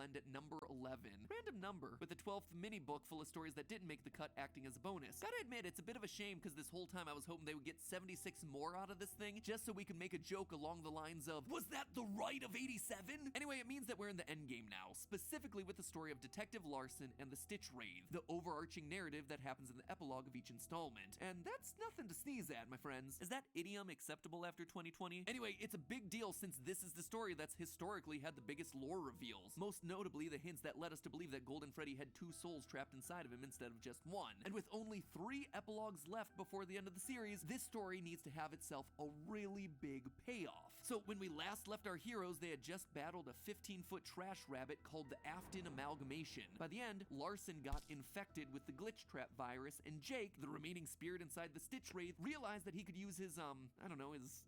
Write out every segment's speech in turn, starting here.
end at number 11. Random number, with the 12th mini book full of stories that didn't make the cut acting as a bonus. Gotta admit, it's a bit of a shame because this whole time I was hoping they would get 76 more out of this thing, just so we could make a joke along the lines of, was that the right of 87? Anyway, it means that we're in the endgame now, specifically with the story of Detective Larson and the Stitch Wraith, the overarching narrative that happens in the epilogue of each installment. And that's nothing to sneeze at, my friends. Is that idiom acceptable after 2020? Anyway, it's a big deal since this is the story that's historically had the biggest lore reveals, most notably the hints that led us to believe that Golden Freddy had 2 souls trapped inside of him instead of just 1. And with only 3 epilogues left before the end of the series, this story needs to have itself a really big payoff. So when we last left our heroes, they had just battled a 15-foot trash rabbit called the Afton Amalgamation. By the end, Larson got infected with the glitch trap virus, and Jake, the remaining spirit inside the Stitch Wraith, realized that he could use his,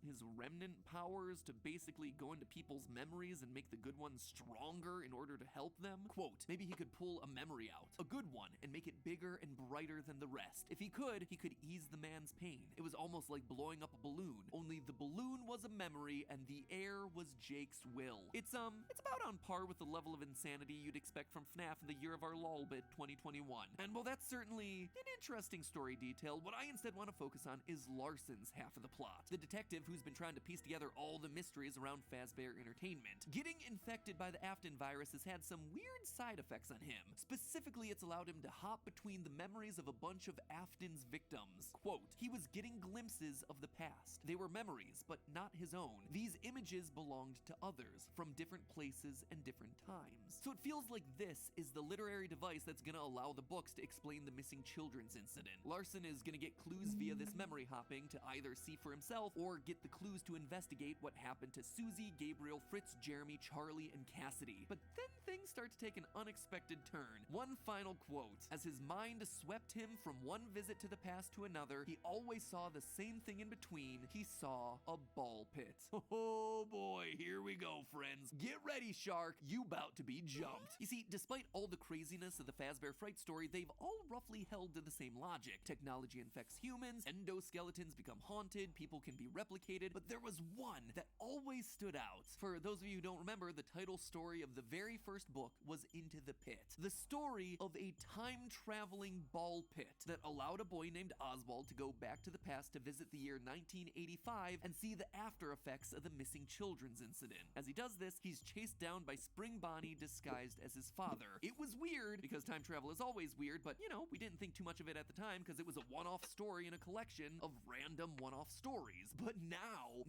his remnant powers to basically go into people's memories and make the good ones stronger in order to help them. Quote, maybe he could pull a memory out, a good one, and make it bigger and brighter than the rest. If he could ease the man's pain. It was almost like blowing up a balloon, only the balloon was a memory and the air was Jake's will. It's about on par with the level of insanity you'd expect from Fnaf in the year of our lolbit 2021. And while that's certainly an interesting story detail, what I instead want to focus on is Larson's half of the plot. The detective who's been trying to piece together all the mysteries around Fazbear Entertainment. Getting infected by the Afton virus has had some weird side effects on him. Specifically, it's allowed him to hop between the memories of a bunch of Afton's victims. Quote, he was getting glimpses of the past. They were memories, but not his own. These images belonged to others from different places and different times. So it feels like this is the literary device that's gonna allow the books to explain the missing children's incident. Larson is gonna get clues via this memory hopping to either see for himself or get the clues to investigate what happened to Susie, Gabriel, Fritz, Jeremy, Charlie, and Cassidy. But then things start to take an unexpected turn. One final quote. As his mind swept him from one visit to the past to another, he always saw the same thing in between. He saw a ball pit. Oh boy, here we go, friends. Get ready, shark. You about to be jumped. You see, despite all the craziness of the Fazbear Fright story, they've all roughly held to the same logic. Technology infects humans, endoskeletons become haunted, people can be replicated, but there was one that always stood out. For those of you who don't remember, the title story of the very first book was Into the Pit. The story of a time-traveling ball pit that allowed a boy named Oswald to go back to the past to visit the year 1985 and see the after effects of the missing children's incident. As he does this, he's chased down by Spring Bonnie disguised as his father. It was weird, because time travel is always weird, but you know, we didn't think too much of it at the time because it was a one-off story in a collection of random one-off stories. But now,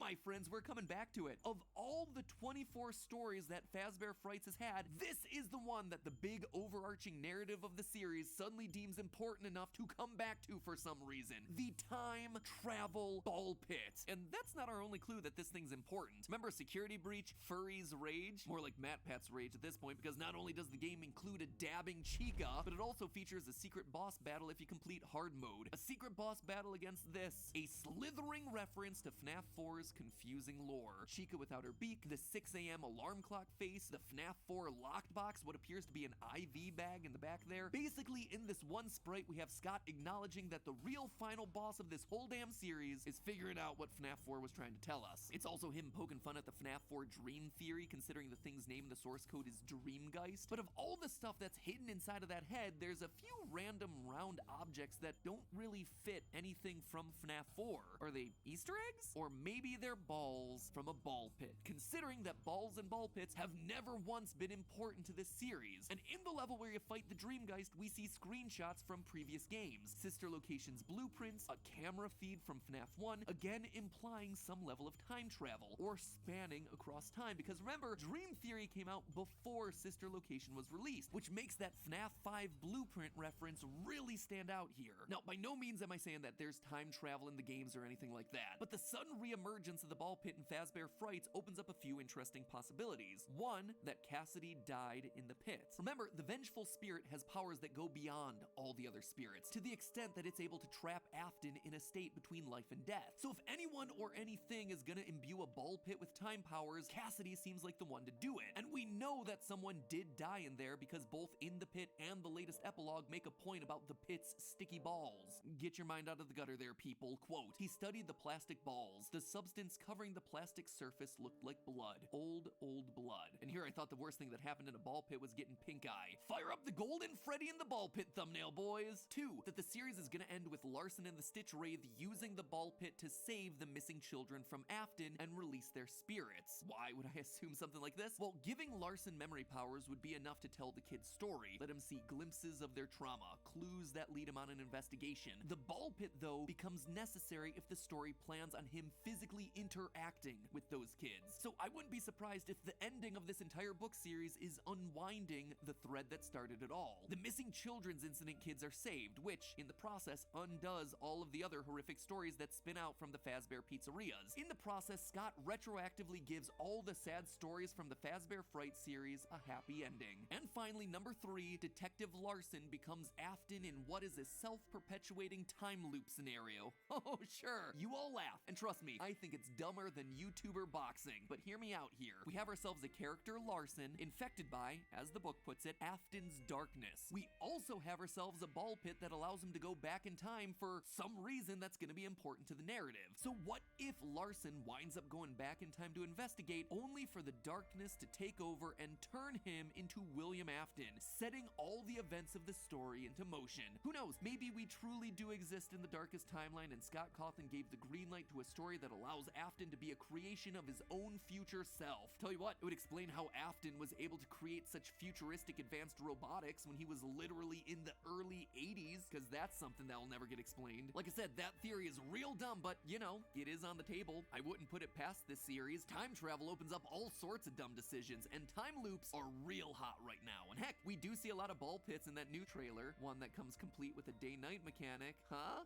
my friends, we're coming back to it. Of all the 24 stories that Fazbear Frights has had, this is the one that the big overarching narrative of the series suddenly deems important enough to come back to for some reason. The time travel ball pit. And that's not our only clue that this thing's important. Remember Security Breach, Furry's Rage? More like MatPat's Rage at this point, because not only does the game include a dabbing Chica, but it also features a secret boss battle if you complete hard mode. A secret boss battle against this. A slithering reference to FNAF 4's confusing lore. Chica without her beak, the 6 a.m. alarm clock face, the FNAF 4 locked box, what appears to be an IV bag in the back there. Basically, in this one sprite, we have Scott acknowledging that the real final boss of this whole damn series is figuring out what FNAF 4 was trying to tell us. It's also him poking fun at the FNAF 4 dream theory, considering the thing's name in the source code is Dreamgeist. But of all the stuff that's hidden inside of that head, there's a few random round objects that don't really fit anything from FNAF 4. Are they Easter eggs? Or maybe they're balls from a ball pit, considering that balls and ball pits have never once been important to this series. And in the level where you fight the Dreamgeist, we see screenshots from previous games, sister locations blueprints, a camera feed from FNAF 1, again implying some level of time travel, or spanning across time, because remember, Dream Theory came out before Sister Location was released, which makes that FNAF 5 blueprint reference really stand out here. Now, by no means am I saying that there's time travel in the games or anything like that, but the sudden reemergence of the ball pit in Fazbear Frights opens up a few interesting possibilities. One, that Cassidy died in the pit. Remember, the vengeful spirit has powers that go beyond all the other spirits, to the extent that it's able to trap Afton in a state between life and death. So if anyone or anything is gonna imbue a ball pit with time powers, Cassidy seems like the one to do it. And we know that someone did die in there because both In the Pit and the latest epilogue make a point about the pit's sticky balls. Get your mind out of the gutter there, people. Quote, he studied the plastic balls. The substance covering the plastic surface looked like blood. Old blood. And here I thought the worst thing that happened in a ball pit was getting pink eye. Fire up the Golden Freddy in the ball pit thumbnail, boys. 2, that the series is gonna end with Larson and the Stitch Wraith using the ball pit to save the missing children from Afton and release their spirits. Why would I assume something like this? Well, giving Larson memory powers would be enough to tell the kid's story, let him see glimpses of their trauma, clues that lead him on an investigation. The ball pit, though, becomes necessary if the story plans on him physically interacting with those kids. So I wouldn't be surprised if the ending of this entire book series is unwinding the thread that started it all. The missing children's incident kids are saved, which, in the process, undoes all of the other horrific stories that spin out from the Fazbear pizzerias. In the process, Scott retroactively gives all the sad stories from the Fazbear Fright series a happy ending. And finally, number 3, Detective Larson becomes Afton in what is a self-perpetuating time loop scenario. Oh, sure, you all laugh, and trust me, I think it's dumber than YouTuber boxing. But hear me out here. We have ourselves a character, Larson, infected by, as the book puts it, Afton's darkness. We also have ourselves a ball pit that allows him to go back in time for some reason that's going to be important to the narrative. So what if Larson winds up going back in time to investigate, only for the darkness to take over and turn him into William Afton, setting all the events of the story into motion? Who knows, maybe we truly do exist in the darkest timeline and Scott Cawthon gave the green light to a story that allows Afton to be a creation of his own future self. Tell you what, it would explain how Afton was able to create such futuristic advanced robotics when he was literally in the early 80s, because that's something that will never get explained. Like I said, that theory is real dumb, but you know, it is on the table. I wouldn't put it past this series. Time travel opens up all sorts of dumb decisions, and time loops are real hot right now. And heck, we do see a lot of ball pits in that new trailer, one that comes complete with a day-night mechanic. Huh?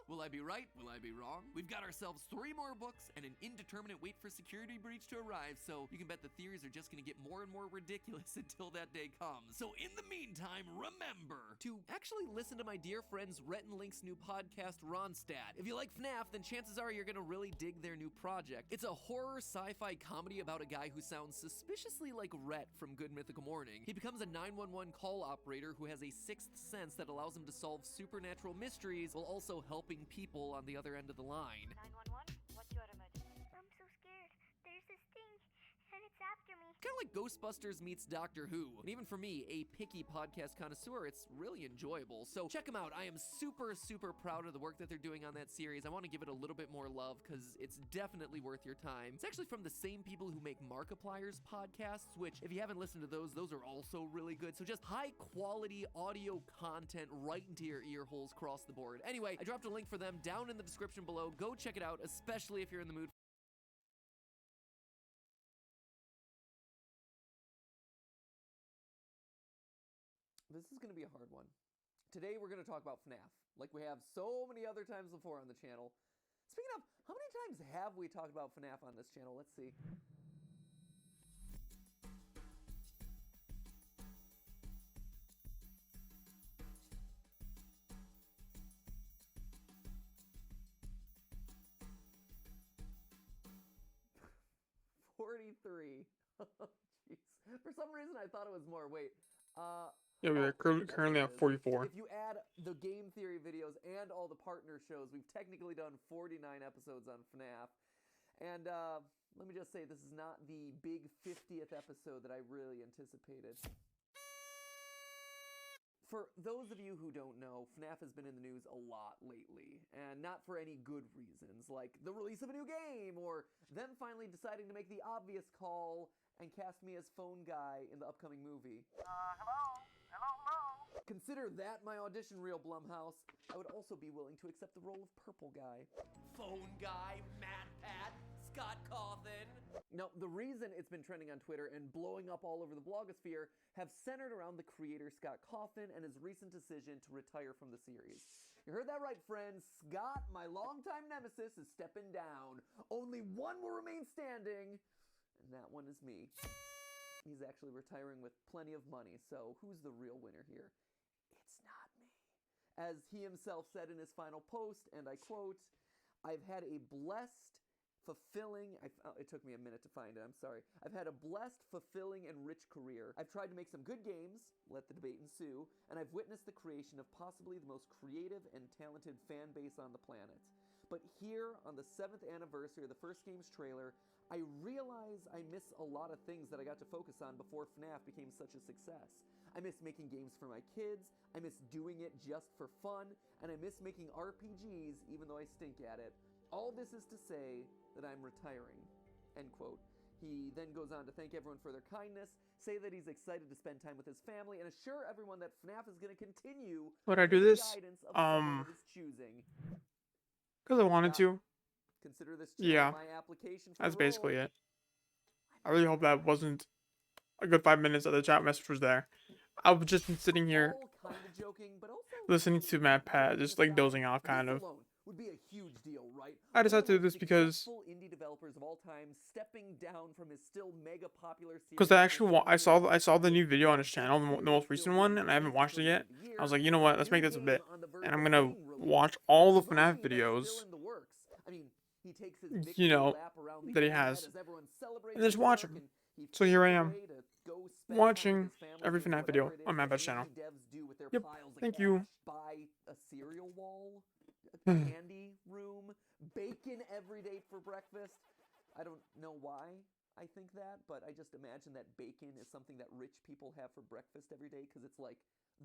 Will I be right? Will I be wrong? We've got ourselves 3 more books and an indeterminate wait for security breach to arrive, so you can bet the theories are just gonna get more and more ridiculous until that day comes. So in the meantime, remember to actually listen to my dear friends Rhett and Link's new podcast, Ronstadt. If you like Fnaf, then chances are you're gonna really dig their new project. It's a horror sci-fi comedy about a guy who sounds suspiciously like Rhett from Good Mythical Morning. He becomes a 911 call operator who has a sixth sense that allows him to solve supernatural mysteries while also helping people on the other end of the line. 911? What's your emergency? I'm so scared. There's this thing, and it's after me. Kind of like Ghostbusters meets Doctor Who. And even for me, a picky podcast connoisseur, it's really enjoyable. So check them out. I am super, super proud of the work that they're doing on that series. I want to give it a little bit more love because it's definitely worth your time. It's actually from the same people who make Markiplier's podcasts, which if you haven't listened to those are also really good. So just high quality audio content right into your ear holes across the board. Anyway, I dropped a link for them down in the description below. Go check it out, especially if you're in the mood. This is going to be a hard one. Today we're going to talk about Fnaf, like we have so many other times before on the channel. Speaking of, how many times have we talked about Fnaf on this channel? Let's see. $43. Jeez. For some reason I thought it was more. Wait. Yeah, we're currently at 44. If you add the game theory videos and all the partner shows, we've technically done 49 episodes on Fnaf. And let me just say, this is not the big 50th episode that I really anticipated. For those of you who don't know, Fnaf has been in the news a lot lately, and not for any good reasons, like the release of a new game, or them finally deciding to make the obvious call and cast me as Phone Guy in the upcoming movie. Hello? Consider that my audition reel, Blumhouse. I would also be willing to accept the role of Purple Guy. Phone Guy, Mad Pat, Scott Cawthon. Now, the reason it's been trending on Twitter and blowing up all over the blogosphere have centered around the creator Scott Cawthon and his recent decision to retire from the series. You heard that right, friends. Scott, my longtime nemesis, is stepping down. Only one will remain standing, and that one is me. He's actually retiring with plenty of money, so who's the real winner here? It's not me. As he himself said in his final post, and I quote, "I've had a blessed, fulfilling," it took me a minute to find it, I'm sorry. "I've had a blessed, fulfilling, and rich career. I've tried to make some good games, let the debate ensue, and I've witnessed the creation of possibly the most creative and talented fan base on the planet. But here, on the 7th anniversary of the first game's trailer, I realize I miss a lot of things that I got to focus on before Fnaf became such a success. I miss making games for my kids, I miss doing it just for fun, and I miss making RPGs even though I stink at it. All this is to say that I'm retiring." End quote. He then goes on to thank everyone for their kindness, say that he's excited to spend time with his family, and assure everyone that Fnaf is going to continue Would I do with the this? guidance of someone of his choosing. Because I wanted to. Consider this channel Yeah, my application for that's the role. basically it. I really hope that wasn't a good 5 minutes that the chat message was there. I've just been sitting here All kind of joking, but also listening to Matt Pat, just like dozing off, kind this of. alone would be a huge deal, right? I decided to do this because Indie developers of all time stepping down from his still mega popular series. I actually I saw the new video on his channel, the most recent one, and I haven't watched it yet. I was like, you know what? Let's make this a bit, and I'm gonna watch all the FNAF videos. I mean, he takes his You know, lap around the that he internet has, as everyone celebrates and just his watch work, them. and he So here I finds a am, way to go spend time with watching his family every doing FNAF video whatever it is on that Matt's channel. indie devs do with their Yep, piles of thank cash. you. Buy a cereal wall, a candy room, bacon every day for breakfast. I don't know why I think that, but I just imagine that bacon is something that rich people have for breakfast every day because it's like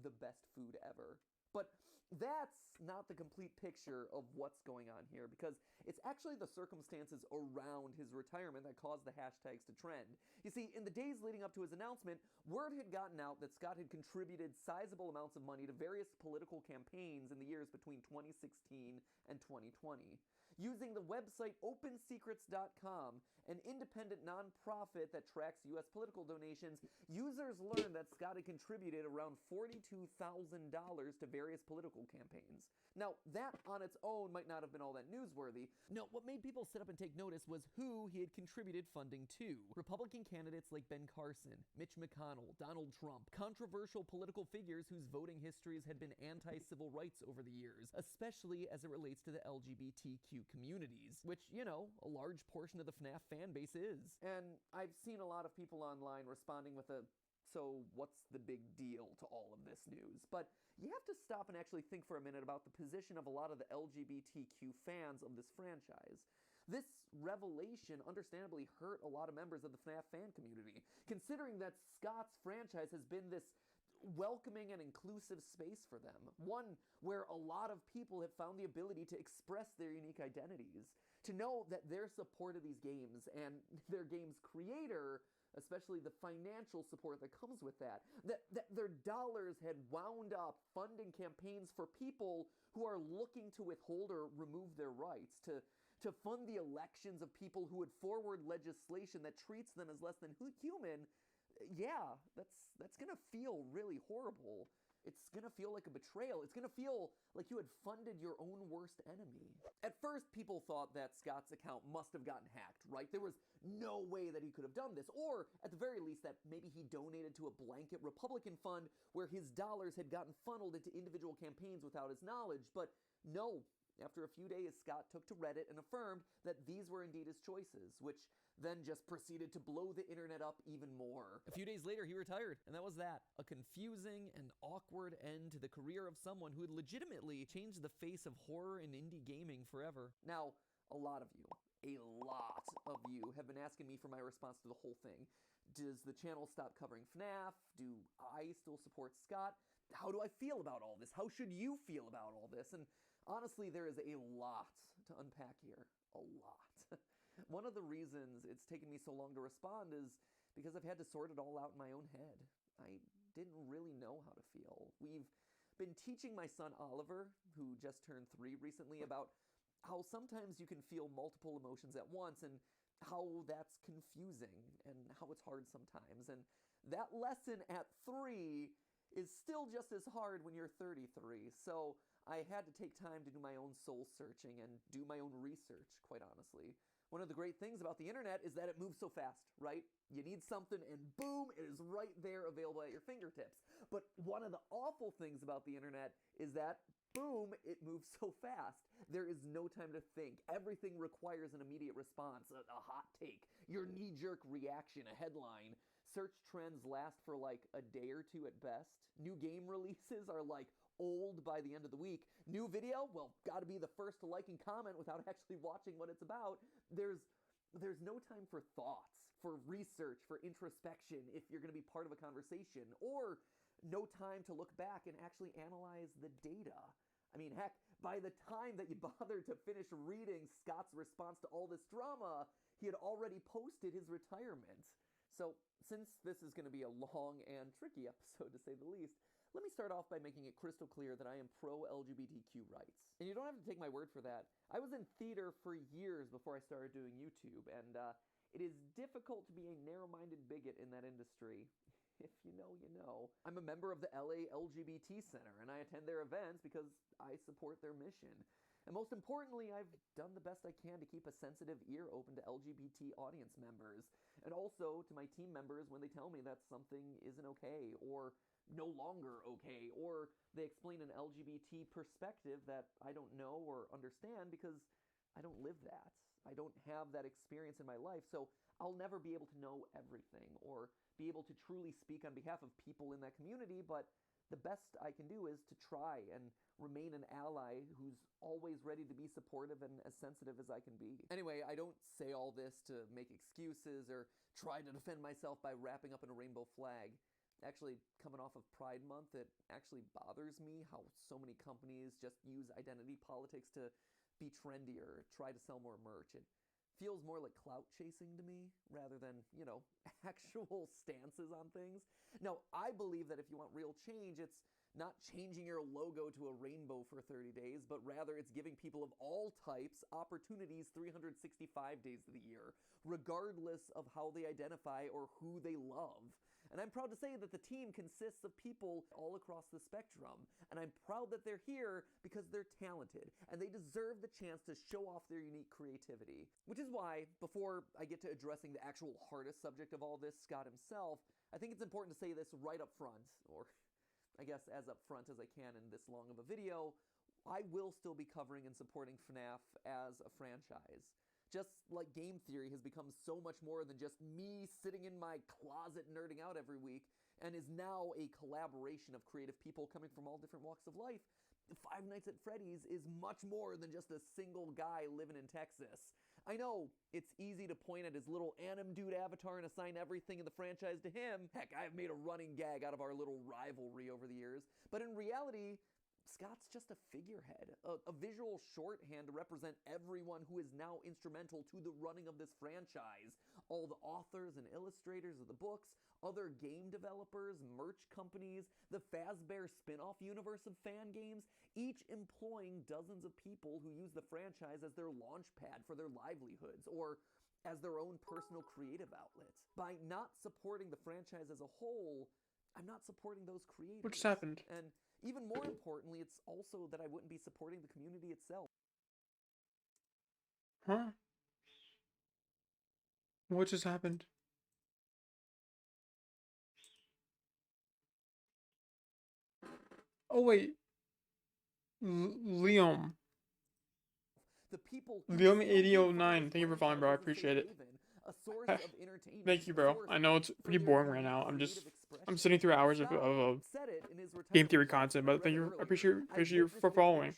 the best food ever. But that's not the complete picture of what's going on here, because it's actually the circumstances around his retirement that caused the hashtags to trend. You see, in the days leading up to his announcement, word had gotten out that Scott had contributed sizable amounts of money to various political campaigns in the years between 2016 and 2020. Using the website OpenSecrets.com, an independent nonprofit that tracks U.S. political donations, users learned that Scott had contributed around $42,000 to various political campaigns. Now, that on its own might not have been all that newsworthy. No, what made people sit up and take notice was who he had contributed funding to. Republican candidates like Ben Carson, Mitch McConnell, Donald Trump, controversial political figures whose voting histories had been anti-civil rights over the years, especially as it relates to the LGBTQ communities, which, you know, a large portion of the FNAF fan base is. And I've seen a lot of people online responding with a, "So what's the big deal to all of this news?" But you have to stop and actually think for a minute about the position of a lot of the LGBTQ fans of this franchise. This revelation understandably hurt a lot of members of the FNAF fan community, considering that Scott's franchise has been this welcoming and inclusive space for them, one where a lot of people have found the ability to express their unique identities. To know that their support of these games and their game's creator, especially the financial support that comes with that their dollars had wound up funding campaigns for people who are looking to withhold or remove their rights, to fund the elections of people who would forward legislation that treats them as less than human. Yeah, that's gonna feel really horrible. It's gonna feel like a betrayal. It's gonna feel like you had funded your own worst enemy. At first, people thought that Scott's account must have gotten hacked, right? There was no way that he could have done this, or at the very least that maybe he donated to a blanket Republican fund where his dollars had gotten funneled into individual campaigns without his knowledge. But no. After a few days, Scott took to Reddit and affirmed that these were indeed his choices, which then just proceeded to blow the internet up even more. A few days later, he retired, and that was that. A confusing and awkward end to the career of someone who had legitimately changed the face of horror and indie gaming forever. Now, a lot of you have been asking me for my response to the whole thing. Does the channel stop covering FNAF? Do I still support Scott? How do I feel about all this? How should you feel about all this? And honestly, there is a lot to unpack here. A lot. One of the reasons it's taken me so long to respond is because I've had to sort it all out in my own head. I didn't really know how to feel. We've been teaching my son Oliver, who just turned 3 recently, about how sometimes you can feel multiple emotions at once and how that's confusing and how it's hard sometimes. And that lesson at 3 is still just as hard when you're 33. So I had to take time to do my own soul searching and do my own research, quite honestly. One of the great things about the internet is that it moves so fast, right? You need something and boom, it is right there available at your fingertips. But one of the awful things about the internet is that boom, it moves so fast. There is no time to think. Everything requires an immediate response, a hot take, your knee-jerk reaction, a headline. Search trends last for like a day or two at best. New game releases are like old by the end of the week. New video, well, gotta be the first to like and comment without actually watching what it's about. There's there's no time for thoughts, for research, for introspection if you're going to be part of a conversation, or no time to look back and actually analyze the data. I mean, heck, by the time that you bothered to finish reading Scott's response to all this drama, he had already posted his retirement. So, since this is going to be a long and tricky episode to say the least, let me start off by making it crystal clear that I am pro-LGBTQ rights. And you don't have to take my word for that. I was in theater for years before I started doing YouTube, and it is difficult to be a narrow-minded bigot in that industry. If you know, you know. I'm a member of the LA LGBT Center, and I attend their events because I support their mission. And most importantly, I've done the best I can to keep a sensitive ear open to LGBT audience members, and also to my team members when they tell me that something isn't okay, or no longer okay, or they explain an LGBT perspective that I don't know or understand because I don't live that. I don't have that experience in my life, so I'll never be able to know everything or be able to truly speak on behalf of people in that community, but the best I can do is to try and remain an ally who's always ready to be supportive and as sensitive as I can be. Anyway, I don't say all this to make excuses or try to defend myself by wrapping up in a rainbow flag. Actually, coming off of Pride Month, it actually bothers me how so many companies just use identity politics to be trendier, try to sell more merch. It feels more like clout chasing to me rather than, actual stances on things. Now, I believe that if you want real change, it's not changing your logo to a rainbow for 30 days, but rather it's giving people of all types opportunities 365 days of the year, regardless of how they identify or who they love. And I'm proud to say that the team consists of people all across the spectrum. And I'm proud that they're here because they're talented and they deserve the chance to show off their unique creativity. Which is why, before I get to addressing the actual hardest subject of all this, Scott himself, I think it's important to say this right up front, or I guess as up front as I can in this long of a video. I will still be covering and supporting Fnaf as a franchise. Just like game theory has become so much more than just me sitting in my closet nerding out every week, and is now a collaboration of creative people coming from all different walks of life, Five Nights at Freddy's is much more than just a single guy living in Texas. I know it's easy to point at his little anim dude avatar and assign everything in the franchise to him. Heck, I've made a running gag out of our little rivalry over the years. But in reality, Scott's just a figurehead, a visual shorthand to represent everyone who is now instrumental to the running of this franchise. All the authors and illustrators of the books, other game developers, merch companies, the Fazbear spin-off universe of fan games, each employing dozens of people who use the franchise as their launch pad for their livelihoods, or as their own personal creative outlets. By not supporting the franchise as a whole, I'm not supporting those creators. What just happened? And even more importantly, it's also that I wouldn't be supporting the community itself. Huh? What just happened? Oh wait, Liam. The people Liam 8009. Thank you for following, bro. I appreciate it. A source of entertainment. Thank you, bro. I know it's pretty boring right now. I'm sitting through hours of game theory content, but thank you. I appreciate you for following.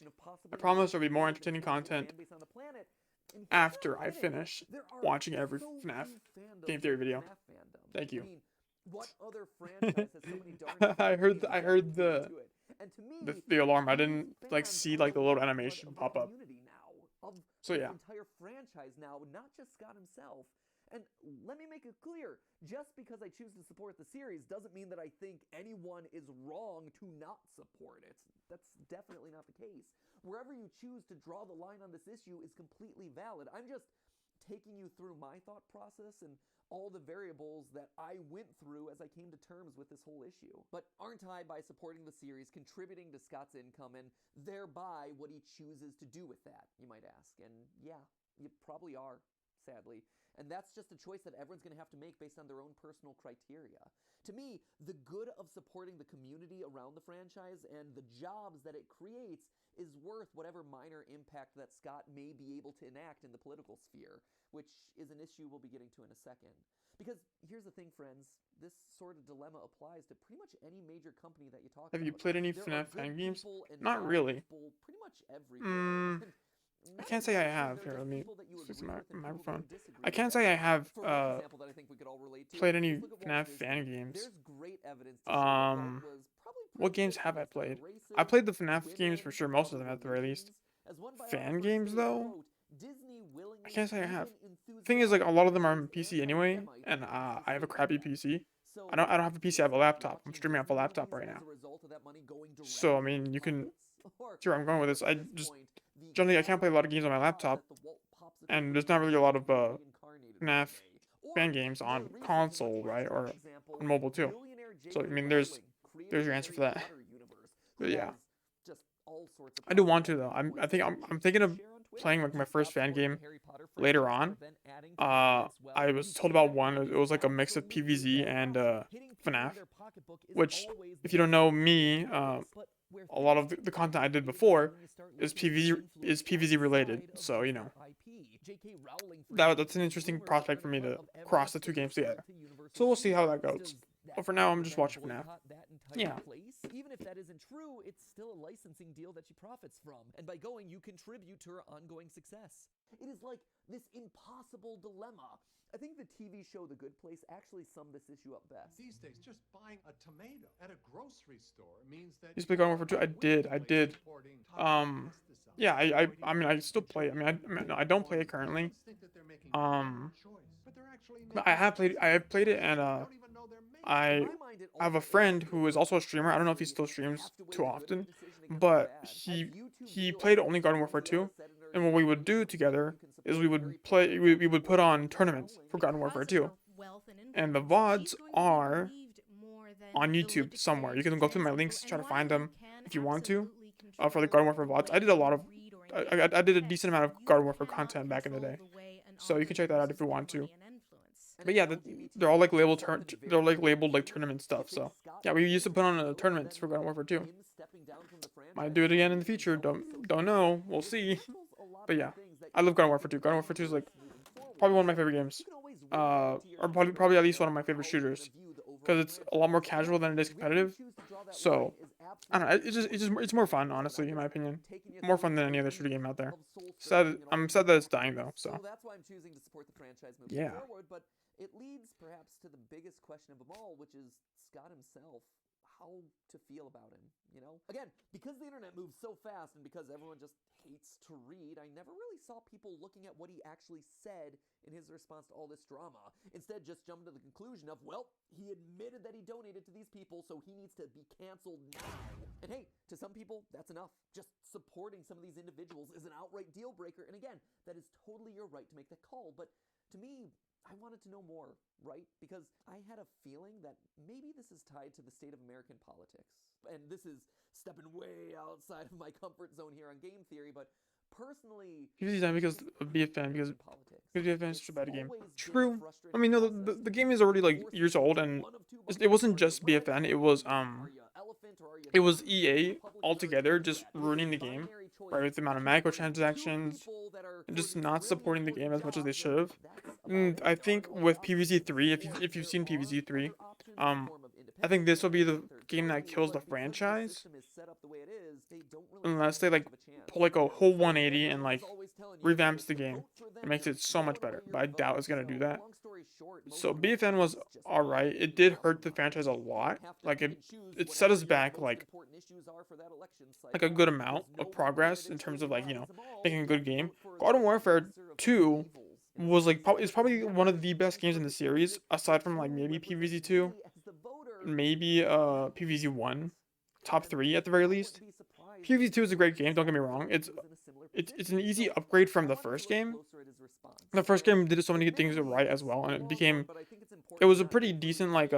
I promise there'll be more entertaining content after I finish watching every Fnaf game theory video. Thank you. What other franchise has so many darn I heard the alarm. I didn't see like the little animation pop up. So yeah. Entire franchise now, not just Scott himself. And let me make it clear, just because I choose to support the series doesn't mean that I think anyone is wrong to not support it. That's definitely not the case. Wherever you choose to draw the line on this issue is completely valid. I'm just taking you through my thought process and all the variables that I went through as I came to terms with this whole issue. But aren't I, by supporting the series, contributing to Scott's income and thereby what he chooses to do with that, you might ask? And yeah, you probably are, sadly. And that's just a choice that everyone's going to have to make based on their own personal criteria. To me, the good of supporting the community around the franchise and the jobs that it creates is worth whatever minor impact that Scott may be able to enact in the political sphere, which is an issue we'll be getting to in a second. Because here's the thing, friends, this sort of dilemma applies to pretty much any major company that you talk about. Have you played any FNAF fan games? Not really. Pretty much everywhere. I can't say I have. Here, let me fix my microphone. I can't say I have played any FNAF fan games. Um, what games have I played? I played the FNAF games for sure, most of them at the very least. Fan games though, I can't say I have. Thing is, like a lot of them are on PC anyway, and I have a crappy PC. I don't have a PC. I have a laptop. I'm streaming off a laptop right now. So I mean, you can see where I'm going with this. I just generally I can't play a lot of games on my laptop, and there's not really a lot of FNAF fan games on console, right, or on mobile too. So I mean, there's your answer for that. But yeah, I do want to though. I'm thinking of playing like my first fan game later on. I was told about one. It was like a mix of PvZ and FNAF, which if you don't know me, a lot of the content I did before is PvZ related. So you know that's an interesting prospect for me to cross the two games together. So we'll see how that goes. But for now, I'm just watching FNAF. Yeah. Even if that isn't true, it's still a licensing deal that she profits from, and by going, you contribute to her ongoing success. It is like this impossible dilemma. I think the TV show The Good Place actually summed this issue up best. These days, just buying a tomato at a grocery store means that You speak on for two. I did. Yeah, I mean, I still play it. I don't play it currently. But I have played it, and I have a friend who is also a streamer. I don't know if he still streams too often, but he played only Garden Warfare 2, and what we would do together is we would put on tournaments for Garden Warfare 2, and the VODs are on YouTube somewhere. You can go through my links, try to find them if you want to, for the Garden Warfare VODs. I did a lot of, I did a decent amount of Garden Warfare content back in the day, so you can check that out if you want to. But yeah, they're all like labeled like tournament stuff. So yeah, we used to put on tournaments for Garden Warfare 2. Might do it again in the future. Don't know. We'll see. But yeah, I love Garden Warfare 2. Garden Warfare 2 is like probably one of my favorite games. Or probably at least one of my favorite shooters, because it's a lot more casual than it is competitive. So I don't know. It's more fun, honestly, in my opinion. More fun than any other shooter game out there. I'm sad that it's dying though. So that's why I'm choosing to support the franchise moving yeah. forward. But it leads perhaps to the biggest question of them all, which is Scott himself. How to feel about him, you know? Again, because the internet moves so fast and because everyone just hates to read, I never really saw people looking at what he actually said in his response to all this drama. Instead, just jumped to the conclusion of, well, he admitted that he donated to these people, so he needs to be canceled now. And hey, to some people, that's enough. Just supporting some of these individuals is an outright deal breaker. And again, that is totally your right to make that call. But to me, I wanted to know more, right? Because I had a feeling that maybe this is tied to the state of American politics. And this is stepping way outside of my comfort zone here on game theory, but personally, because of BFN, because BFN is such a bad game. True. I mean, no, the game is already like years old, and it wasn't just BFN. It was EA altogether just ruining the game, right? With the amount of microtransactions and just not supporting the game as much as they should have. And I think with PvZ 3, if you've seen PvZ 3, I think this will be the game that kills the franchise, unless they like pull like a whole 180 and like revamps the game. It makes it so much better, but I doubt it's gonna do that. So BFN was alright. It did hurt the franchise a lot. Like it set us back like a good amount of progress in terms of like, you know, making a good game. Garden Warfare 2 was like it's probably one of the best games in the series, aside from like maybe PvZ 2, maybe PvZ 1, top 3 at the very least. PvZ 2 is a great game, don't get me wrong. It's an easy upgrade from the first game. The first game did so many good things right as well, and it was a pretty decent like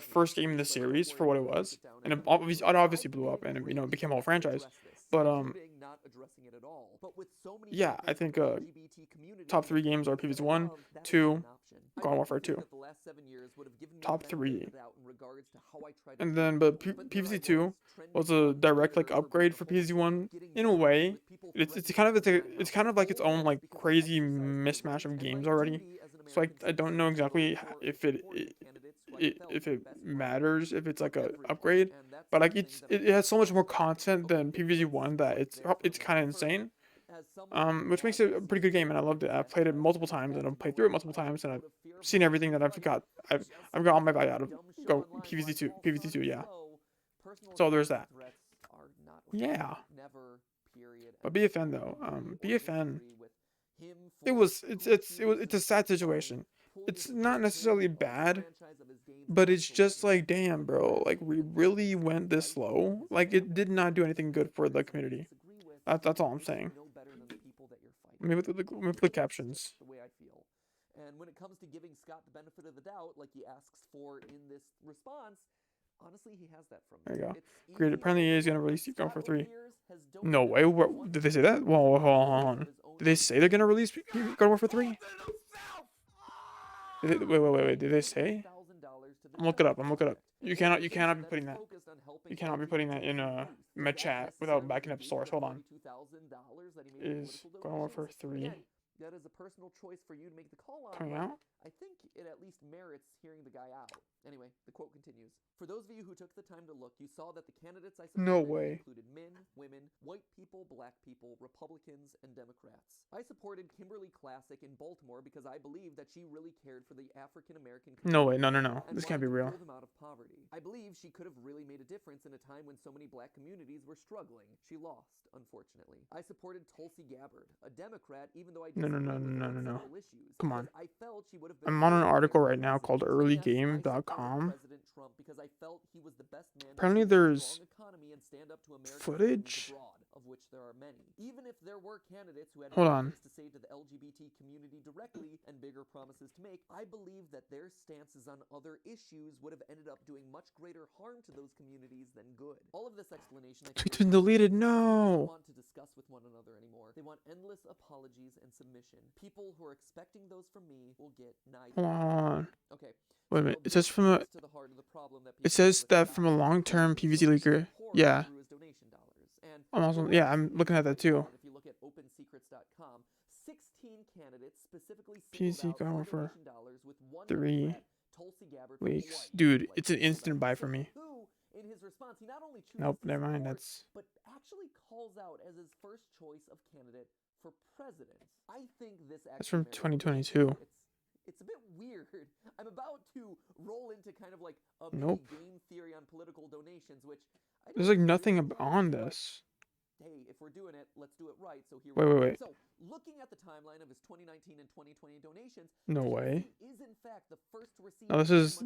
first game in the series for what it was, and it obviously blew up, and it became a whole franchise. But yeah, I think top 3 games are PvZ 1, 2, Garden Warfare 2. Top 3. And then, but PvZ 2 was a direct like upgrade for PvZ 1 in a way. It's kind of like its own like crazy mismatch of games already. So I don't know exactly if it matters if it's like a upgrade, but like it has so much more content than PvZ 1 that it's kind of insane. which makes it a pretty good game, and I loved it. I've played it multiple times, and I've played through it multiple times, and I've seen everything that I've got. I've got all my value out of Go PvZ2, yeah. So there's that. Yeah. But BFN though, BFN, it's a sad situation. It's not necessarily bad, but it's just like, damn, bro, like we really went this slow. Like it did not do anything good for the community. That's all I'm saying. Let me put captions. And when it comes to giving Scott the benefit of the doubt, like he asks for in this response, honestly, he has that from me. There you go. Great. Apparently, he is gonna release Going for 3. No way. What, did they say that? Whoa, hold on. Did they say they're gonna release God for 3? Wait. Did they say? I'm looking it up. You cannot be putting that. You cannot be putting that in med chat without backing up source. Hold on. Is God for 3 that is a personal choice for you to make the call on. coming out? I think it at least merits hearing the guy out. Anyway, the quote continues. For those of you who took the time to look, you saw that the candidates I supported No way. included men, women, white people, black people, Republicans, and Democrats. I supported Kimberly Classic in Baltimore because I believed that she really cared for the African American community. No way. No. And This can't be wanted to real. pull them out of poverty. I believe she could have really made a difference in a time when so many black communities were struggling. She lost, unfortunately. I supported Tulsi Gabbard, a Democrat, even though I No. disagreed with her on several issues. Come on. I felt she would have been I'm on an article right now president. called Yes, earlygame.com. I supported President Trump because I felt he was the best man to Apparently build a there's strong economy and stand up to American footage. enemies abroad, of which there are many. Even if there were candidates who had Hold more on. things to say to the LGBT community directly and bigger promises to make, I believe that their stances on other issues would have ended up doing much greater harm to those communities than good. All of this explanation I Tweet's think been deleted. they No. don't want to discuss with one another anymore. They want endless apologies and submission. People who are expecting those from me will get neither. Hold on. Okay. Wait a minute. It says from a. It says that from a long-term PVC leaker. Yeah. I'm also. Yeah, I'm looking at that too. If you look at opensecrets.com, 16 candidates specifically PVC going for with one 3 Democrat, Tulsi Gabbard from weeks. Hawaii. Dude, it's an instant buy for me. Who, in his response, he not only chooses Nope, to never mind. support, That's but actually calls out as his first choice of candidate for president. I think this that's from actually 2022. it's a bit weird. I'm about to roll into kind of like a Nope. game theory on political donations, which I There's don't like nothing really on but this. hey, if we're doing it, let's do it right. So here Wait, we go. wait, wait. So, looking at the timeline of his 2019 and 2020 donations, No way. he is in fact the first to receive No, this is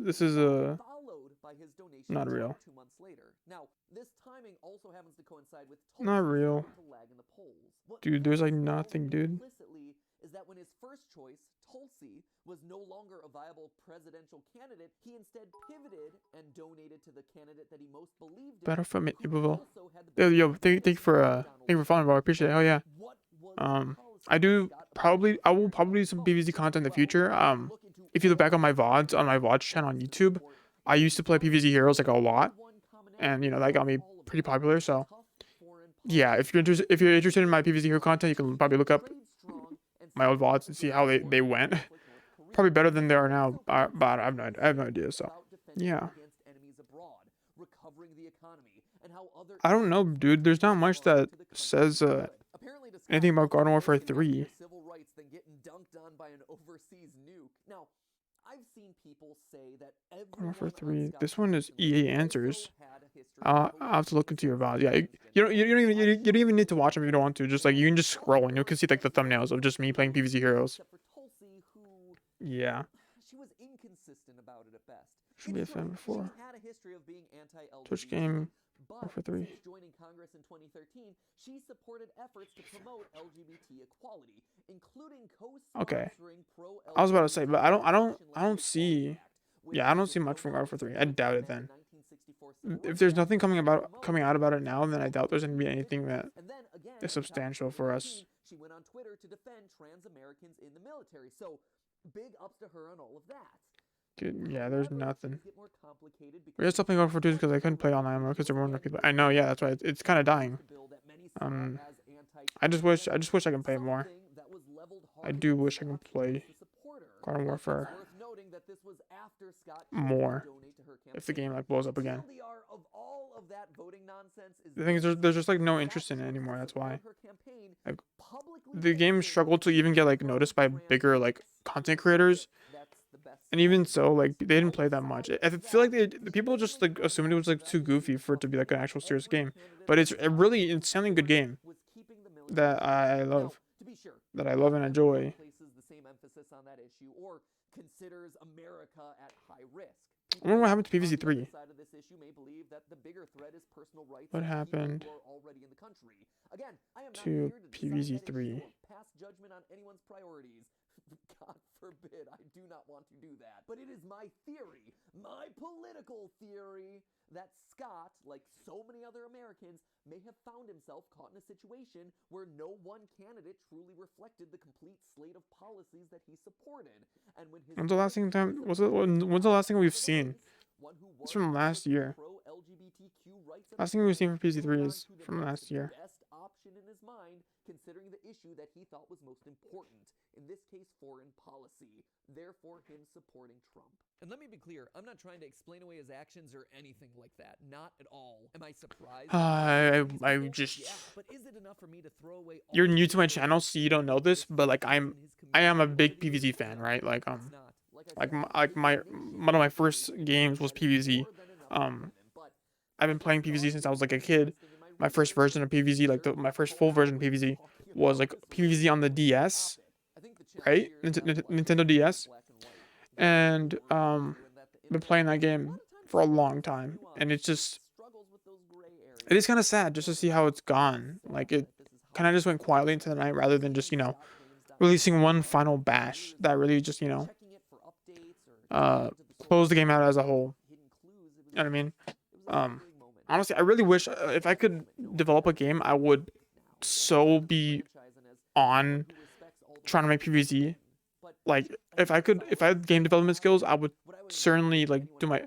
followed by his donation not real. 2 months later. Now, this timing also happens to coincide with Not Tulsi's real. starting to lag in the polls. What Dude, there's like this tells nothing, me dude. implicitly is that when his first choice, Tulsi, was no longer a viable presidential candidate, he instead pivoted and donated to the candidate that he most believed in. Battlefield who Medieval. also had the Yo, best thank you for following, bro. I appreciate it. Oh yeah. What was the policy I do Scott probably. I will probably do some PvZ content in the future. If you look back on my VODs on my VOD channel on YouTube, I used to play PvZ Heroes like a lot, and you know that got me pretty popular. So yeah, if you're interested in my PvZ Hero content, you can probably look up my old VODs and see how they went. Probably better than they are now, but I have no idea. So yeah. I don't know, dude. There's not much that says anything about Garden Warfare 3. Civil rights than getting dunked on by an overseas nuke. Now, I've seen people say that Garden Warfare 3. This one is EA Answers. I'll have to look into your VODs. Yeah, you don't even need to watch them if you don't want to. Just like you can just scroll and you can see like the thumbnails of just me playing PvZ Heroes. Yeah. She was inconsistent about it at best. Should be a fan before. She had a history of being anti-LGBT. Twitch game. But for 3. since joining Congress in 2013, she supported efforts to promote LGBT equality, including co-sponsoring pro-LGBT. I was about to say, but I don't see. Yeah, I don't see much from Garden Warfare 3. I doubt it then. If there's nothing coming out about it now, then I doubt there's gonna be anything that is substantial for us. She went on Twitter to defend trans Americans in the military. So big ups to her on all of that. Dude, yeah, there's nothing. We just stopped playing Garden Warfare 2 because I couldn't play online more because there weren't enough people. I know, yeah, that's why it's kind of dying. I just wish I can play more. I do wish I can play Garden Warfare more if the game like blows up again. of that voting nonsense is The thing is, this. there's just like no That interest in it choice to anymore. That's support why. her campaign Like, publicly the game makes it struggled to even get like Trump noticed by brand bigger like fix. content Look, creators. that's the best And even side so, of like this. they didn't The play that much. outside I is feel like that the people just like assumed it was like too goofy for it to be like an actual serious every game. candidate But it's that a really insanely good game was keeping the military that safe. I Now, love, to be sure, that I not love and everyone enjoy. places the same emphasis on that issue or considers America at high risk. I wonder what happened to On the PVZ other 3. side of this issue may believe that the bigger threat is personal rights What of people happened who are already in the country. Again, I am not to here to decide PVZ that 3? issue or pass judgment on anyone's priorities. God forbid, I do not want to do that. But it is my theory, my political theory, that Scott, like so many other Americans, may have found himself caught in a situation where no one candidate truly reflected the complete slate of policies that he supported. And when his When's the last thing time? When's the last thing we've seen? It's from last year. Last thing we've seen for PZ3 is from last year. Best option in his mind, considering the issue that he thought was most important. In this case, foreign policy. Therefore, him supporting Trump. And let me be clear, I'm not trying to explain away his actions or anything like that. Not at all. Am I surprised? I just. Yeah, but is it enough for me to throw away all You're the new to my good channel, so you don't know this, but like I am a big PVZ fan, right? Like It's not. like my one of my first games was PVZ. I've been playing PVZ since I was like a kid. My first version of PVZ, like my first full version of PVZ, was like PVZ on the DS, right? Nintendo DS, and been playing that game for a long time, and it's just it is kind of sad just to see how it's gone. Like it kind of just went quietly into the night rather than just releasing one final bash that really just closed the game out as a whole. You know what I mean? Honestly, I really wish if I could develop a game, I would so be on trying to make PvZ. Like if I had game development skills, I would certainly like do my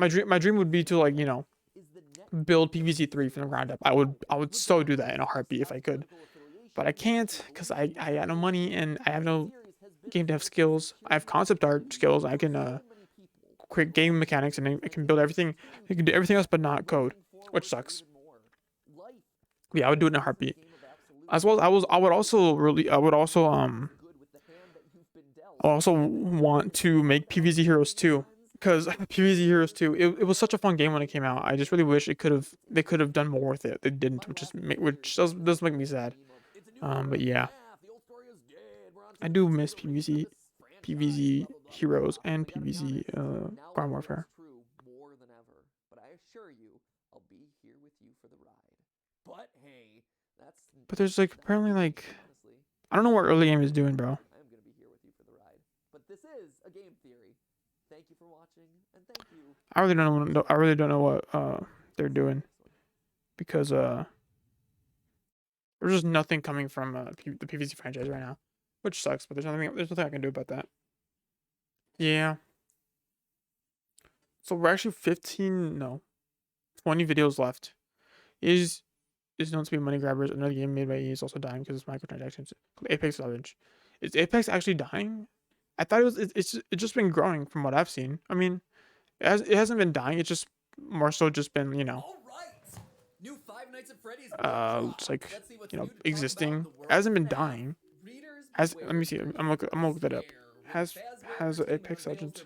dream would be to like build PvZ 3 from the ground up. I would so do that in a heartbeat if I could, but I can't because I got no money and I have no game dev skills. I have concept art skills. I can create game mechanics and I can build everything. I can do everything else but not code, which sucks. Yeah, I would do it in a heartbeat. As well as I would also want to make PvZ Heroes 2 because PvZ Heroes 2 it was such a fun game when it came out. I just really wish they could have done more with it. They didn't, which does make me sad. But yeah, I do miss PvZ Heroes and PvZ Garden Warfare. More than ever, but I assure you, I'll be here with you for the ride. But hey, but there's like apparently like I don't know what early game is doing, bro. I am gonna be here with you for the ride. But this is a game theory. Thank you for watching, and thank you. I really don't know what they're doing because there's just nothing coming from the PvZ franchise right now, which sucks. But there's nothing I can do about that. Yeah. So we're actually 20 videos left. Is known to be money grabbers. Another game made by EA is also dying because it's microtransactions. Apex Legends. Is Apex actually dying? I thought it's just been growing from what I've seen. I mean, it hasn't been dying. It's just more so just been New Five Nights at Freddy's it's like existing. It hasn't been dying. Let me see. I'm gonna look that up. Has Apex Legends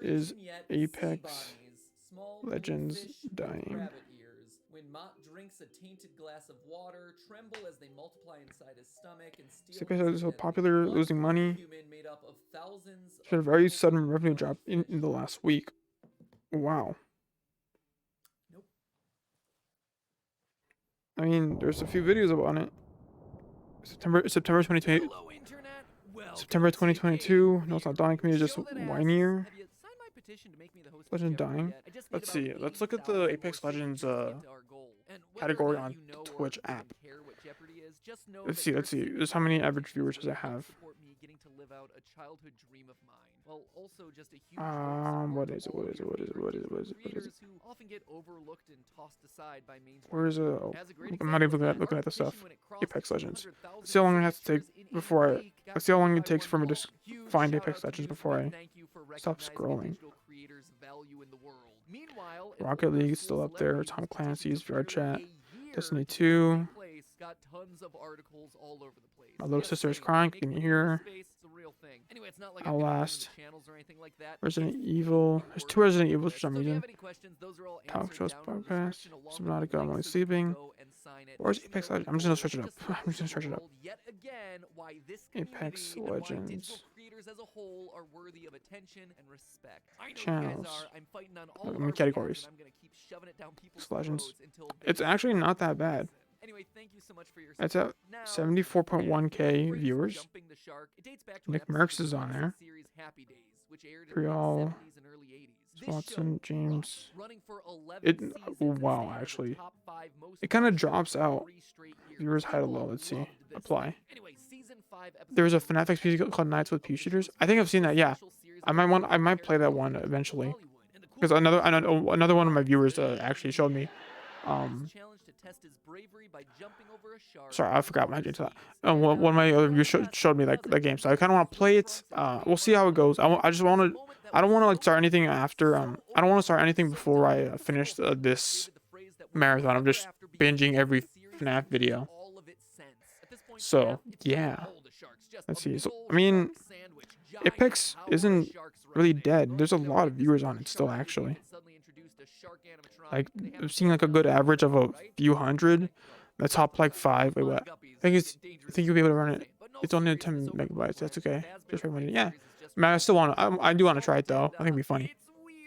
is Apex Legends dying? When Mott drinks a tainted glass of water, tremble as they multiply inside his stomach and steal. Apex is so popular, losing money. Made up of thousands it's had a very sudden revenue drop in the last week. Wow. Nope. I mean, there's a few videos about it. September 2020. Hello, Internet. September 2022. No, it's not dying. Community just whinier. Legend dying. Let's see. Let's look at the Apex Legends category on the Twitch app. Let's see. Just how many average viewers does it have? What is it? Where is it? Oh, I'm not even looking at the stuff. Apex Legends. Let's see how long it has to take before let's see how long it takes for me to find Apex Legends before I stop scrolling. Meanwhile, Rocket League is still up there. Tom Clancy's VR Chat. Destiny 2. Got tons of articles all over the place. My little sister is crying. Can you hear her? It's a real thing. Anyway, it's not like Outlast. channels or anything like that. Resident Evil. There's 2 Resident Evils for some So if you reason. have any questions, those are all Talk answered to us down in the podcast. description along with Subnautica, the I'm only links so you can sleeping. go and sign it. Where's Makes me Apex really Legends? I'm just gonna cool search it up. just I'm just gonna search it up. world Yet again, why this Apex community and why Legends. digital creators as a whole are worthy of attention and respect. I know you Channels. guys are. I'm fighting on all Look, of I'm in our categories. scores, and I'm gonna keep shoving it down people's Legends. throats until It's they actually not that bad. listen. Anyway, thank you so much for your It's support. at Now, 74.1k viewers. Jumping the Shark. It dates back to an Nick episode Merckx of is the on classic there. series Happy Days, which aired in For the y'all. 70s and early 80s. This Watson, show James. running for 11 It. seasons Oh, and wow, staying as a actually. top 5 most It kind of watched show drops for out. 3 straight years. Viewers high to People low. Let's see. loved this Apply. thing. Anyway, season 5, episode There was a 2 Fnaf XP called Nights with Pea Shooters. I think I've seen that. Yeah, I might play that one eventually. Because another one of my viewers actually showed me. Sorry, I forgot my data. One of my other viewers showed me that game, so I kind of want to play it. We'll see how it goes. I just want to. I don't want to like start anything after. I don't want to start anything before I finish this marathon. I'm just binging every FNAF video. So yeah, let's see. So I mean, Apex isn't really dead. There's a lot of viewers on it still, actually. Like I've seen like a good average of a few hundred. The top like 5. Wait, what? I think you'll be able to run it. It's only 10 megabytes. That's okay. Just recommended. Yeah. Man, I still want to. I do want to try it though. I think it'd be funny.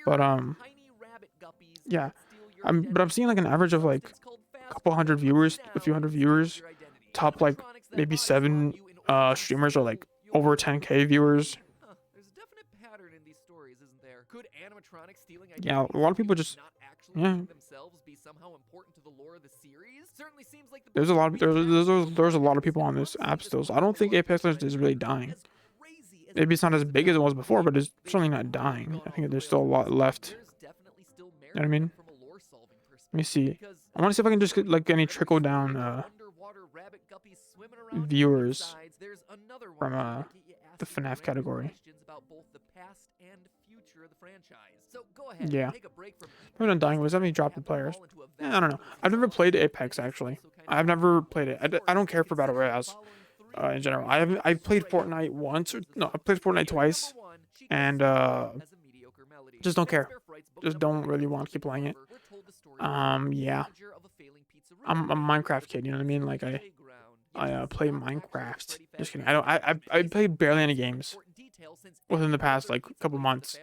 But yeah. But I'm seeing like an average of like a couple hundred viewers, a few hundred viewers. Top like maybe 7 streamers are like over 10k viewers. Yeah, a lot of people just themselves be somehow important to the lore of the series. Certainly seems like there's a lot of people on this app still. So I don't think Apex Legends is really dying. Maybe it's not as big as it was before, but it's certainly not dying. I think there's still a lot left. You know what I mean? Let me see. I want to see if I can just get like any trickle down viewers from the FNAF category. Yeah. Maybe I'm dying. Was that me dropping players? Yeah, I don't know. I've never played Apex actually. I've never played it. I don't care for battle royales in general. I played Fortnite once. I played Fortnite twice, and just don't care. Just don't really want to keep playing it. Yeah. I'm a Minecraft kid. You know what I mean? Like I play Minecraft. Just kidding. I played barely any games within the past like couple months,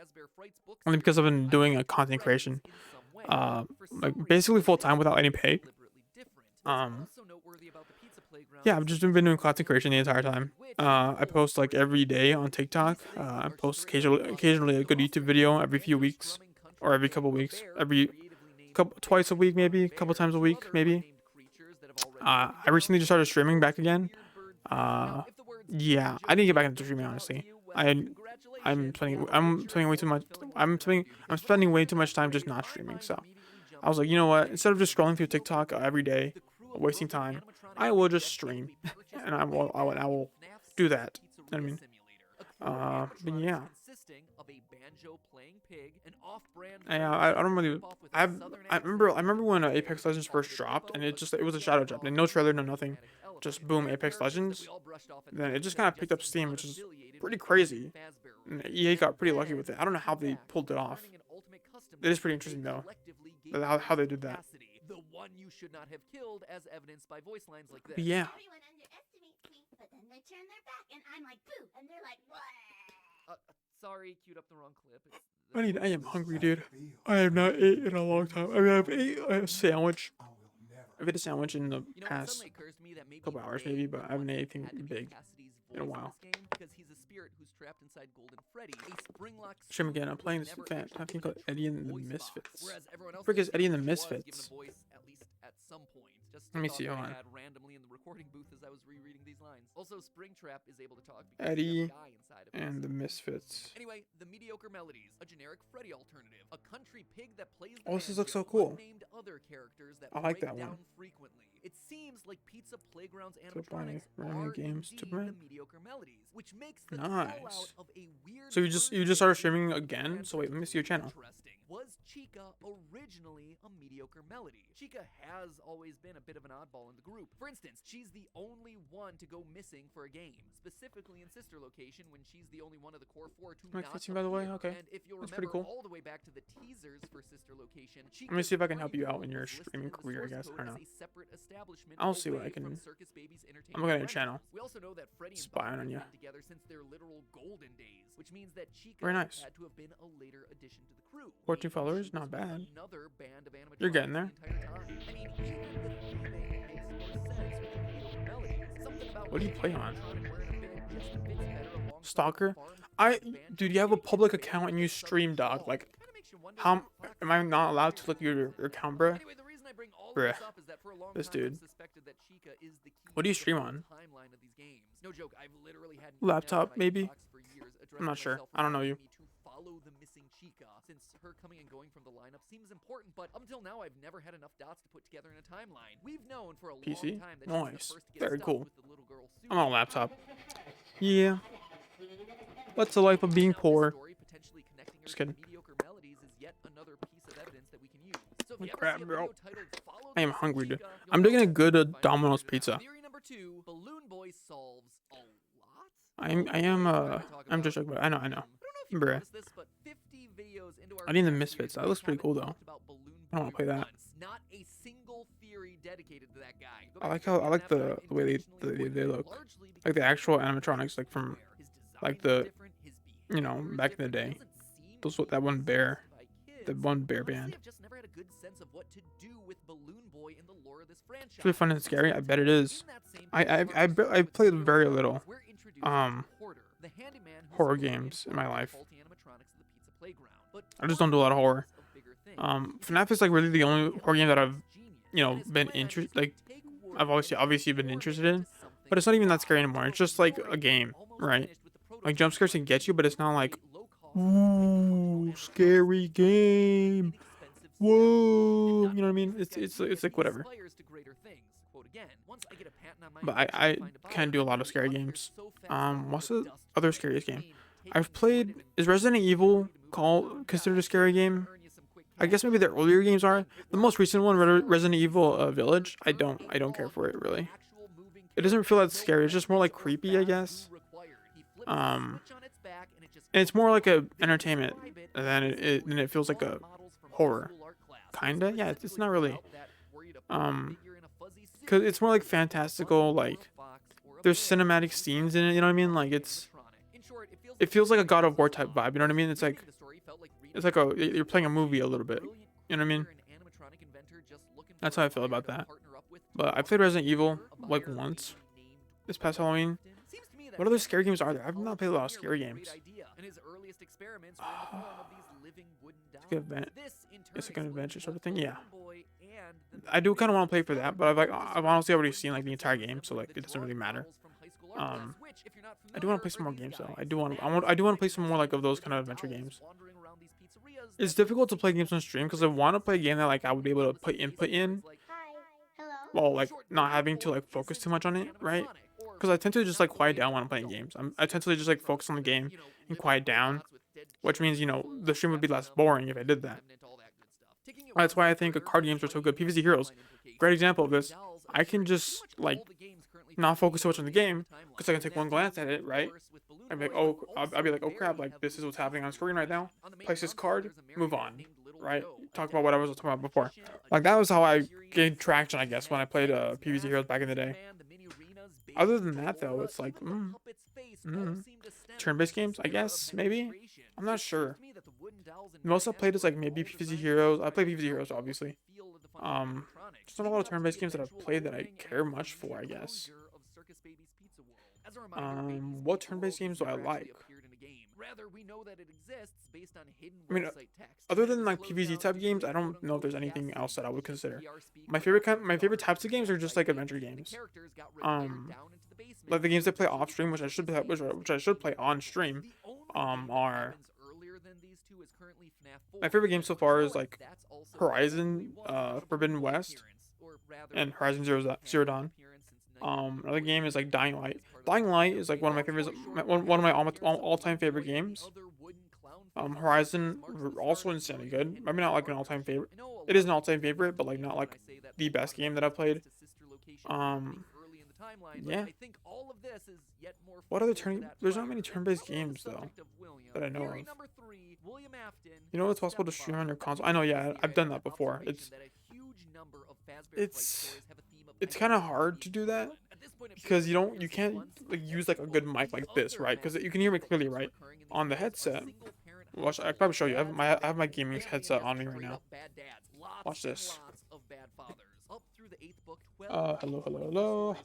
only because I've been doing a content creation, like basically full time without any pay. Yeah, I've just been doing content creation the entire time. I post like every day on TikTok. I post occasionally a good YouTube video every few weeks or every couple weeks, twice a week maybe, a couple times a week maybe. I recently just started streaming back again. Yeah, I didn't get back into streaming honestly. I'm spending way too much. I'm spending way too much time just not streaming. So I was like, you know what? Instead of just scrolling through TikTok every day, wasting time, I will just stream, and I will do that. You know what I mean? But yeah. I don't really. I remember when Apex Legends first dropped, and it was a shadow drop, and no trailer, no nothing, just boom, Apex Legends. Then it just kind of picked up steam, which is pretty crazy. And EA got pretty lucky with it. I don't know how they pulled it off. It is pretty interesting though, how they did that. The one you should not have killed, as evidenced by voice lines like this. But yeah. Everyone underestimates me, but then they turn their back, and I'm like, boo, and they're like, what? Sorry, queued up the wrong clip. I am hungry, dude. I have not ate in a long time. I mean, I've ate a sandwich. I've ate a sandwich in the past couple hours, maybe, but I haven't ate anything big in a while. Stream again. I'm playing this thing called Eddie and the Misfits. Frick is Eddie and the Misfits? Let me see. Hold on. Eddie and the Misfits. Anyway, the mediocre melodies, a generic Freddy alternative, a country pig that plays Oh, this looks so cool. named other characters that I like break that one. down frequently. It seems like Pizza Playground's So funny. animatronics Random are games indeed to the rent. mediocre melodies, which makes the Nice. fallout of a weird So you just version started of streaming Chica again? brand So wait, let me see your channel. interesting. Was Chica originally a mediocre melody? Chica has always been a bit of an oddball in the group. For instance, she's the only one to go missing for a game, specifically in Sister Location when she's the only one of the core 4 to Like not 15, by the way? appear. Okay. And if you'll That's remember pretty cool. all the way back to the teasers for Sister Location, Let me see if I can help you Chica's out in your was listed streaming in the career, I source guess. I code don't know. as a separate establishment I'll see what I away from can- Circus Baby's entertainment I'm looking at your rentals. channel. We also know that Freddy and Spying Bobby on have you. been together since their literal golden days, which means that Chica Very nice. had to have been a later addition to the crew. 14 Maybe followers? she Not was with bad. Another band of animatronics You're getting there. the entire time. I mean, even the theming makes more sense with the mediocre melodies. Something about What do you play on? animatronic wearing a bib just fits better alongside Stalker? the farm I, band dude, you have a shaped public band account and you with subtle stream, dog. walls. Like, Kinda makes you wonder how what Fox am I is not doing allowed with to look at their your content. account, bruh? Anyway, the reason I bring all Bruh. this up is that for a long This time I've dude. suspected that Chica is the key What do you to the stream whole on? timeline of these games. No joke, I've literally had Laptop, on my maybe? inbox for years I'm not sure. addressing I don't know myself you. asking me to follow the missing Chica, since her coming and going from the lineup seems important, but up until now I've never had enough dots to put together in a timeline. We've known for a PC? long time that she's Nice. the first to get Very stuck cool. with the little girl suit. I'm on a laptop. Yeah. What's the life of being Now, this poor? story potentially connecting her Just to kidding. mediocre melodies is yet another piece of evidence that we can use. So if Oh, you ever crap, see a bro. video titled "Follow I am the Missing hungry, dude. Chica," you'll I'm know digging a that good we finally Domino's figured it out. pizza. Theory number 2, Balloon Boy solves a lot. I'm just joking, but I know. I don't know if you Bruh. noticed this, but 50 videos into our I need the Fnaf Misfits. series, That we looks pretty haven't cool, though. talked about Balloon I wanna Boy play that. once. Not a single theory dedicated to that guy. Go I back like to how the I like Fnaf the time, way they intentionally avoided they it, look, largely like the because actual of animatronics, like from his like design is the different, his you know behavior is back in the different. He day. doesn't seem That one easily bear, suggested by the kids. one bear Honestly, band. I've just never had a good sense of what to do with Balloon Boy in the lore of this franchise. It's really fun and scary. I bet it is. In that same I played very little we're introduced um, to Porter, the handyman who's horror supposed to games in my inform the life. faulty animatronics of the pizza playground. But I just don't do a lot of horror. of bigger things. FNAF is like really the only horror game that I've Genius. been And his plan interested is to like take I've Warden obviously and been transform interested it in, into something but it's not even that wild. scary anymore. It's just like a game, Almost right? finished with the Like jump scares can prototype get you, but it's not like a low-cost, ooh hyper-functional scary animatronics game. inexpensive Whoa, and you know what I mean? not It's because like whatever. aspires to greater things. Quote again, once I get a patent on my But invention I and find a can't buyer, do a lot of the scary authors games. so fast that What's the the dust other settles. scariest I game? mean, taking I've played. Warden and Is Resident finding Evil a way to move called around, considered yeah, a scary sure, game? earn you some quick I guess cash. maybe the But earlier games are. it The most works. recent one, So Resident Evil to Village. I turn a don't care log for it into an really. actual moving It doesn't feel that character, scary. It's no just more like methods or creepy, I fast guess. glue required. He flips the switch on its back and it just And it's more like a goes. entertainment Describe it than as then it feels like a models from high horror. school art class. Kinda. Yeah, it's Specifically not really. about that worried a figure in a fuzzy suit Cause it's more like versus a bug fantastical. or a Like fox or a there's bear cinematic who's scenes in it. You know what I mean? Like it's animatronic. In short, it feels like a God story of War was type long. vibe. You know what I mean? It's like Reading the story felt like reading it's like you're playing a movie a little bit. brilliant You know what I mean? creator and animatronic inventor just looking That's for how a I feel buyer about to that. partner up with to But I develop played Resident a Evil buyer like may once be named this past Halloween. Seems to me that What other Fnaf scary games are was there? I've always not played a lot of familiar scary with the great games. idea, and his earliest experiments were in the form of these living wooden dolls. like an advent- This, in turn, It's like an explains adventure sort of both thing. Yeah. Balloon Boy and the I do kind of want to play Mystery for that, Star. but This I've honestly already story seen like the is entire similar game, so to like the it doesn't really drawing matter. models from high school art class, which, if you're not I do want to familiar, play some more are these games though. guys. I do want The I do want to play average some more like of those little kind of adventure dolls games. wandering around these pizzerias It's that difficult to look play games on stream because I want to play a game that like I would be able to put input in Hi. Hello. while like not having to like focus too much on it, right? Because I tend to just like quiet down when I'm playing games. I tend to just like focus on the game and quiet down, which means the stream would be less boring if I did that. That's why I think card games are so good. PvZ Heroes, great example of this. I can just like not focus so much on the game because I can take one glance at it, right? I'd be like, oh, I'll be like, oh crap, like this is what's happening on screen right now. Place this card, move on, right? Talk about what I was talking about before. Like that was how I gained traction, I guess, when I played PvZ Heroes back in the day. Other than that, though, it's like turn-based games, I guess, maybe. I'm not sure. The most I've played is like maybe PvZ Heroes. I play PvZ Heroes, obviously. Just not a lot of turn-based games that I've played that I care much for, I guess. What turn-based games do I like? I mean, other than like PvZ type games, I don't know if there's anything else that I would consider. My favorite types of games are just like adventure games. Like the games I play off stream, which I should play, which I should play on stream, are. My favorite game so far is like Horizon Forbidden West, and Horizon Zero Dawn. Another game is like Dying Light. Dying Light is like one of my favorites, one of my all-time favorite games. Horizon also insanely good. Maybe not like an all-time favorite. It is an all-time favorite, but like not like the best game that I've played. Yeah. What other turn? There's not many turn-based games though that I know of. You know it's possible to stream on your console? I know, yeah, I've done that before. It's kind of hard to do that because you can't like use like a good mic like this, right? Because you can hear me clearly, right, on the headset. Watch, I can probably show you. I have my gaming headset on me right now. Watch this. Hello.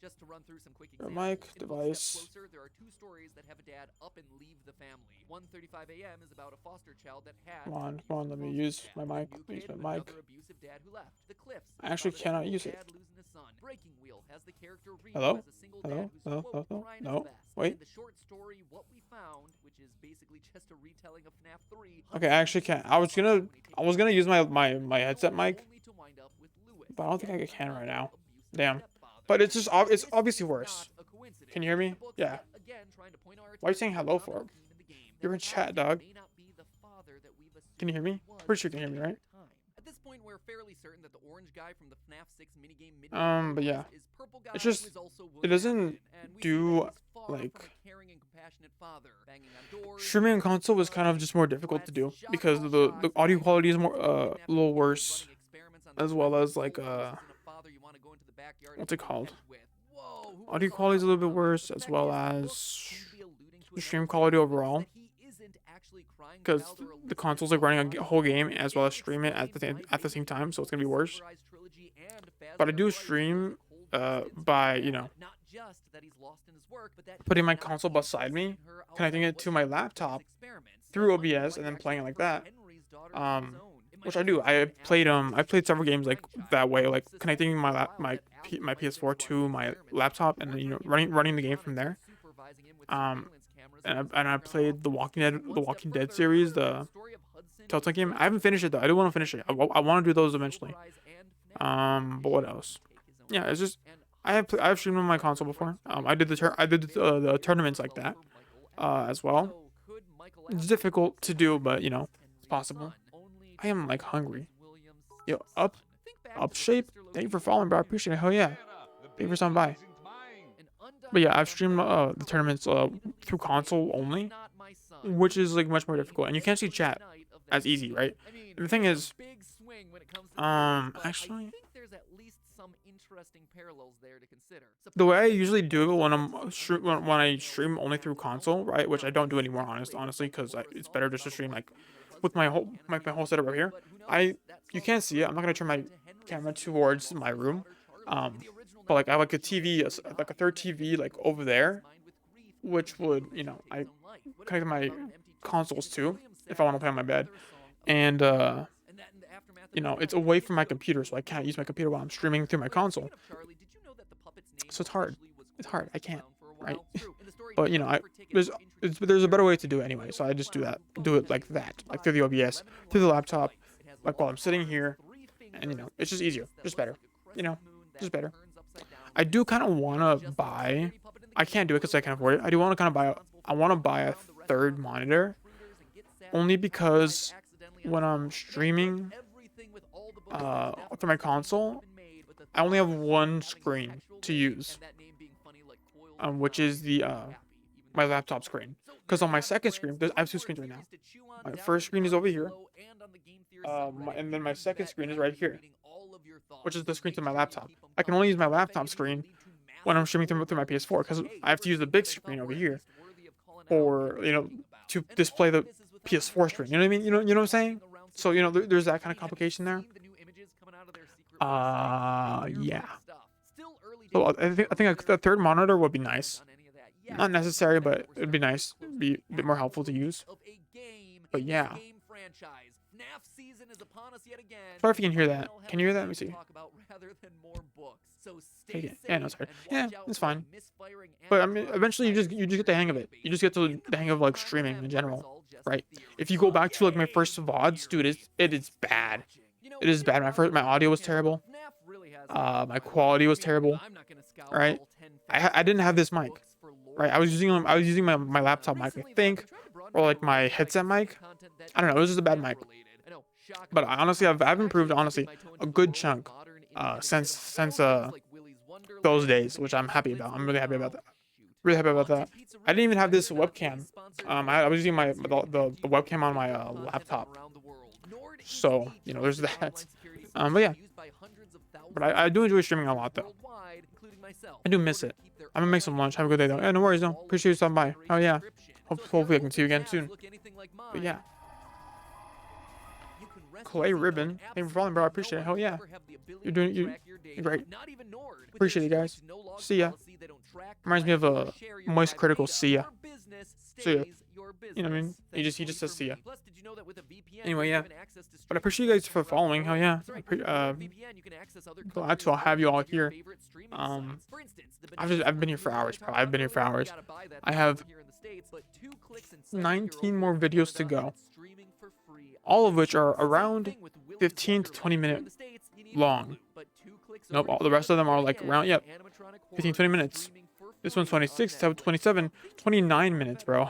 Just to run through some quick Your examples. mic, device. There are 2 stories that have a dad up and leave the family. 1:35 a.m. is about a foster child that had. Come on, let me use my mic. Use my mic. Abusive dad who left. The Cliffs. I actually cannot use it. Breaking Wheel has the character Hello? as a single dad who's, quote, trying his No. best. Wait. And the short story What We Found, which is basically just a retelling of Fnaf 3. Okay, I actually can't. I was gonna use my headset mic, but I don't think I can right now. Damn. But it's obviously worse. Can you hear me? Yeah. Why are you saying hello for? You're in chat, dog. Can you hear me? Pretty sure you can hear me, right? At this point, we're fairly certain that the orange guy from the Fnaf 6 minigame But yeah. is purple guy It's just, who is also it doesn't William Afton, and we see do, that he's far like, from a caring and compassionate father, banging on doors, streaming on console was kind of just more difficult to do because the audio quality is more a little worse, as well as like what's it called? Audio quality is a little bit worse, as well as the stream quality overall, because the console's like running a whole game as well as stream it at the same time, so it's gonna be worse. But I do stream by putting my console beside me, connecting it to my laptop through OBS, and then playing it like that. Which I do. I played several games like that way, like connecting my PS4 to my laptop and then running the game from there. And I played the Walking Dead series, the Telltale game. I haven't finished it though. I do want to finish it. I want to do those eventually. But what else? Yeah, it's just I've streamed on my console before. I did the tournaments like that as well. It's difficult to do, but it's possible. I am like hungry. Yo, up shape. Thank you for following, bro. I appreciate it. Hell yeah. Thank you for stopping by. But yeah, I've streamed the tournaments through console only, which is like much more difficult, and you can't see chat as easy, right? And the thing is, actually, the way I usually do it when I stream only through console, right, which I don't do anymore, honestly, because it's better just to stream like with my whole setup right here. You can't see it. I'm not gonna turn my camera towards my room. But like I have like a TV, like a third TV, like over there, which would I connect my consoles to if I want to play on my bed, and it's away from my computer, so I can't use my computer while I'm streaming through my console. So it's hard. I can't, right? But there's a better way to do it anyway. So I just do it like that, like through the OBS, through the laptop, like while I'm sitting here, and it's just easier, just better, just better. I do kind of want to buy. I can't do it because I can't afford it. I do want to kind of buy. I want to buy a third monitor, only because when I'm streaming through my console, I only have one screen to use, which is the my laptop screen. Because on my second screen, I have 2 screens right now. My first screen is over here, and then my second screen is right here, which is the screen to my laptop. I can only use my laptop screen when I'm streaming through my PS4 because I have to use the big screen over here, or to display the PS4 screen. You know what I mean? You know what I'm saying? So there's that kind of complication there. Yeah. So I think a third monitor would be nice. Not necessary, but it'd be nice. It'd be a bit more helpful to use. But yeah. Sorry if you can hear that. Can you hear that? Let me see. Yeah, no, sorry. Yeah, it's fine. But I mean, eventually you just get the hang of it. You just get the hang of like streaming in general, right? If you go back to like my first VODs, dude, it is bad. It is bad. My audio was terrible. My quality was terrible. Right? I didn't have this mic. Right? I was using my laptop mic, I think, or like my headset mic. I don't know. It was just a bad mic. But honestly, I've improved honestly a good chunk since those days, which I'm happy about. I'm really happy about that. Really happy about that. I didn't even have this webcam. I was using the webcam on my laptop. So, you know, there's that. But yeah. But I do enjoy streaming a lot though. I do miss it. I'm gonna make some lunch. Have a good day though. Yeah, no worries, no. Appreciate you stopping by. Oh yeah. Hopefully I can see you again soon. But yeah. Clay Ribbon. Thank you for following, bro. I appreciate it. Hell yeah. You're great. Appreciate you guys. See ya. Reminds me of a Moist Critical. See ya. See ya. You know what I mean? He just says see ya. Anyway, yeah. But I appreciate you guys for following. Hell yeah. Glad to have you all here. I've been here for hours, bro. I've been here for hours. I have 19 more videos to go. All of which are around 15 to 20 minutes long. Nope, all the rest of them are like around, yep, 15, 20 minutes. This one's 26, 27, 29 minutes, bro.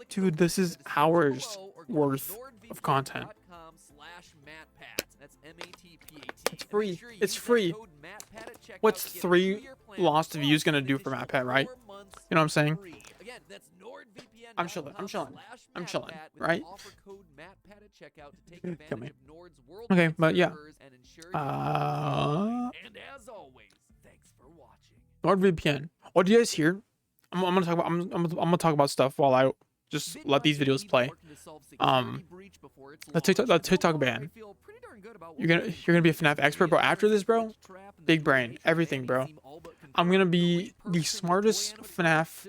Dude, this is hours worth of content. It's free. It's free. What's 3 lost views gonna do for MatPat, right? You know what I'm saying? I'm chilling. I'm chilling. I'm chilling. Right? Kill me. Okay, but yeah. NordVPN. What do you guys hear? I'm gonna talk about stuff while I just let these videos play. The TikTok ban. You're gonna be a Fnaf expert, bro. After this, bro, big brain, everything, bro. I'm gonna be the smartest FNAF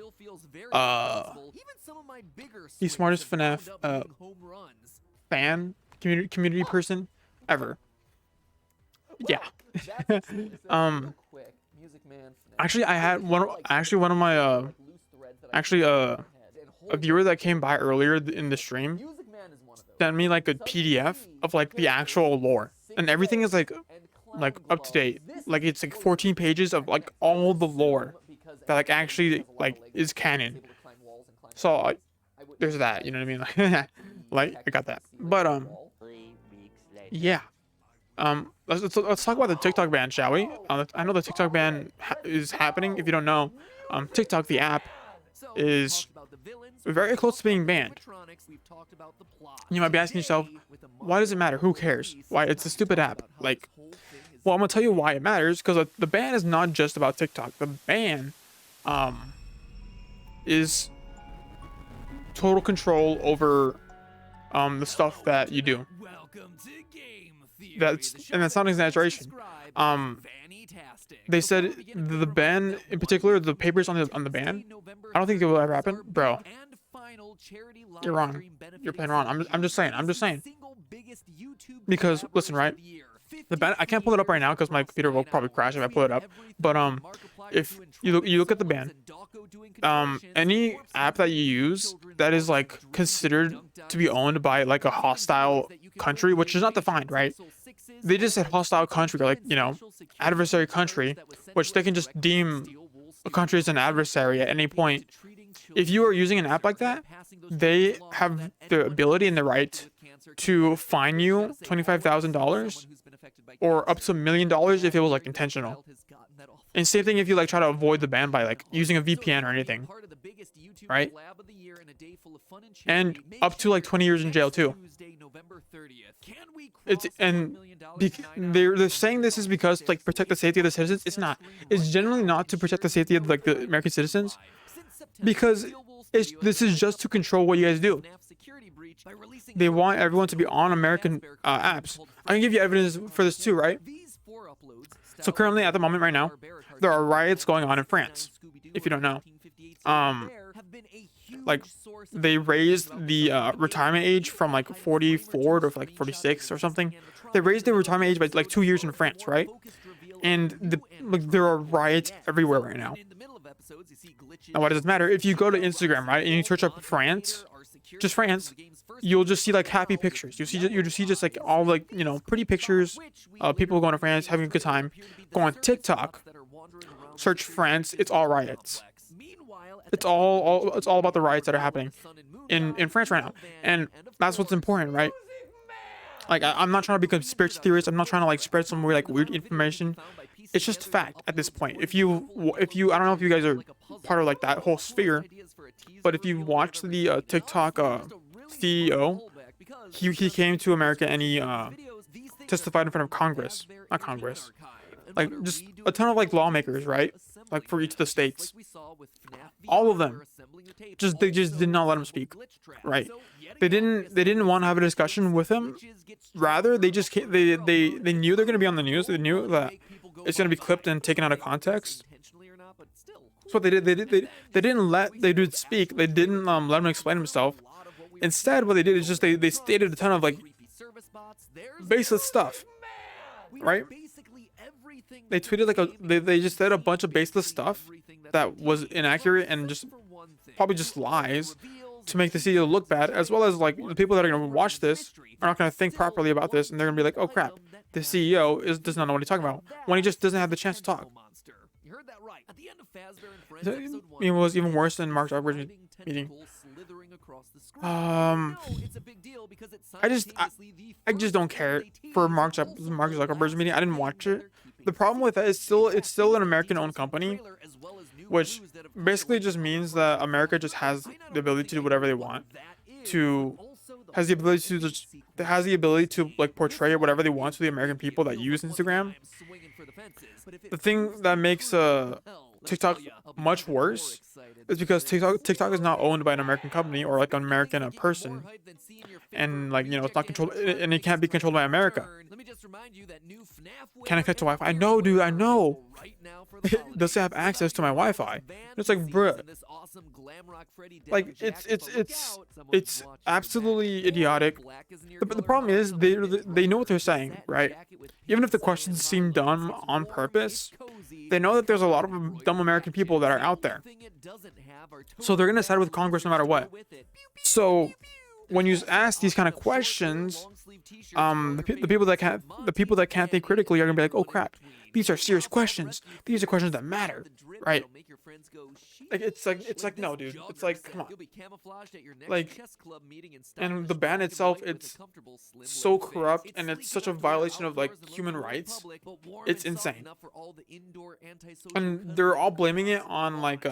fan community person ever. Yeah. Actually, I had one of my a viewer that came by earlier in the stream sent me like a PDF of like the actual lore, and everything is like up to date. Like it's like 14 pages of like all the lore that like actually like is canon. So there's that, you know what I mean? Like I got that. But yeah. Let's talk about the TikTok ban, shall we? I know the TikTok ban is happening. If you don't know, TikTok the app is very close to being banned. You might be asking yourself, why does it matter? Who cares? Why? It's a stupid app. Like, well, I'm gonna tell you why it matters, because the ban is not just about TikTok. The ban is total control over the stuff that you do. That's not an exaggeration. They said the ban, in particular, the papers on the ban, I don't think it will ever happen, bro. You're wrong. You're playing wrong. I'm just saying. Because listen, right? The ban, I can't pull it up right now because my computer will probably crash if I pull it up. But if you look at the ban, any app that you use that is like considered to be owned by like a hostile country, which is not defined, right? They just said hostile country, or like, you know, adversary country, which they can just deem a country as an adversary at any point. If you are using an app like that, they have the ability and the right to fine you $25,000 or up to $1 million if it was like intentional. And same thing if you like try to avoid the ban by like using a VPN or anything, right? And up to like 20 years in jail too. They're saying this is because like protect the safety of the citizens. It's not. It's generally not to protect the safety of like the American citizens, because this is just to control what you guys do. They want everyone to be on American apps. I can give you evidence for this too, right? So currently, at the moment, right now, there are riots going on in France. If you don't know, like they raised the retirement age from like 44 to like 46 or something. They raised the retirement age by like 2 years in France, right? And there are riots everywhere right now. Now, why does it matter? If you go to Instagram, right, and you search up France, just France, you'll just see like happy pictures. You just see just like all like, you know, pretty pictures of people going to France, having a good time. Go on TikTok, search France, it's all riots. It's all about the riots that are happening in France right now, and that's what's important, right? Like I'm not trying to be a conspiracy theorist. I'm not trying to like spread some weird information. It's just a fact at this point. If you I don't know if you guys are part of like that whole sphere, but if you watch the TikTok CEO, he came to America and he testified in front of Congress, not Congress, like just a ton of like lawmakers, right? Like for each of the states, all of them, they just did not let him speak, right? They didn't want to have a discussion with him. Rather, they just they knew they're gonna be on the news. They knew that it's gonna be clipped and taken out of context. That's what they did. They didn't let the dude speak. They didn't let him explain himself. Instead, what they did is just they stated a ton of like baseless stuff, right? They tweeted like they just said a bunch of baseless stuff that was inaccurate and just probably just lies to make the CEO look bad, as well as like the people that are gonna watch this are not gonna think properly about this, and they're gonna be like, oh crap, the CEO does not know what he's talking about when he just doesn't have the chance to talk. It was even worse than Mark Zuckerberg's meeting. I just don't care for Mark Zuckerberg's meeting. I didn't watch it. The problem with that is it's still an American-owned company, which basically just means that America just has the ability to do whatever they want, has the ability to like portray whatever they want to the American people that use Instagram. The thing that makes TikTok much worse is because TikTok is not owned by an American company or like an American person, and like, you know, it's not controlled, and it can't be controlled by America. Can I connect to Wi-Fi? I know, dude. I know. It doesn't have access to my Wi-Fi. It's like, bruh. Like it's absolutely idiotic. The problem is they know what they're saying, right? Even if the questions seem dumb on purpose, they know that there's a lot of dumb American people that are out there. So they're gonna side with Congress no matter what. So when you ask these kind of questions, the people that can't think critically are gonna be like, oh crap, these are serious questions. These are questions that matter, right? Like it's like no, dude. It's like, come on. Like, and the ban itself, it's so corrupt and it's such a violation of like human rights. It's insane. And they're all blaming it on like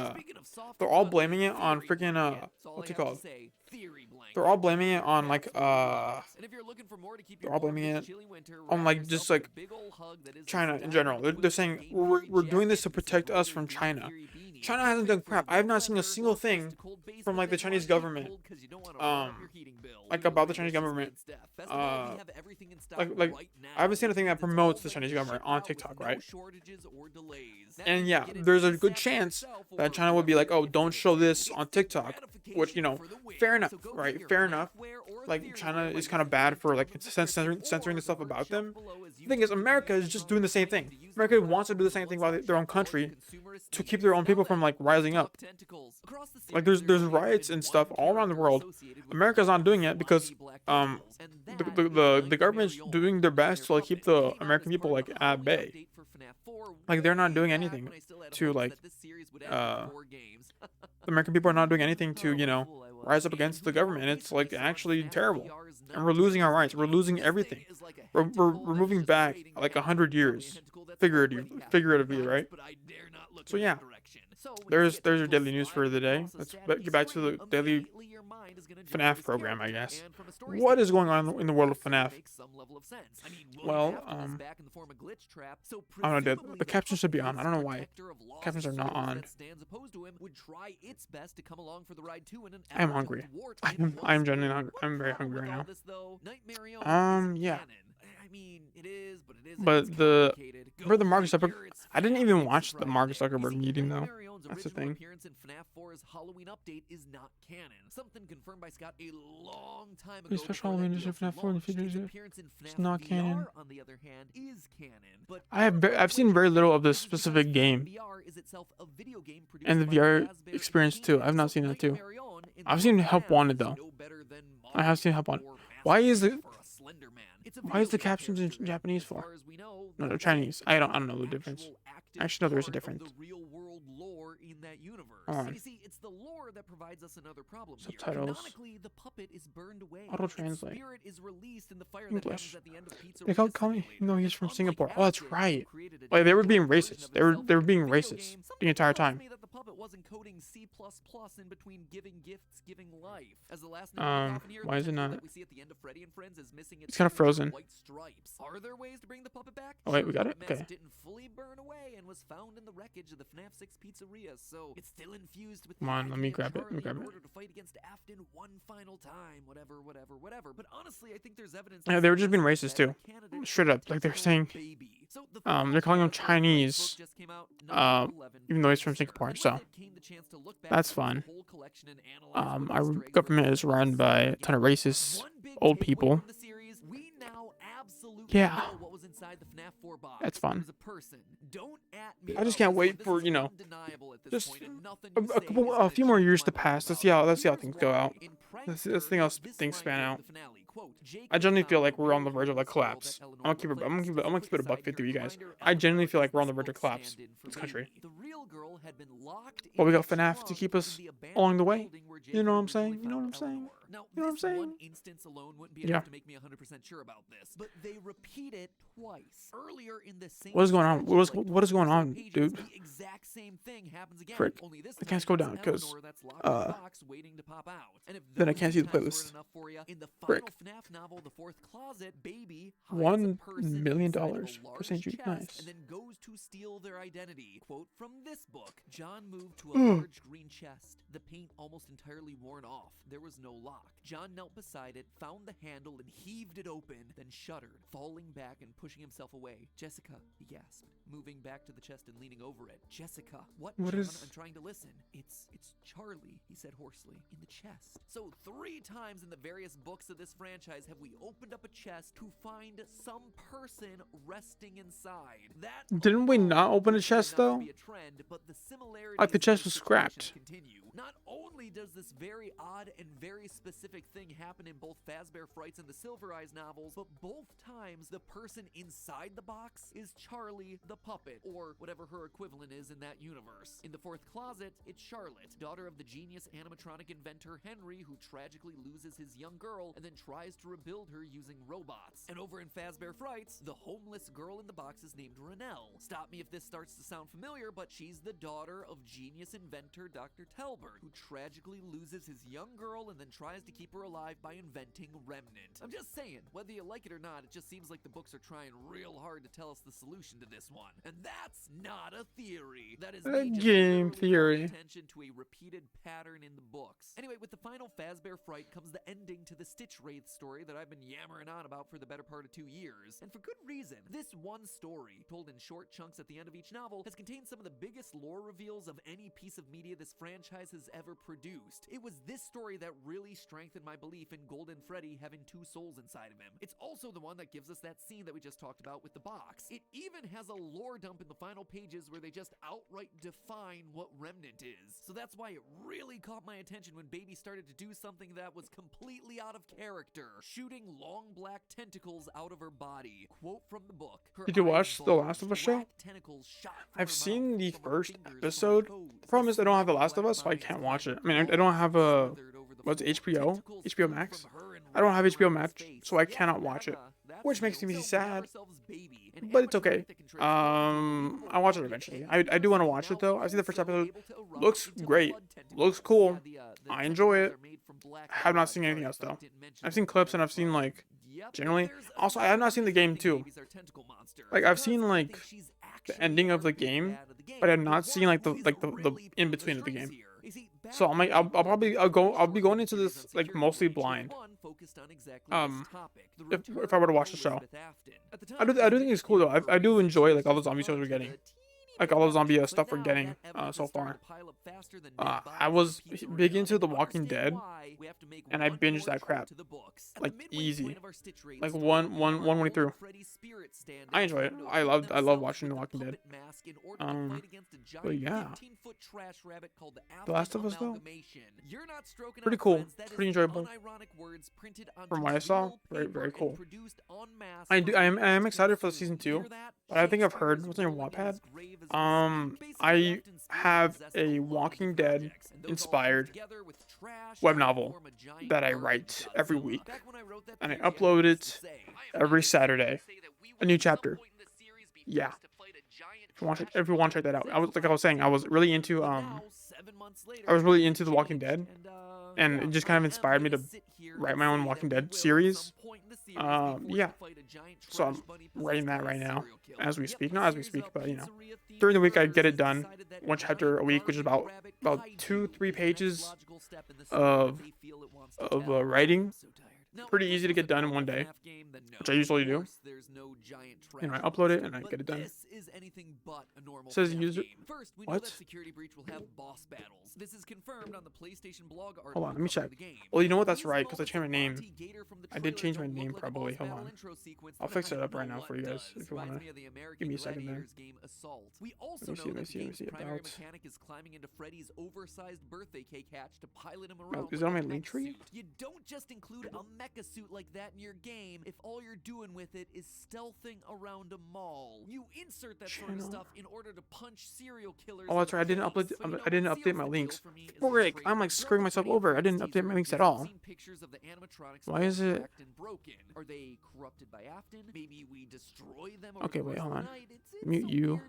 freaking what's it called? They're all blaming it on like they're all blaming it on like just like China in general. They're saying we're doing this to protect us from China. China hasn't done crap. I have not seen a single thing from like the Chinese government, like about the Chinese government. Like I haven't seen a thing that promotes the Chinese government on TikTok, right? And yeah, there's a good chance that China would be like, oh, don't show this on TikTok, which, you know, fair enough, right? Fair enough. Like China is kind of bad for like censoring the stuff about them. The thing is, America is just doing the same thing. America wants to do the same thing about their own country to keep their own people from like rising up. Like there's riots and stuff all around the world. America's not doing it because the government's doing their best to like keep the American people like at bay. Like they're not doing anything to like the American people are not doing anything to, you know, rise up against the government. It's like actually terrible, and we're losing our rights. We're losing everything. We're moving back like 100 years, figuratively, right? So yeah, there's your daily news for the day. Let's get back to the daily Fnaf program, I guess. What is going on in the world of Fnaf? Well, I don't know. The captions should be on. I don't know why. Captions are not on. I'm hungry. I'm genuinely hungry. I'm very hungry right now. Yeah. I mean, it is, but it isn't. But It's the complicated. for Go the Mark Zuckerberg, figure, it's I didn't Fnaf even X watch the Mark Friday. You Zuckerberg see, meeting though. Marion's That's the original thing. appearance in FNAF 4's Halloween update is not canon. Something confirmed by Scott a long time ago. Please special before that Halloween edition DLC FNAF 4 in the launched. His future. appearance in It's FNAF not VR, canon. on the other hand, is canon. But I've seen very little of this specific game VR is itself a video game produced and the by VR Fazbear experience too. I've not Entertainment. seen So that too. Marion in I've the seen world Help of Wanted FNAF though. is no better than I have seen Help Mario Wanted. or Why is Master the Chief or a Slender Man. It's a why is the video game captions in character, and Japanese as for? far as we know, No, they're that's Chinese. an I don't know the difference. actual active Actually, no, there is a part of difference. the real world lore in that universe. Alright. You see, it's the lore that provides us another problem here. Subtitles. Canonically, the puppet is burned away. Auto Its translate. spirit is released in the fire that English. happens at the end of Pizza They call me. Simulator. No, he's from Unlike Singapore. Oh, that's Acid, right. who created a Like they were digital being version racist. of They were himself they were in being the video racist game, the something entire tells time. me that the puppet wasn't coding C++ in between giving gifts, giving life. As the last note off in here, Why the is it tentacle not? that we see at the end of Freddy and Friends is missing its It's kinda signature frozen. white stripes. Are there ways to bring the puppet back? Oh, wait, we Sure, got it? the mask Okay. didn't fully burn away and was found in the wreckage of the FNAF 6 pizzeria, so it's still infused with Come the on, let me idea of grab it, let me Charlie grab in it. order to fight against Afton one final time, whatever. But honestly, I think there's evidence. Yeah, that they were just being Sylvester racist is a too. better candidate Straight for up, like they're tentacle saying. baby. So the They're calling him first Chinese. book just came out Um, November 11th even though he's from this year. Singapore, And so with it came the chance to look back that's over the fun. whole collection and analyze what Our Easter eggs government were is run focused by on. a ton of racist One big old takeaway people. from the series, we now absolutely Yeah. know what was inside the FNAF 4 box. That's fun. It was a person. Don't at me I just about can't this wait one. This for, is you know, undeniable at this just point, and nothing a you say couple, is a gonna few more change years my to mind pass. about Let's see how it. things Here's go why. out. In Let's Prankster, see how this things line span goes out. in the finale, quote, Jake I genuinely feel found like we're on the very verge of like close to all that collapse. Eleanor I'm gonna keep it. played. I'm gonna keep it. I'm gonna keep it a buck Specifically 50 with you side guys. here, I genuinely Eleanor feel like is we're on the this verge of book collapse. stand-in for This country. Baby. The real girl had been locked But we in got a FNAF to trunk keep us in the along the abandoned way. building where You know what I'm Jacob originally saying? You know what I'm found saying? Eleanor. Now, You know what I'm this saying? one instance alone wouldn't be Yeah. enough to make me 100% sure about this, but they repeat it twice. Earlier in the same What is going on? stretch, What is like what is 20 or going so on, pages, dude? The exact same thing happens again. Frick. Only this I time can't scroll it's down 'cause, Eleanor that's locked in a box waiting to pop out. And if then I those can't two see the times playlist. weren't enough for you, in the Frick. final FNAF novel, The Fourth Closet, Baby hides a $1 person million inside of a for large St. Jude. chest Nice. and then goes to steal their identity. Quote from this book: John moved to a Mm. large green chest, the paint almost entirely worn off. There was no lock. John knelt beside it, found the handle, and heaved it open, then shuddered, falling back and pushing himself away. Jessica, he gasped, moving back to the chest and leaning over it. Jessica, what, What John? is- I'm trying to listen. It's Charlie, he said hoarsely, in the chest. So 3 times in the various books of this franchise have we opened up a chest to find some person resting inside. That Didn't we alone not open a would be chest, enough to though? be a trend, but the similarities Like, the in chest these was scrapped. situations continue. Not only does this very odd and very specific thing happen in both Fazbear Frights and the Silver Eyes novels, but both times the person inside the box is Charlie the puppet, or whatever her equivalent is in that universe. In The Fourth Closet, it's Charlotte, daughter of the genius animatronic inventor Henry, who tragically loses his young girl and then tries to rebuild her using robots. And over in Fazbear Frights, the homeless girl in the box is named Renelle. Stop me if this starts to sound familiar, but she's the daughter of genius inventor Dr. Telbert, who tragically loses his young girl and then tries to keep her alive by inventing Remnant. I'm just saying, whether you like it or not, it just seems like the books are trying real hard to tell us the solution to this one. And that's not a theory. That is A me just game literally theory. calling attention to a repeated pattern in the books. Anyway, with the final Fazbear Fright comes the ending to the Stitch Wraith story that I've been yammering on about for the better part of 2 years. And for good reason. This one story, told in short chunks at the end of each novel, has contained some of the biggest lore reveals of any piece of media this franchise has ever produced. It was this story that really strengthened my belief in Golden Freddy having 2 souls inside of him. It's also the one that gives us that scene that we just talked about with the box. It even has a lore dump in the final pages where they just outright define what Remnant is. So that's why it really caught my attention when Baby started to do something that was completely out of character, shooting long black tentacles out of her body. Quote from the book: "Her Did you eyes watch The bulged, Last of Us show? black tentacles shot from I've her seen mouth, the from her first fingers, from her episode. toes. The problem is I don't have The Black Last of Us, so I minds can't watch it. black I mean, I don't have a slithered over the what's floor. HBO? Tentacles HBO flew Max? from her and I don't have wrapped HBO around his Max, face. so I Yeah, cannot watch it, that's which the makes deal. me So we have sad. ourselves Baby, an But it's okay. animatronic that can transform into I'll watch it eventually. I do want to watch it though. I've seen the first episode. Looks great. Looks cool. I enjoy it. I have not seen anything else though. I've seen clips and I've seen like generally. Also, I have not seen the game too. Like I've seen like the ending of the game, but I've not seen like the in between of the game. So I'm like, I'll be going into this like mostly blind. If I were to watch the show, I do think it's cool though. I do enjoy like all the zombie shows we're getting, like all the zombie stuff we're getting so far. I was big into The Walking Dead, and I binged that crap like easy, like one way through. I enjoy it. I love watching The Walking Dead. But yeah, The Last of Us though, pretty cool, pretty enjoyable. From what I saw, very cool. I am excited for the season 2, but I think I've heard what's in Wattpad. I have a Walking Dead inspired web novel that I write every week, and I upload it every Saturday. A new chapter. Yeah. If you want to check that out, I was saying, I was really into The Walking Dead, and it just kind of inspired me to write my own Walking Dead series. Yeah. So I'm writing that right now as we speak. Not as we speak, but you know, during the week I get it done, one chapter a week, which is about 2-3 pages of writing. Pretty easy to get done in one day, which I usually do. You know, I upload it and I get it done. Says user. What? Hold on, let me check. Well, you know what? That's right, because I changed my name. I did change my name, probably. Hold on. I'll fix it up right now for you guys if you want to. Give me a second there. Let me see. About. Oh, is it on my link tree? You don't just include a mecha suit like that in your game if all you're doing with it is stealthing around a mall. You insert that sort of stuff in order to punch serial killers. Oh, that's right. I didn't update my links. Frick, I'm like screwing myself over. I didn't update my links at all. Why is it? Are they corrupted by Afton? Maybe we destroy them. Okay, wait, hold on. Mute you.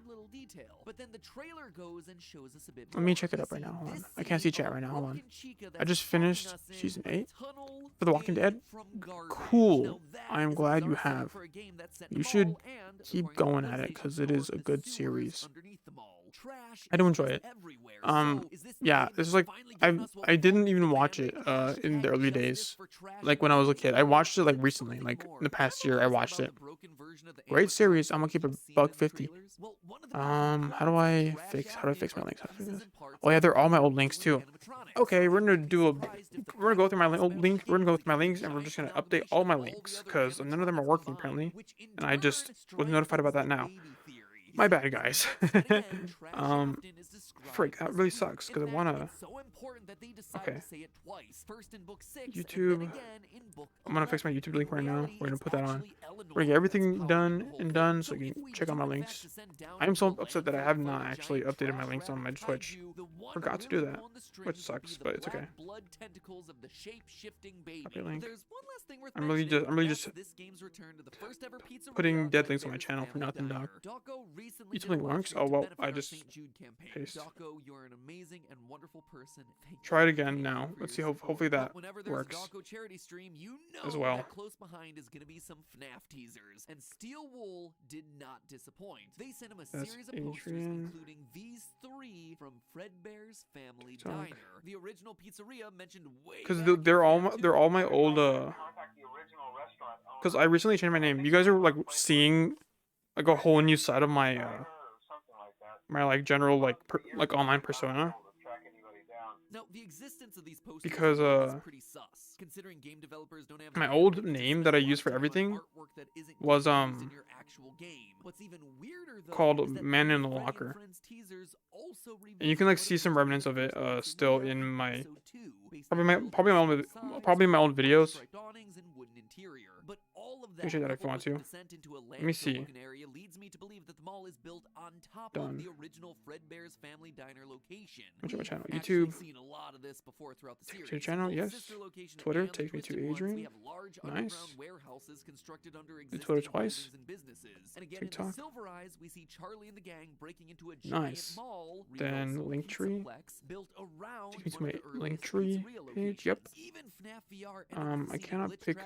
But then the trailer goes and shows us a bit more. Let me check it up right now. Hold on. I can't see chat right now. Hold on. I just finished season 8 for The Walking Dead. Cool. I am glad you have. You should keep going at it because it is a good series. I do enjoy it. Yeah, this is like I didn't even watch it in the early days, like when I was a kid. I watched it like recently, like in the past year. I watched it. Great series. I'm gonna keep it $1.50. How do I fix my links? Oh yeah, they're all my old links too. Okay, we're gonna go through my old link. We're gonna go through my links, and we're just gonna update all my links because none of them are working apparently, and I just was notified about that now. My bad, guys. Freak, that really sucks because I wanna. Okay. YouTube. I'm gonna fix my YouTube link right now. We're gonna put that on. We're gonna get everything done so you can check out my links. I'm so upset that I have not actually updated my links on my Twitch. Forgot to do that, which sucks, but it's okay. Update link. I'm really just putting dead links on my channel for nothing, Doc. YouTube link works? Oh well, I just paste. Try it again now. Let's see. Hopefully that works as well. Close behind is going to be some Fnaf teasers, and Steel Wool did not disappoint. They sent him a series of posters, including these 3 from Fredbear's Family Diner, the original pizzeria mentioned way. Because they're all my old Because I recently changed my name. You guys are like seeing like a whole new side of my my like general like online persona. Now, the existence of these posters because is pretty sus, considering game developers don't have my old name that I use for everything was What's even weirder, though, called Man in the Locker, and you can like see some remnants of it still in my probably my old videos. You can show that if you want to. Let me see. Done. Which my channel? YouTube. To your channel, yes. Twitter takes me to Adrian. Nice. Do Twitter twice. TikTok. Nice. Then Linktree. Takes me to my Linktree page. Yep. I cannot pick.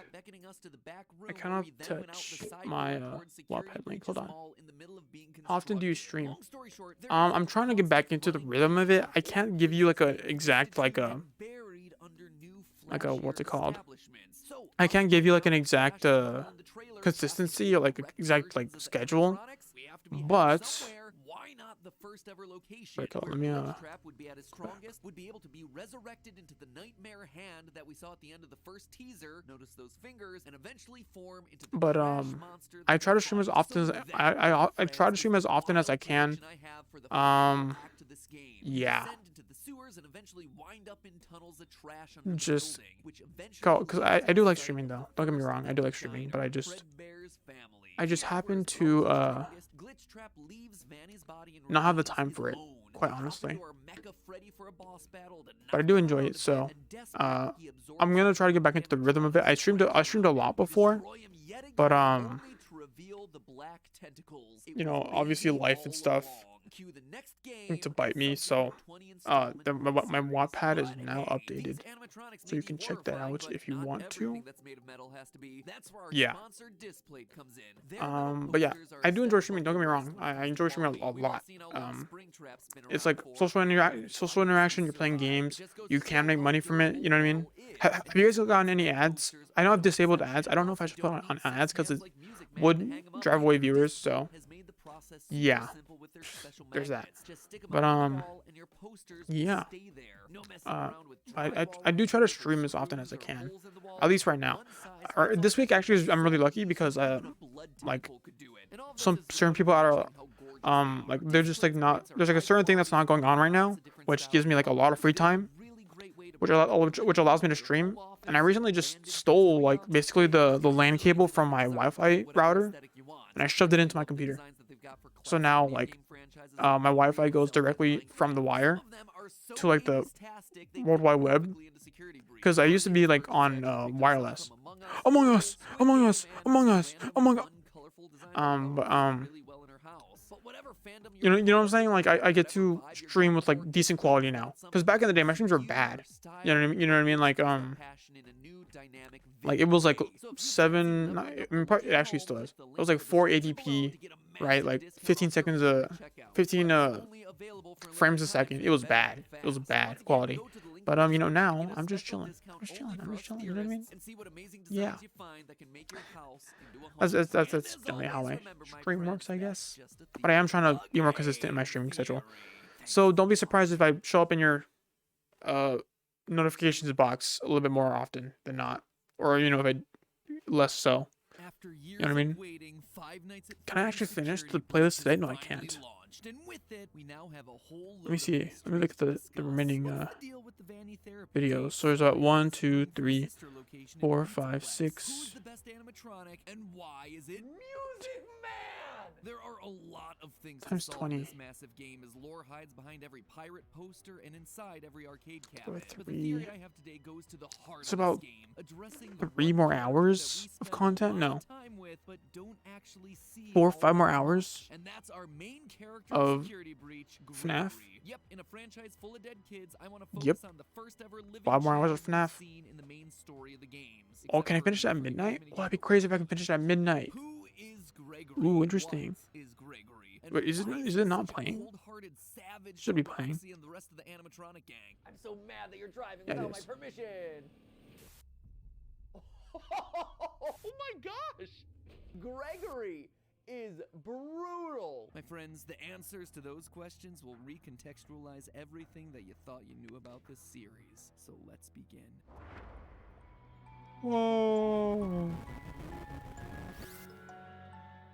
back room I cannot where we then went out touch the side my door towards Wattpad security link. breaches Hold on. mall in the middle of being How often do you constructed. stream? Long story short, there I'm is trying to get back into the constant rhythm of it. running I can't give you like a exact and buried under new what's it flashier called? establishments. So, I can't give you like an unlike exact flash tunnel in the trailers consistency or like after exact versions like of schedule. animatronics, we have to be headed But somewhere. Why not the first ever location wait, hold on, where let me Glitch Trap would be at its strongest, would be able to be resurrected into the nightmare hand that we saw at the end of the first teaser. Notice those fingers, and eventually form into the But trash monster I that try we to stream as fought. often as So with that, I try to stream as often as I wild can. prediction I have for the final act of this game. We Yeah. descend into the sewers and eventually wind up in tunnels of trash under Just the building, which eventually because leads I to do the like site streaming of though. the Don't get me first wrong, I do like living streaming, but diner, I just Fredbear's family. I just Where happen it's to strongest, Glitch Trap leaves Vanny's body and not have the remains time his for it, own. quite We hop honestly. into our mecha Freddy for a boss battle to But I knock do him enjoy out it, of so bed, and desperately, he absorbs I'm gonna try to the get back into the rhythm of it. I streamed a lot before, destroy him yet but again, only to reveal the black tentacles. It you know, was obviously Vanny life all and stuff along. Cue the next game, to bite me. So subsequent 20 installment my series. Wattpad is But now hey, updated, these animatronics so may you be can check that horrifying, out but if you not want everything to. that's made of metal has to be. That's where our Yeah. sponsored Displate comes in. Their metal But yeah, posters are I do enjoy aesthetic streaming. Don't get me wrong. with I enjoy streaming a quality. We've all lot. seen how long Springtrap's been It's around like for. social interaction. You're playing games. You can make money from it. You know what I mean? Have you guys gotten any ads? I know I've disabled ads. I don't know if I should put on ads because it would drive away viewers. So yeah, there's that. But yeah. I do try to stream as often as I can. At least right now. Or this week actually I'm really lucky because like some certain people are like they're just like not there's like a certain thing that's not going on right now, which gives me like a lot of free time, which allows me to stream. And I recently just stole like basically the LAN cable from my Wi-Fi router and I shoved it into my computer. So now like my Wi-Fi goes directly from the wire to like the World Wide Web, because I used to be like on wireless. Among Us. But you know what I'm saying? Like I get to stream with like decent quality now. Because back in the day my streams were bad. You know what I mean? Like it was like it actually still is. It was like 480p, right? Like 15 frames a second. It was bad. It was bad quality. But you know, now I'm just chilling. You know what I mean? Yeah. That's generally how my stream works, I guess. But I am trying to be more consistent in my streaming schedule. So don't be surprised if I show up in your notifications box a little bit more often than not. Or, you know, if I less so. You know what I mean? Can I actually finish the playlist today? No, I can't. Let me see. Let me look at the remaining videos. So there's 1, 2, 3, 4, 5, 6. There are a lot of things Times to solve 20. in this massive game, as lore hides behind every pirate poster and inside every arcade cabinet. But the 3. theory I have today goes to the heart It's of about this game, addressing the 3 one more character hours that we of spend content? a No. lot of time with, but don't actually see 4 or all 5 more the time. hours And that's our main character of security breach, FNAF? Gregory. Yep, in a franchise full of dead kids, I want to focus Yep. on the first ever living 5 more hours of child FNAF. scene in the main story of the games. Oh, can I Except finish for it at briefly midnight? gaming Oh, that'd be again. crazy if I can finish it at midnight. Who is Gregory? Ooh, interesting. What is Gregory? And Wait, is it why not such a playing? cold-hearted savage Should be to playing. Roxy and the rest of the animatronic gang? I'm so mad that you're driving Yeah, it without my is. permission. Oh my gosh! Gregory is brutal. My friends, the answers to those questions will recontextualize everything that you thought you knew about this series. So let's begin. Whoa.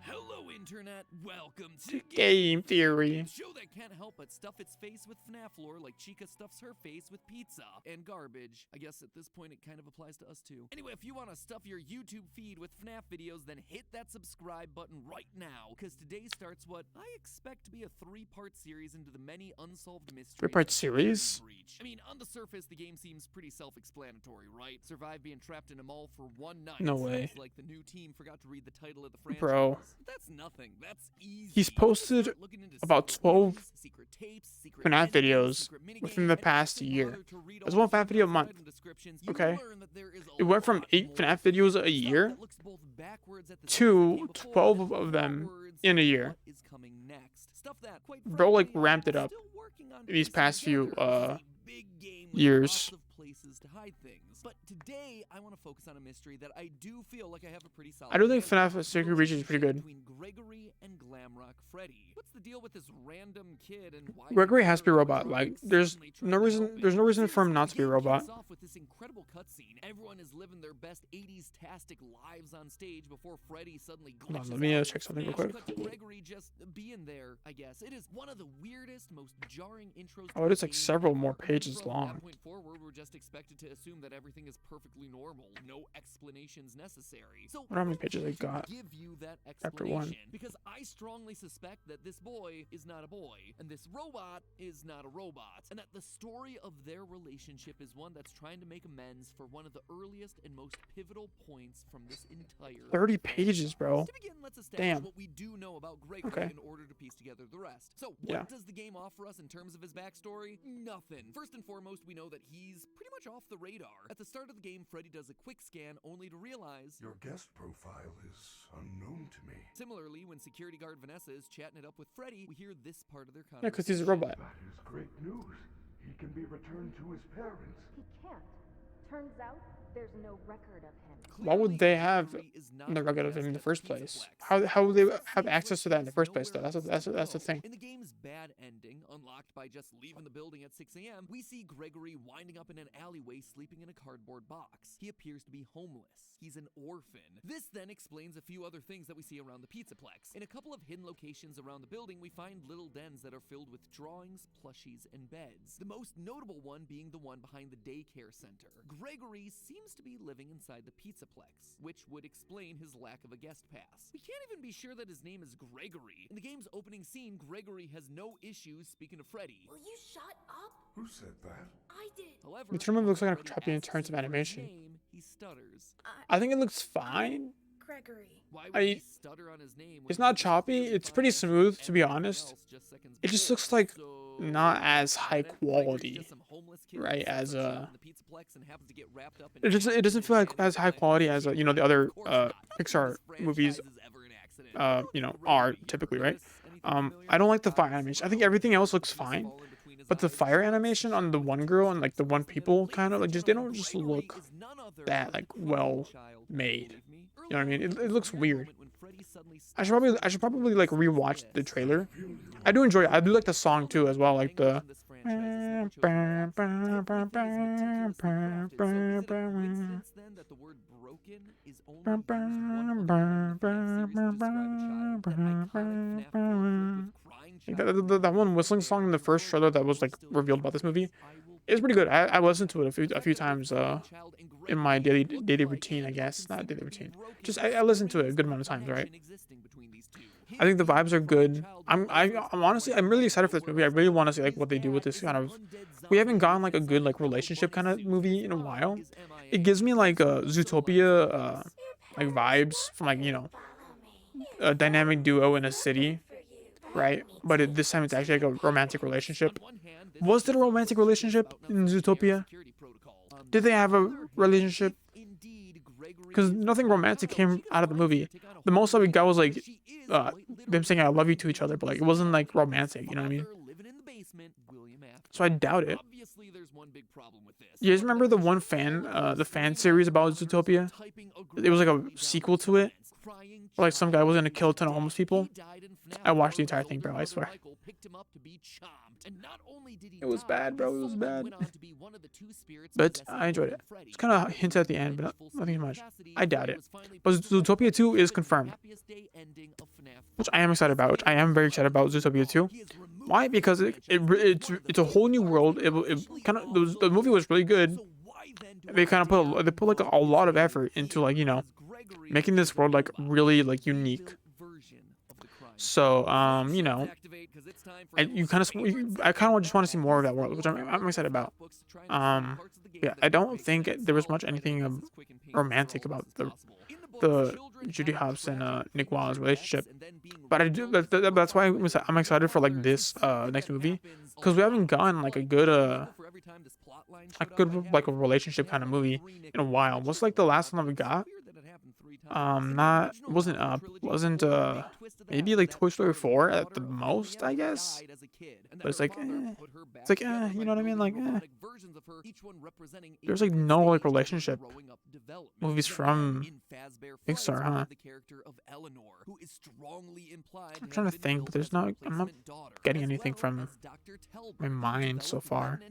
Hello, Internet. Welcome to Game Theory. A show that can't help but stuff its face with FNAF lore like Chica stuffs her face with pizza and garbage. I guess at this point it kind of applies to us too. Anyway, if you want to stuff your YouTube feed with FNAF videos, then hit that subscribe button right now, because today starts what I expect to be a 3-part series into the many unsolved mysteries. 3-part of series? Breach. I mean, on the surface, the game seems pretty self-explanatory, right? Survive being trapped in a mall for one night. No way. Sounds like the new team forgot to read the title of the franchise. Bro. That's nothing. That's easy. He's posted Start looking into about secret 12 movies, secret tapes, secret FNAF endings, videos secret minigames, within the and past don't year. bother to read There's all one the FNAF video a detailed month. item descriptions. You Okay. learn that there is a It went from lot 8 more FNAF videos a stuff year that looks both backwards at the to scenes that came 12 before, of them forwards in a to year. what is coming next. Stuff that, quite Bro, like, frankly, ramped it I'm up still working on these piecing past few, together. This is a big game with years. lots of places to hide things. But today, I want to focus on a mystery that I do feel like I have a pretty solid I do think handle on. FNAF Secret Reach is pretty good. Between Gregory and Glamrock Freddy. What's the deal with this random kid and why Gregory has to be a are robot. Like, there's suddenly no trying to reason. help There's him? no reason for him not to be a The game robot. kicks off with this incredible cutscene. Everyone is living their best 80s-tastic lives on stage before Freddy suddenly Hold on, glitches let me out check and something real smash quick. cut to Gregory just being there, I guess. It is one of the weirdest, most jarring intros. Oh, to it's a like game several ever. more And pages from long. that point forward, we're just expected to assume that everything is perfectly normal, no explanations necessary. So I wonder how many I pages I want to got give you that after one. explanation because I strongly suspect that this boy is not a boy and this robot is not a robot, and that the story of their relationship is one that's trying to make amends for one of the earliest and most pivotal points from this entire 30 pages, bro. To begin, let's establish Damn. what we do know about Gregory Okay. in order to piece together the rest. So, what Yeah. does the game offer us in terms of his backstory? Nothing. First and foremost, we know that he's pretty much off the radar. At the start of the game, Freddy does a quick scan only to realize. Your guest profile is unknown to me. Similarly, when security guard Vanessa is chatting it up with Freddy, we hear this part of their Yeah, conversation. because he's a robot. That is great news. He can be returned to his parents. He can't. Turns out there's no record of him. Why would they have Gregory is not the record of guest him in the at first Pizza place? Plex. How would they Let's have see, access to that in the first place, though? nowhere That's the else thing. In the game's bad ending, unlocked by just leaving the building at 6 a.m., we see Gregory winding up in an alleyway sleeping in a cardboard box. He appears to be homeless. He's an orphan. This then explains a few other things that we see around the Pizzaplex. In a couple of hidden locations around the building, we find little dens that are filled with drawings, plushies, and beds. The most notable one being the one behind the daycare center. Gregory seems to be living inside the Pizzaplex, which would explain his lack of a guest pass. We can't even be sure that his name is Gregory. In the game's opening scene, Gregory has no issues speaking to Freddy. Will you shut up? Who said that? I did. However, The tournament looks like when a Freddy choppy in asks terms of him for his animation. name, he stutters. I think it looks fine. Gregory. Why would I- he stutter on his name when It's he not just choppy, clearly it's pretty finds smooth, to be everything honest. else just seconds It just before? looks like So, not as got high it? Gregory's quality, just some homeless kid right, who as, suffers out in the Pizzaplex and happens to get wrapped up in It doesn't feel like as high quality as you know the other Pixar movies are typically, right? I don't like the fire animation. I think everything else looks fine, but the fire animation on the one girl and like the one people kind of like they don't just look that like well made. You know what I mean? It looks weird. I should probably like rewatch the trailer. I do enjoy it. I do like the song too as well, like the. That one whistling song in the first trailer that was like revealed about this movie is pretty good. I listened to it a few times in my daily routine, I guess. Not daily routine. Just I listened to it a good amount of times, right? I think the vibes are good. I'm honestly really excited for this movie. I really want to see like what they do with this kind of. We haven't gotten like a good like relationship kind of movie in a while. It gives me like a Zootopia like vibes from like a dynamic duo in a city, right? But this time it's actually like a romantic relationship. Was there a romantic relationship in Zootopia? Did they have a relationship? Because nothing romantic came out of the movie. The most that we got was like them saying "I love you" to each other, but like it wasn't like romantic. You know what I mean? So I doubt it. You guys remember the one the fan series about Zootopia? It was like a sequel to it. Where, like some guy was gonna kill a ton of homeless people. I watched the entire thing, bro. I swear. It was bad, bro. It was bad. But I enjoyed it. It's kind of hinted at the end, but nothing much. I doubt it. But Zootopia 2 is confirmed, which I am excited about. Which I am very excited about Zootopia 2. Why? Because it's a whole new world. It kind of the movie was really good. They kind of put like a lot of effort into like making this world like really like unique. So I kind of just want to see more of that world, which I'm excited about. Yeah, I don't think there was much anything romantic about the Judy Hopps and Nick Wilde's relationship, but I do. That's why I'm excited for like this next movie, because we haven't gotten like a good like a relationship kind of movie in a while. What's like the last one that we got? not wasn't up, wasn't maybe like Toy Story 4 at the most, I guess. But it's like, you know what I mean? Like, there's like no like relationship movies from Pixar, huh? I'm trying to think, but there's not. I'm not getting anything from my mind so far.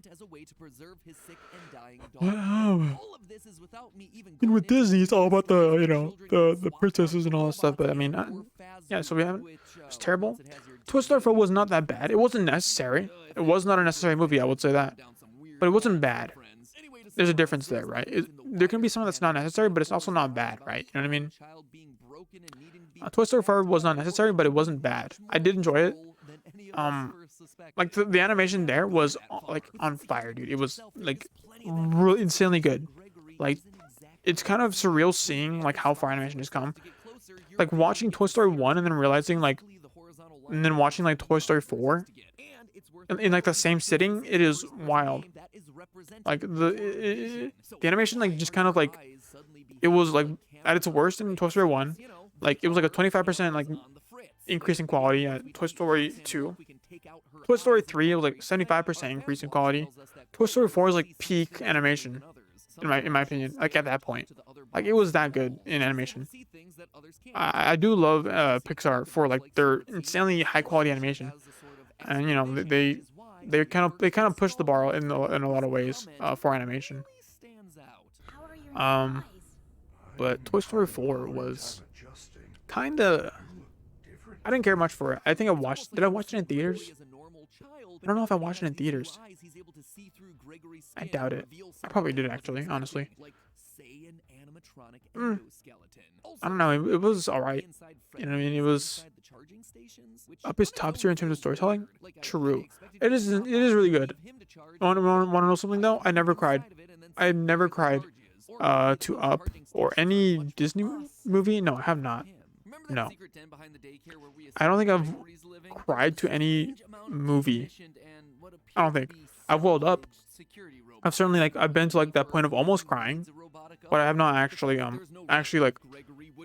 Wow. And with Disney, it's all about the the princesses and all that stuff. But I mean, yeah. So we haven't. It's terrible. Toy Story 4 was not that bad. It wasn't necessary. It was not a necessary movie. I would say that, but it wasn't bad. There's a difference there, right? There can be something that's not necessary, but it's also not bad, right? You know what I mean? Toy Story 4 was not necessary, but it wasn't bad. I did enjoy it. Like the animation there was like on fire, dude. It was like really insanely good. Like it's kind of surreal seeing like how far animation has come. Like watching Toy Story 1 and then realizing like, and then watching like Toy Story 4 in like the same sitting, it is wild. Like the animation like just kind of like, it was like at its worst in Toy Story 1. Like it was like a 25% like increase in quality at Toy Story 2. Toy Story 3, it was like 75% increase in quality. Toy Story 4 is like peak animation, in my opinion. Like at that point, like it was that good in animation. I do love Pixar for like their insanely high quality animation, and you know they kind of push the bar in a lot of ways for animation. But Toy Story 4 was kind of, I didn't care much for it. I think did I watch it in theaters? I don't know if I watched it in theaters. I doubt it. I probably did actually, honestly. I don't know. It was alright. You know what I mean? It was up his top tier in terms of storytelling. True. It is really good. Want to know something though? I never cried. I never cried to Up or any Disney movie. No, I have not. No. I don't think I've cried to any movie. I don't think. I've welled up. I've certainly I've been to that point of almost crying, but I have not actually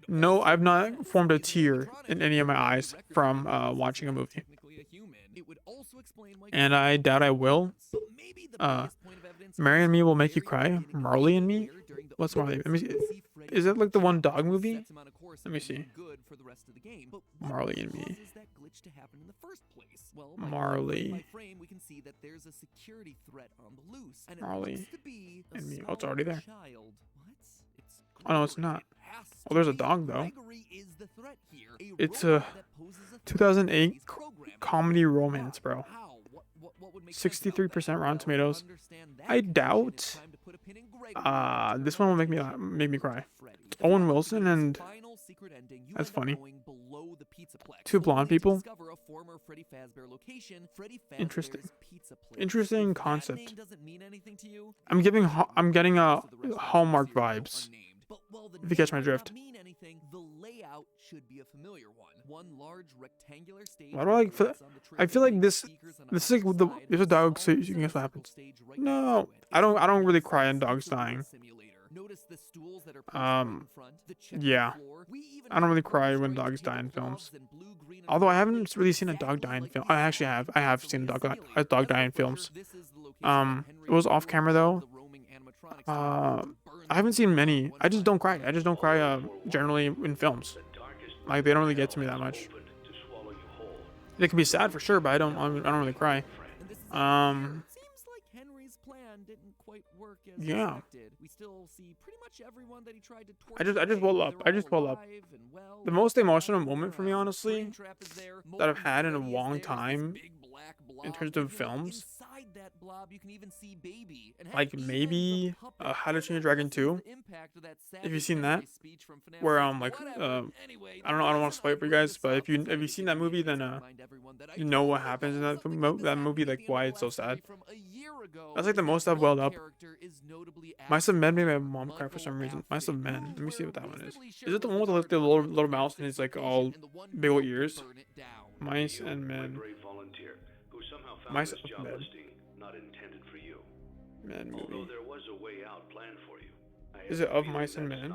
no, I've not formed a tear in any of my eyes from watching a movie. And I doubt I will. Mary and Me Will Make You Cry. Marley and Me? What's Marley? Let me see. Is it like the one dog movie? Let me see. Marley and Me. Marley. Marley and Me. Oh, it's already there. Oh, no, it's not. Oh, there's a dog, though. It's a 2008 comedy romance, bro. 63% Rotten Tomatoes. I doubt this one will make me cry. Owen Wilson and that's funny. Two blonde people. Interesting concept. I'm getting Hallmark vibes. If you catch my drift. Why do I feel like this is like there's a dog, so you can guess what happens. No, I don't really cry in dogs dying. Yeah, I don't really cry when dogs die in films. Although I haven't really seen a dog die in film. I actually have. I have seen a dog die in films. It was off camera though. I haven't seen many. I just don't cry. Generally in films. Like they don't really get to me that much. It can be sad for sure, but I don't really cry. Yeah. I just well up. The most emotional moment for me, honestly, that I've had in a long time in terms of films, like maybe How to Train Your Dragon 2. Have you seen that? Where I don't want to spoil it for you guys, but if you've seen that movie, then you know what happens in that movie, like why it's so sad. That's like the most I've welled up. Mice and Men made my mom cry for some reason. Mice and Men. Let me see what that one is. Is it the one with the little mouse and it's like all big old ears? Mice and Men. Mice of Men. Men movie. Is it Of Mice and Men?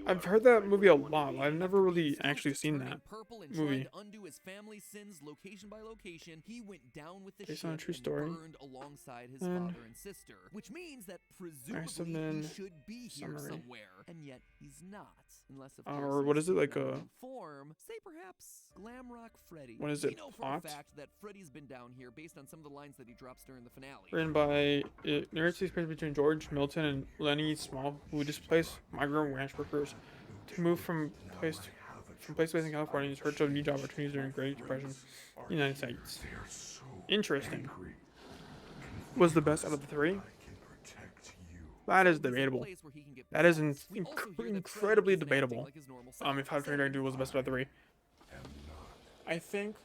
I've heard that movie a lot. I've never really actually seen that Purple and movie. tried to undo his family's sins location by location. He went down with the Based ship on a true and story. burned alongside his And- father and sister, which means that presumably so then, he should be here summary. somewhere, and yet he's not. Unless, of Or course, what it's is it, like in a- new form? Say perhaps Glamrock Freddy. What is We it, know for plot? a fact that Freddy's been down here based on some of the lines that he drops during the finale. Written by it narrates the experience between George Milton and Lenny Small, who displaced migrant ranch workers to move from place to place in California in search of new job opportunities during the Great Depression in the United States. Interesting. Was the best out of the three? That is debatable. That is incredibly debatable. If How to Train Your Dragon 2 was the best out of the three. I think,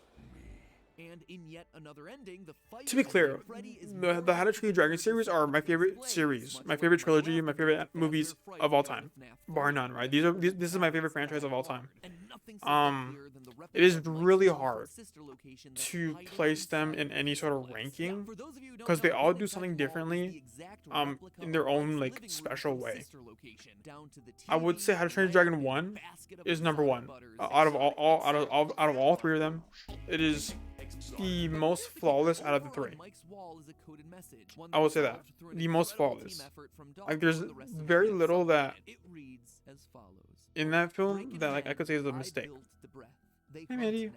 And in yet another ending, the fight to be clear, Freddy is the How to Train Your Dragon series are my favorite series, my favorite trilogy, my favorite movies of all time, bar none. Right? This is my favorite franchise of all time. It is really hard to place them in any sort of ranking because they all do something differently, in their own like special way. I would say How to Train Your Dragon 1 is number one out of all three of them. It is the most flawless out of the three. I will say that. The most flawless. Like there's very little that in that film that like I could say is a mistake. Hey Mandy,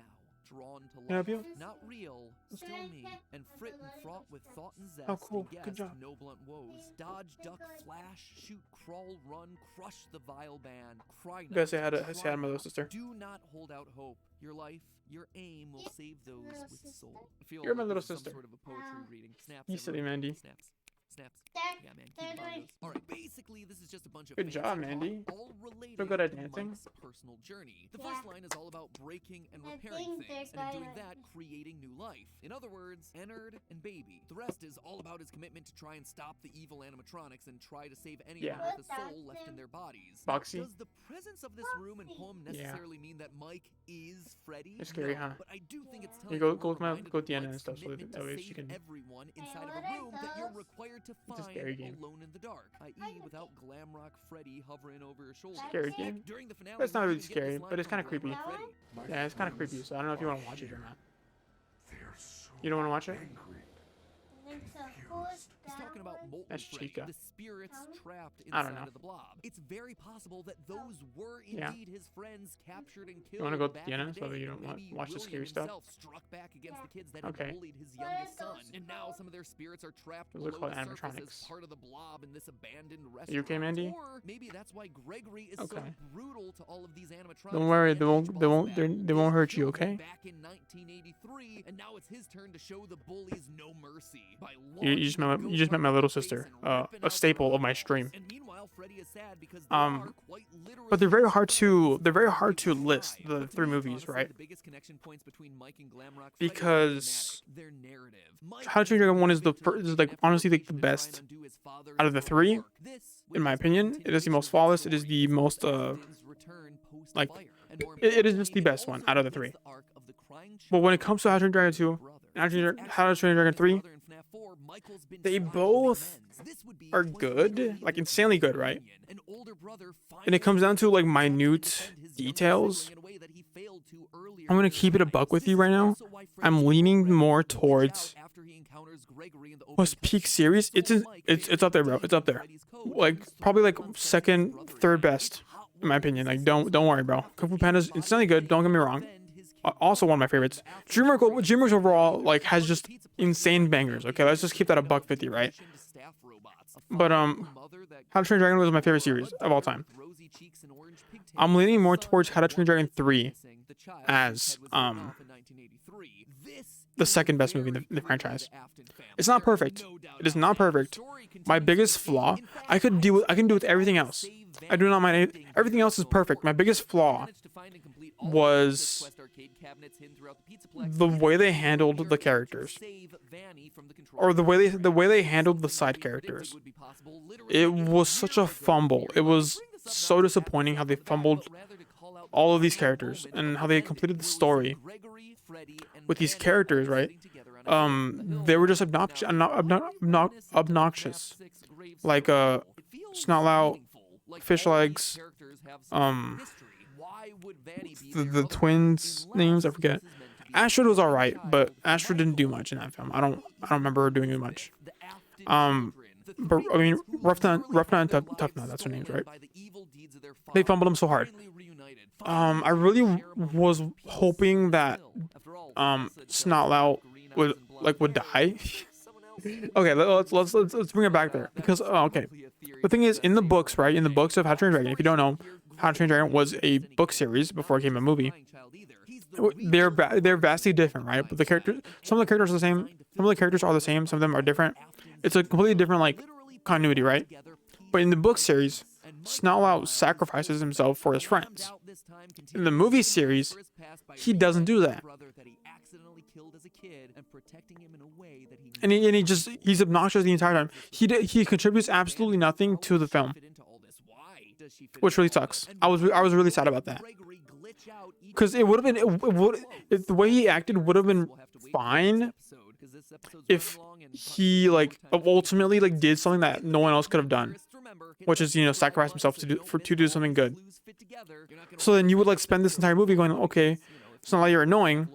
can I help you? Not real, still me, and fraught with thought and zest. Oh, cool. And Good guessed job. no blunt woes. Dodge, duck, flash, shoot, crawl, run, crush the vile band. Cry You guys not, say hi to try my little not. sister. Do not hold out hope. Your life, your aim will save those with soul. I feel You're my like little this is sister. Some sort of a poetry reading. Snaps. You silly everyone. Mandy. Snaps. Snaps. They're- Yeah, man. they're Keep on doing- those. All right. Basically, this is just a bunch of Good fancy job, talk, Mandy. all related You're good at to dancing. Mike's personal journey. The Yeah. first line is all about breaking and I repairing think they're things, and in doing good. that, creating new life. In other words, Ennard and Baby. The rest is all about his commitment to try and stop the evil animatronics and try to save anyone Yeah. with a soul left in their bodies. Boxy. Does the presence of this room and poem necessarily mean that Mike is Freddy? It's scary, No, huh? But I do think it's You telling go- that go we're with my- reminded go of with the end and Mike's stuff so commitment that to way she save can- everyone inside what of a are room that you're those? required to It's a find scary game. alone in the dark, i.e. without Glamrock Freddy hovering over your shoulder. Scary Heck, game? during the finale, But it's not we really even get scary, this but line it's kinda from creepy. Glamrock Freddy. Yeah, it's kind of creepy, so I don't know if you want to watch it or not. They're so You don't want to watch it? angry. He's talking about Molten That's Freddy, Chica. the spirits trapped I don't inside know. of the blob. It's very possible that those were Yeah. indeed his friends captured and killed. wanna go to back the in end the so that day. you don't Maybe watch the William scary stuff? himself struck back against the kids that Okay. had bullied his youngest son, and now some of their spirits are trapped Those below look like the surface as animatronics. part of the blob in this abandoned restaurant. You okay, Mandy? Or maybe that's why Gregory is so Okay. brutal to all of these animatronics. Don't worry, and they won't- H they won't- boss they're- back. they won't hurt you, killed him okay? Back in 1983, and now it's his turn to show the bullies no mercy by You just met my, you just met my little sister, a staple of my stream. and meanwhile, Freddy is sad because they Um, are quite literally But they're very hard to list the But to three me, movies, honestly, right? the biggest connection points between Mike and Glamrock Freddy are Because thematic, their narrative. Mike How to Train Your Dragon 1 is the bitter is and like effort honestly like the to try and best undo his father out of and the his three. work. This, In my which is opinion, the it is the most continuation of flawless. It is story, the most Bastion's return post like fire. And more it is just importantly, the best one also out of the completes three. the arc of the crying But when it child comes to How to Train Your Dragon 2 brother. and How to Train Your- Since How to Train Your Dragon his 3, brother in FNAF 4, Michael's been they trying to make both amends. This would be are quite good, literally like the insanely good, right? reunion. An older brother And it comes down to like finally minute defend his younger details. sibling in a way that he failed to earlier I'm gonna in his keep it a life. buck with This you is right now. also why Freddy's I'm leaning program more reaches towards out after he encounters Gregory in the open most peak cutscene. series. So It's in, Mike it's up there, bro. It's up there. Freddy's code Like and probably like starts second, confronting his third brother. best, Hot in my work opinion. Like is don't worry, bro. Kung Fu Panda's insanely good. Don't get me wrong. defend his Also one of my favorites. DreamWorks overall like has just insane bangers. Okay, let's just keep that a buck 50, right? But How to Train Your Dragon was my favorite series of all time. I'm leaning more towards How to Train Your Dragon 3 as the second best movie in the franchise. It's not perfect. It is not perfect. My biggest flaw, I can do with everything else. I do not mind everything else is perfect. My biggest flaw was the way they handled the characters, or the way they handled the side characters. It was such a fumble. It was so disappointing how they fumbled all of these characters and how they completed the story with these characters, right? They were just obnoxious, like Snotlout, Fish Legs, the twins names, I forget. Astrid was alright, but Astrid didn't do much in that film. I don't remember her doing much. But I mean, Rough Nut and Tough Nut, that's her names, right? They fumbled him so hard. I really was hoping that Snotlout would die. Okay, let's bring it back there because okay, the thing is, in the books, right? In the books of How to Train Your Dragon, if you don't know, How to Train Your Dragon was a book series before it became a movie. They're vastly different, right? But some of the characters are the same. Some of the characters are the same. Some of them are different. It's a completely different like continuity, right? But in the book series, Snotlout sacrifices himself for his friends. In the movie series, he doesn't do that. And he's obnoxious the entire time. He contributes absolutely nothing to the film, which really sucks. I was really sad about that, because it would have been if the way he acted would have been fine if he like ultimately like did something that no one else could have done, which is sacrifice himself to do something good. So then you would like spend this entire movie going, okay, it's not like you're annoying.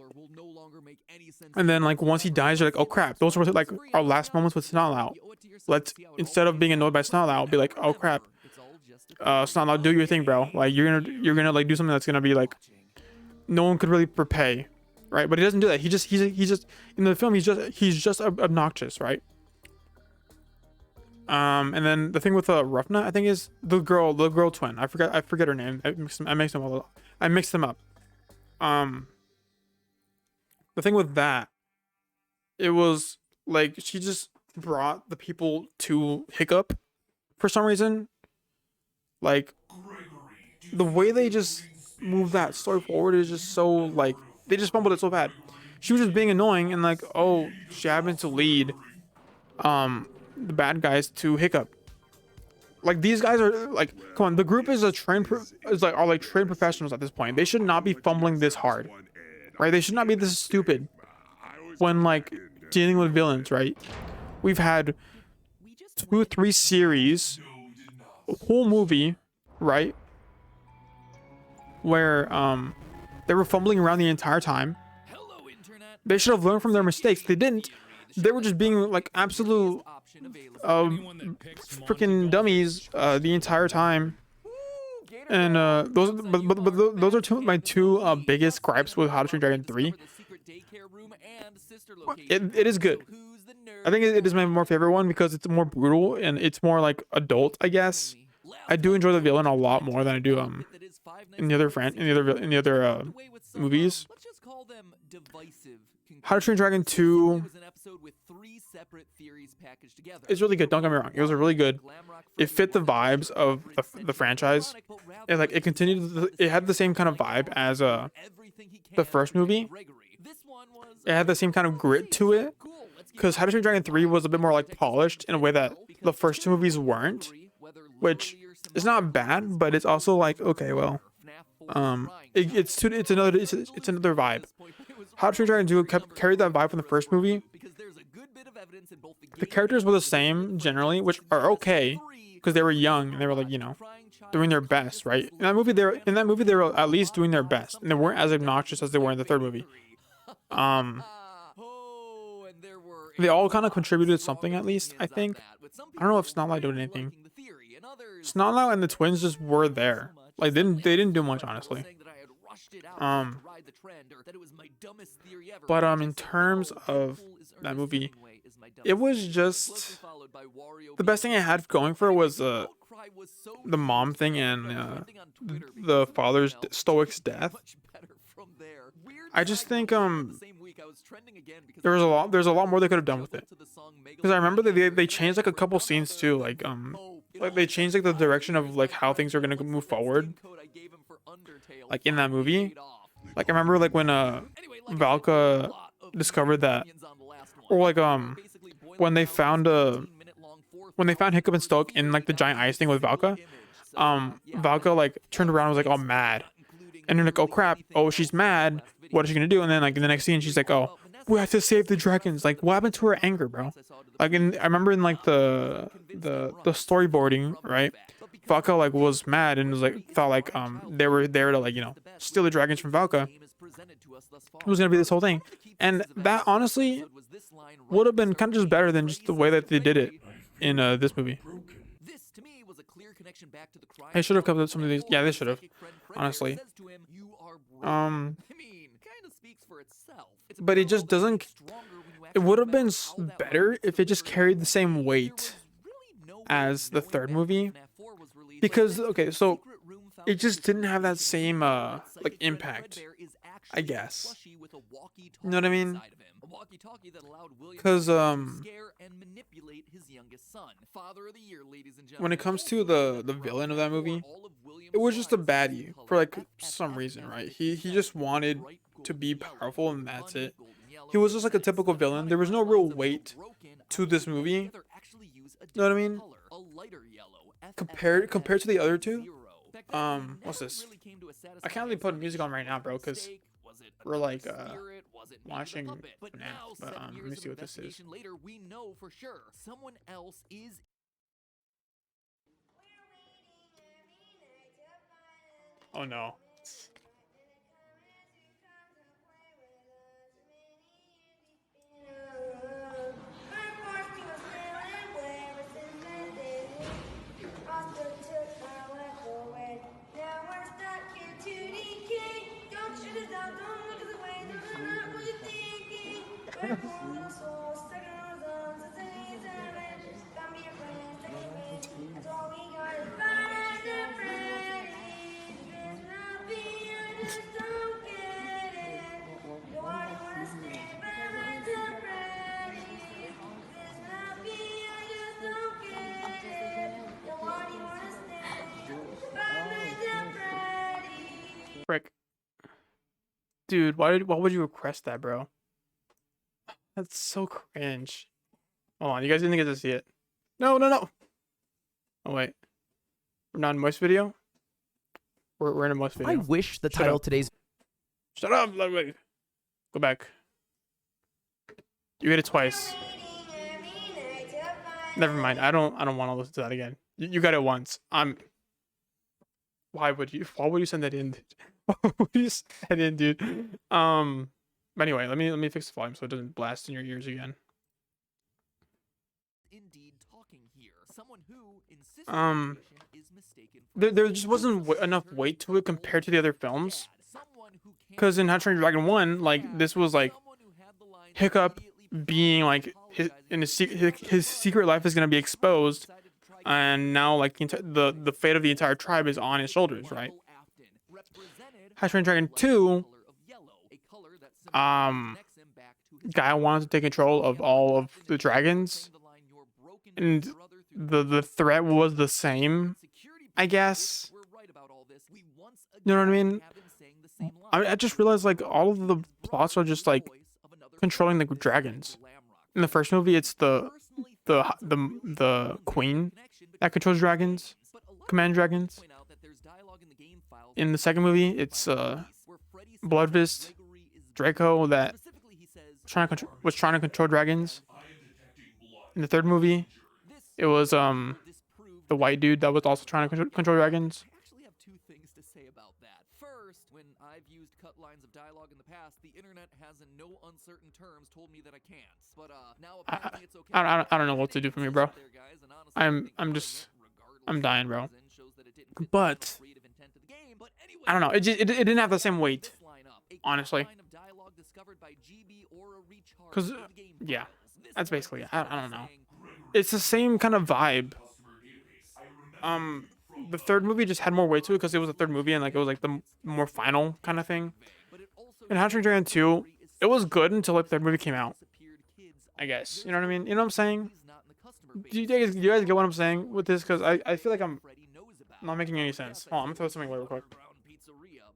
And then like once he dies, you're like, oh crap, those were like our last moments with Snotlout. Let's, instead of being annoyed by Snotlout, be like, oh crap, Snotlout, do your thing, bro. Like you're gonna like do something that's gonna be like no one could really repay, right? But he doesn't do that. He's just in the film, he's just obnoxious, right? And then the thing with Rough Nut, I think, is the girl twin. I forget her name. I mixed them up. The thing with that, it was like she just brought the people to Hiccup for some reason. Like the way they just moved that story forward is just so like they just fumbled it so bad. She was just being annoying and like, oh, she happened to lead the bad guys to Hiccup. Like these guys are like, come on, the group is trained professionals at this point. They should not be fumbling this hard, right? They should not be this stupid when like dealing with villains, right? We've had 2 or 3 series, a whole movie, right, where they were fumbling around the entire time. They should have learned from their mistakes. They didn't. They were just being like absolute freaking dummies the entire time. And those are my two biggest gripes with How to Train Dragon 3. It is good. I think it is my more favorite one because it's more brutal and it's more like adult, I guess. I do enjoy the villain a lot more than I do in the other movies. How to Train Dragon 2 is really good. Don't get me wrong. It was really good. It fit the vibes of the franchise. It continued. It had the same kind of vibe as the first movie. It had the same kind of grit to it. Because How to Train Dragon 3 was a bit more like polished in a way that the first 2 movies weren't. Which is not bad, but it's also like, okay, well, it's another vibe. How to Train Dragon 2 carried that vibe from the first movie. The characters were the same generally, which are okay because they were young and they were like, doing their best, right? In that movie they were at least doing their best, and they weren't as obnoxious as they were in the third movie. They all kind of contributed something, at least, I think. I don't know if Snotlout did anything. Snotlout and the twins just were there. Like they didn't do much, honestly. But in terms of that movie, it was just the best thing I had going for it was the mom thing and the father's stoic's death. I just think there's a lot more they could have done with it, because I remember they changed like a couple scenes too, like they changed like the direction of like how things are gonna move forward, like in that movie. Like I remember like when Valka discovered that, or like when they found Hiccup and Stoke in like the giant ice thing with Valka, Valka like turned around and was like all mad, and you're like, oh crap, oh she's mad, what is she gonna do? And then like in the next scene she's like, oh, we have to save the dragons. Like what happened to her anger, bro? Like I remember in like the storyboarding, right, Valka like was mad and was like thought like they were there to like steal the dragons from Valka. It was gonna be this whole thing, and that honestly would have been kind of just better than just the way that they did it in this movie. This to me was a clear connection back to the crime. They should have covered some of these. Yeah, they should have. Honestly. I mean, kind of speaks for itself. But it just doesn't. It would have been better if it just carried the same weight as the third movie, because okay, so it just didn't have that same like impact, I guess. You know what I mean? Because when it comes to the villain of that movie, it was just a baddie for like some reason, right? He just wanted to be powerful and that's it. He was just like a typical villain. There was no real weight to this movie. You know what I mean? Compared to the other two, what's this? I can't really put music on right now, bro, because we're like watching Fnaf. But let me see what this is. Later, we know for sure someone else is. Oh no. Frick. Dude, why would you request that, bro? That's so cringe. Hold on, you guys didn't get to see it. No. Oh wait. We're not in Moist video? We're in a Moist video. I wish the title today's. Shut up, wait. Go back. You hit it twice. Never mind. I don't want to listen to that again. You got it once. Why would you send that in? Why would you send that in, dude? But anyway, let me fix the volume so it doesn't blast in your ears again. Indeed talking here. Someone who is mistaken there just wasn't enough weight to it compared to the other films. Because in How to Train Your Dragon 1, like this was like Hiccup being like his secret life is gonna be exposed, and now like the fate of the entire tribe is on his shoulders, right? How to Train Your Dragon 2, guy wanted to take control of all of the dragons, and the threat was the same, I guess. You know what I mean? I just realized like all of the plots are just like controlling the dragons. In the first movie, it's the queen that controls dragons, command dragons. In the second movie, it's Bloodfist Draco that was trying to control dragons. In the third movie, it was the white dude that was also trying to control dragons. I actually have two things to say about that. First, when I've used cut lines of dialogue in the past, the internet has in no uncertain terms told me that I can't. But now apparently it's okay. I don't know what to do for me, bro. I'm dying, bro. But I don't know. It didn't have the same weight, honestly. Cause yeah, that's basically it. I don't know. It's the same kind of vibe. The third movie just had more weight to it because it was the third movie and like it was like the more final kind of thing. And How to Train Your Dragon 2, it was good until like the third movie came out, I guess. You know what I mean? You know what I'm saying? Do you guys get what I'm saying with this? Because I feel like I'm not making any sense. Hold on, I'm gonna throw something away real quick.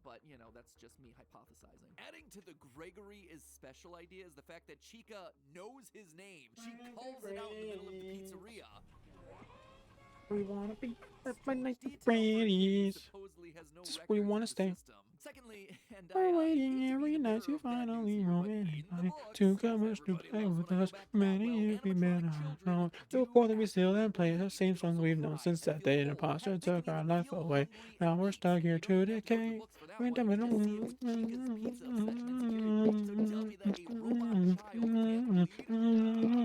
But you know, that's just me hypothesizing. Adding to the Gregory is special idea is the fact that Chica knows his name. She calls it out in the middle of the pizzeria. We wanna be at my night at Freddy's. Just we wanna stay. Secondly, and And We're waiting hate to be every the night bearer to of bad finally news here, but in the romantic books, to as come us to everybody play loves with when I us. go back to that Many well, years we've been animatronic children around. do Before that we still actually and play the believe same those songs of we've known Christ since to that feel day. An hope. imposter Heck, they took can our even life feel away. hungry Now and we're meat. stuck here You to don't even have to go to the decay. books for that We one. don't- Just see if Chica's Pizza upset Mexican to tell me that a robot child can't bleed.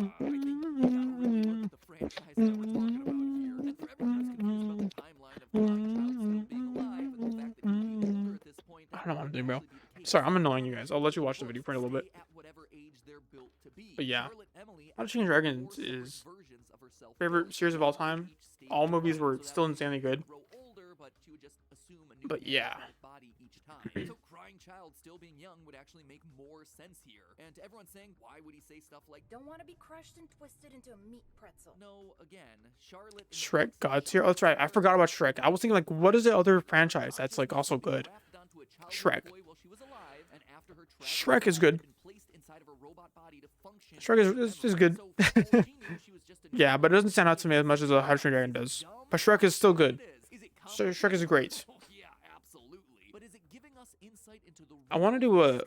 I think you gotta really look at the franchise that we're talking about here. And for everyone who's confused about the timeline of Crying Child still being alive and the fact that he'd be older at this point, I that don't know what I'm might doing, bro. actually be the case. Sorry, I'm annoying you guys. I'll let you watch the Books video for a little bit. stay at whatever age they're built to be. But yeah, Charlotte Emily How to actually Train Your had Dragon 4 separate is versions of herself favorite built, series of all one for time. each stage All of movies life, were so that still way insanely she good. would grow older, but she would just assume a new But yeah. animatronic body each time. So Crying Child still being young would actually make more sense here. And to everyone saying, why would he say stuff like, Don't want to be crushed and twisted into a meat pretzel. no, again, Charlotte in the Shrek books, God she tier. Oh, that's right. I never forgot about had Shrek. I was thinking like, what is the other franchise that's like also good? Shrek. Shrek is good. Shrek is good. Yeah, but it doesn't stand out to me as much as How to Train Your Dragon does. But Shrek is still good. Shrek is great. Yeah, absolutely. But is it giving us insight into the I want to do a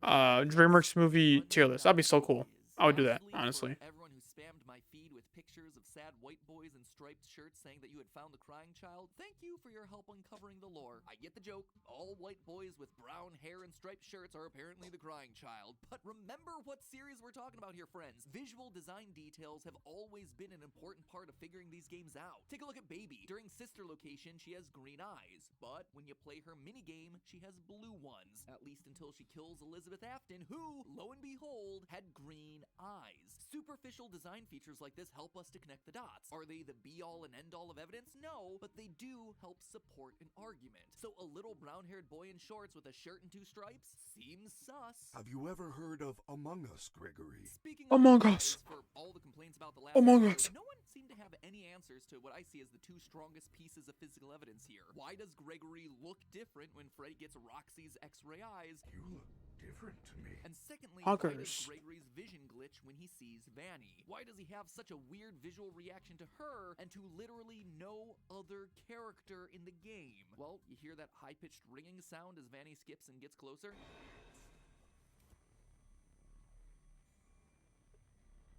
DreamWorks movie tier list. That'd be so cool. I would do that, honestly. Everyone who spammed my feed with pictures of sad white boys in striped shirts saying that you had found the crying child, thank you for your help uncovering the lore. I get the joke. All white boys with brown hair and striped shirts are apparently the crying child. But remember what series we're talking about here, friends. Visual design details have always been an important part of figuring these games out. Take a look at Baby. During Sister Location, she has green eyes. But when you play her minigame, she has blue ones. At least until she kills Elizabeth Afton, who, lo and behold, had green eyes. Superficial design features like this help us to connect the dots. Are they the be-all and end-all of evidence? No, but they do help support an argument. So a little brown-haired boy in shorts with a shirt and 2 stripes seems sus. Have you ever heard of Among Us, Gregory? Speaking Among of Us. for all the complaints about the last Among episode, Us. no one seemed to have any answers to what I see as the 2 strongest pieces of physical evidence here. Why does Gregory look different when Freddy gets Roxy's X-ray eyes? You look different to me. And secondly, why Honkers. does Gregory's vision glitch when he sees Vanny? Why does he have such a weird visual reaction to her and to literally no other character in the game? Well, you hear that high-pitched ringing sound as Vanny skips and gets closer?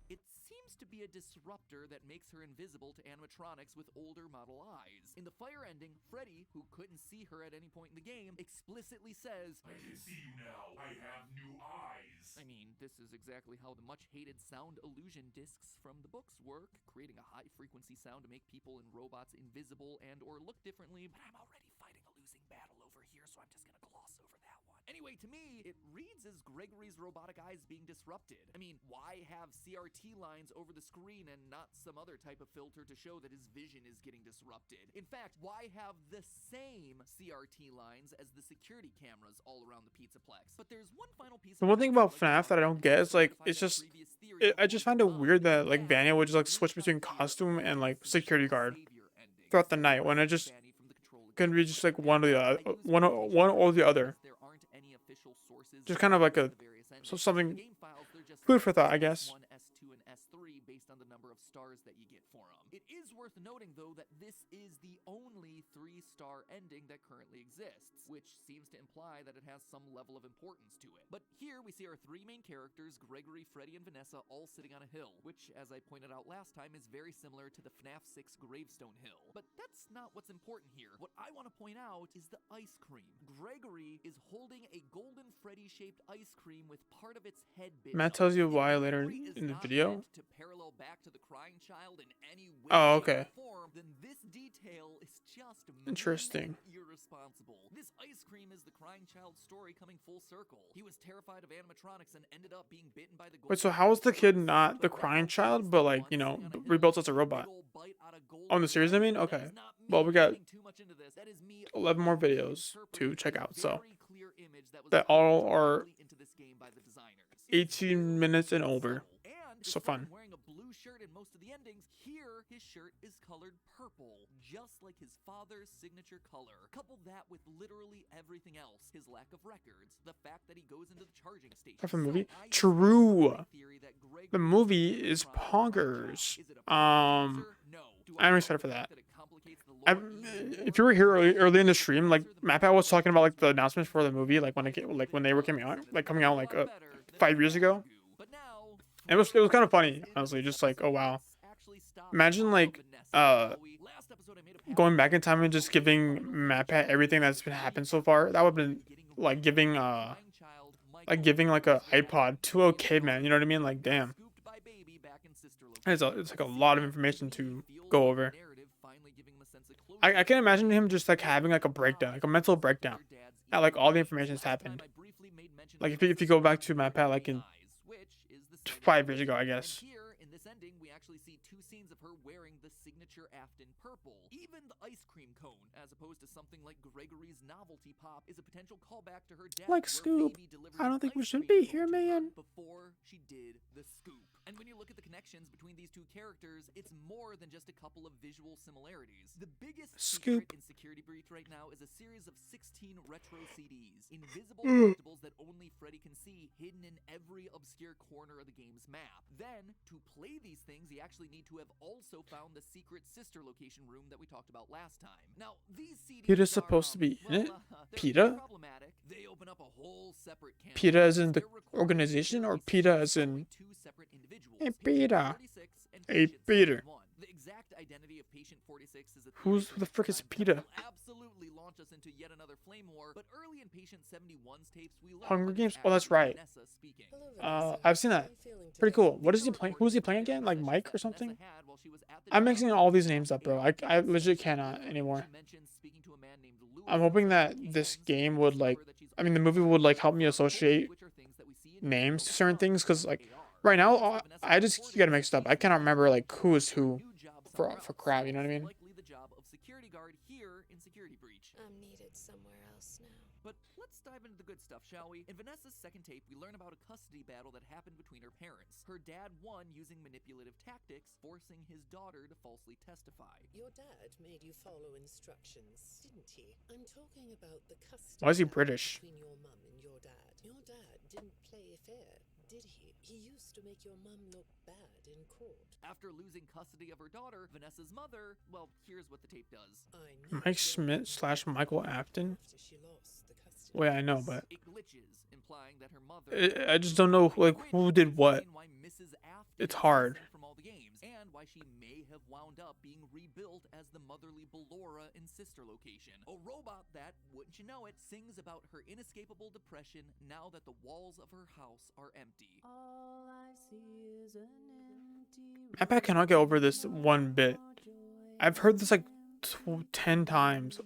It seems to be a disruptor that makes her invisible to animatronics with older model eyes. In the Fire ending, Freddy, who couldn't see her at any point in the game, explicitly says, I can see you now. I have new eyes. I mean, this is exactly how the much-hated sound illusion discs from the books work, creating a high-frequency sound to make people and robots invisible and or look differently, but I'm already fighting a losing battle over here, so I'm just gonna gloss over that one. Anyway, to me, it reads as Gregory's robotic eyes being disrupted. I mean, why have CRT lines over the screen and not some other type of filter to show that his vision is getting disrupted? In fact, why have the same CRT lines as the security cameras all around the Pizzaplex? But there's one final piece. The one thing about FNAF that I don't get is like, it's just, I just find it weird that like Vanya would just like switch between costume and like security guard throughout the night when it just could be just like one or the other, one or the other. Just kind of like a something food for thought, I guess. S1, S2, and S3 based on the number of stars that you get for them. It is worth noting, though, that this is the only 3-star ending that currently exists, which seems to imply that it has some level of importance to it. But here we see our 3 main characters, Gregory, Freddy, and Vanessa, all sitting on a hill, which, as I pointed out last time, is very similar to the Fnaf 6 gravestone hill. But that's not what's important here. What I want to point out is the ice cream. Gregory is holding a golden Freddy-shaped ice cream with part of its head bitten Matt off. tells you If why later Gregory is in the not video. meant to parallel back to the crying child in any way, Oh, shape, okay. or form, then this detail is just mean Interesting. and irresponsible. This ice cream is the crying child's story coming full circle. He was terrified of animatronics and ended up being bitten by the Wait, so how is the kid not the crying child, but like, you know, rebuilt as a robot? On the series, I mean? Okay. Well, we got 11 more videos to check out, so that all are 18 minutes and over. So fun. Wearing a blue shirt in most of the endings, here his shirt is colored purple, just like his father's signature color. Couple that with literally everything else, his lack of records, the fact that he goes into the charging station. From the movie? True. The movie is Poggers. I'm excited for that. if you were here early in the stream, like MatPat was talking about like the announcements for the movie, like when it came, like when they were coming out like 5 years ago. And it was kind of funny, honestly, just like, oh wow, imagine like going back in time and just giving MatPat everything that's been happened so far. That would have been like giving like a iPod to a caveman. You know what I mean? Like, damn, it's like a lot of information to go over. I can imagine him just like having like a breakdown, like a mental breakdown, at like all the information that's happened. Like if you go back to MatPat like in 5 years ago, I guess. In this ending, we actually see 2 scenes of her wearing the signature Afton purple. Even the ice cream cone, as opposed to something like Gregory's novelty pop, is a potential callback to her death. Like Scoop, I don't think we should be here, man. Before she did the scoop. And when you look at the connections between these 2 characters, it's more than just a couple of visual similarities. The biggest secret in Security Breach right now is a series of 16 retro CDs, invisible collectibles that only Freddy can see, hidden in every obscure corner of the game's map. Then, to play these things, you actually need to have also found the secret sister location room that we talked about last time. Now, these CDs PETA's supposed to be in it? PETA? They open up a whole separate can. PETA as in the organization, or PETA as in a PETA? A PETA. The exact identity of patient 46 is who the frick is PETA? Absolutely launch us into yet another flame war, but early in patient 71's tapes we Hunger Games? Oh, that's right. I've seen that. Pretty cool. What is he playing? Who's he playing again? Like Mike or something? I'm mixing all these names up, bro. I legit cannot anymore. I'm hoping that this game would like, I mean, the movie would like help me associate names to certain things, because like right now I just get it mixed up. I cannot remember like who is who for crap. You know what I mean? The job of security guard here in Security Breach. I'm needed somewhere else now. But let's dive into the good stuff, shall we? In Vanessa's second tape, we learn about a custody battle that happened between her parents. Her dad won using manipulative tactics, forcing his daughter to falsely testify. Your dad made you follow instructions, didn't he? I'm talking about the custody Why is he battle British? between your mum and your dad. Your dad didn't play fair, did he? He used to make your mum look bad in court. After losing custody of her daughter, Vanessa's mother, well, here's what the tape does. Mike Schmidt / Michael Afton. After she lost the custody. Well, yeah, I know, but It glitches, implying that her mother... I just don't know like who did what. Why Mrs. Afton It's hard. is missing from all the games, and why she may have wound up being rebuilt as the motherly Ballora in Sister Location. A robot that, wouldn't you know it, sings about her inescapable depression now that the walls of her house are empty. All I see is an empty MatPat cannot get over this one bit. I've heard this like 10 times,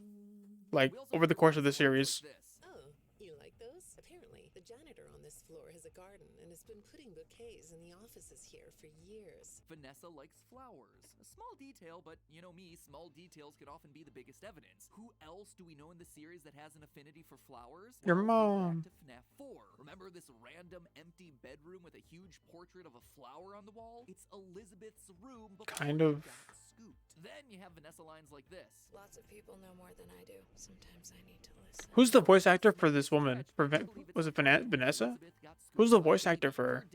like over the course of the series. Oh, you like those? Apparently, the janitor on this floor has a garden and has been putting bouquets in the offices here for years. Vanessa likes flowers. A small detail, but you know me, small details could often be the biggest evidence. Who else do we know in the series that has an affinity for flowers? Your Well, mom. think back to Fnaf 4. Remember this random empty bedroom with a huge portrait of a flower on the wall? It's Elizabeth's room before Kind she of. got scooped. Then you have Vanessa lines like this. Lots of people know more than I do. Sometimes I need to listen. Who's the voice actor for this woman? Was it Vanessa? Who's the voice actor for her?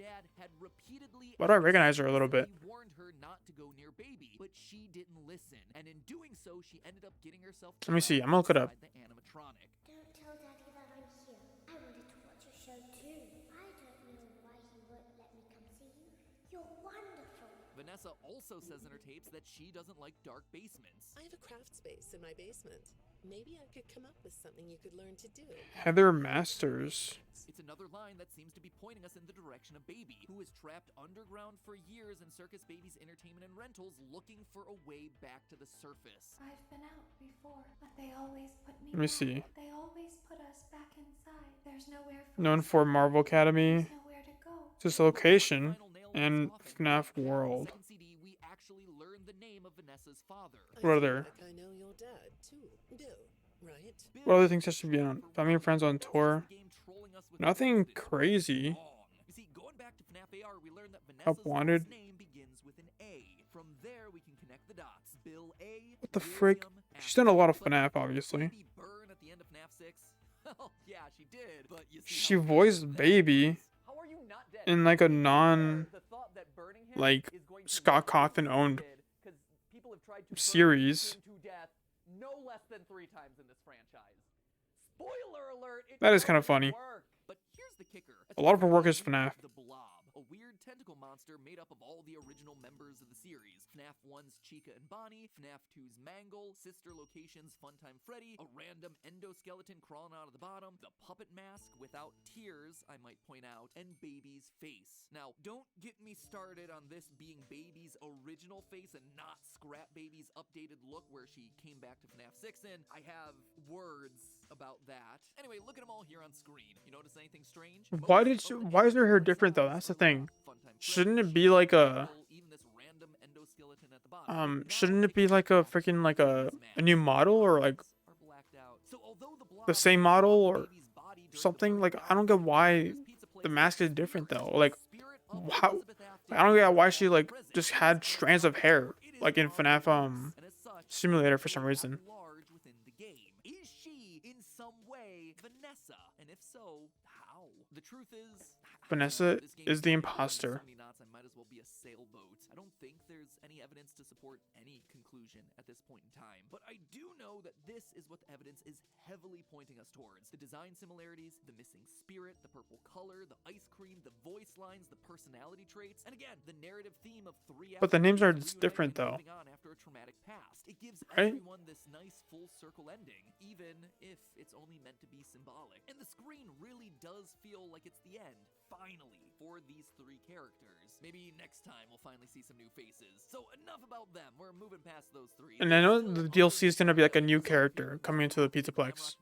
Why do I recognize her a little bit? He warned her not to go near baby, but she didn't listen. And in doing so, she ended up getting herself Let me see, I'm gonna look it up. inside the animatronic. Don't tell Daddy that I'm here. I wanted to watch your show too. I don't know why he won't let me come see you. You're wonderful. Vanessa also says in her tapes that she doesn't like dark basements. I have a craft space in my basement. Maybe I could come up with something you could learn to do. Heather Masters. It's another line that seems to be pointing us in the direction of Baby, who was trapped underground for years in Circus Baby's entertainment and rentals, looking for a way back to the surface. I've been out before, but they always put me Let me back. see. They always put us back inside. There's nowhere for Known us for to go. Marvel Academy, There's nowhere to go. this location, Final nail and in this coffin. FNAF In the World. second CD, we actually learned the name of Vanessa's father. What I other? feel like I know your dad too. Bill, right? What other things that should be on? Family and friends on tour. Game trolling us with Nothing words that are crazy. wrong. You see, going back to FNAF AR, we learned that Help Vanessa's wanted. last name begins with an A. From there, we can connect the dots. Bill A. What the frick? She's done a lot of FNAF, obviously. Baby Burn at the end of FNAF 6. Oh, yeah, she did. But you see She how voiced that Baby was. How are you not dead? in like a non The thought that burning him like is going to Scott make you Cawthon owned dead, 'cause people have tried to burn series. him to death. no less than 3 times in this franchise. Spoiler alert! That is kind of funny. Work. But here's the kicker. A lot of her work is FNAF. The Blob, a weird tentacle monster made up of all the original members of the series. FNAF 1's Chica and Bonnie, FNAF 2's Mangle, Sister Location's Funtime Freddy, a random endoskeleton crawling out of the bottom, the puppet mask without tears, I might point out, and Baby's face. Now, don't get me started on this being Baby's original face and not Scrap Baby's updated look where she came back to FNAF 6 in. I have words about that. Anyway, look at them all here on screen. You notice anything strange? Why is her hair different though? That's the thing. Shouldn't it be like a shouldn't it be like a freaking like a new model or like the same model or something? Like I don't get why the mask is different though. Like how I don't get why she like just had strands of hair like in FNAF Simulator for some reason. Is she in some way Vanessa? And if so, how? The truth is, Vanessa is the imposter. I might as well be a sailboat. I don't think there's any evidence to support any conclusion at this point in time. But I do know that this is what the evidence is heavily pointing us towards. The design similarities, the missing spirit, the purple color, the ice cream, the voice lines, the personality traits, and again, the narrative theme of 3 But the names are different though. on after a traumatic past. It gives Right? everyone this nice full circle ending, even if it's only meant to be symbolic. And the screen really does feel like it's the end, finally, for these 3 characters. Maybe next time we'll finally see some new faces. So enough about them. We're moving past those 3. And I know the DLC is gonna be like a new character coming into the Pizzaplex.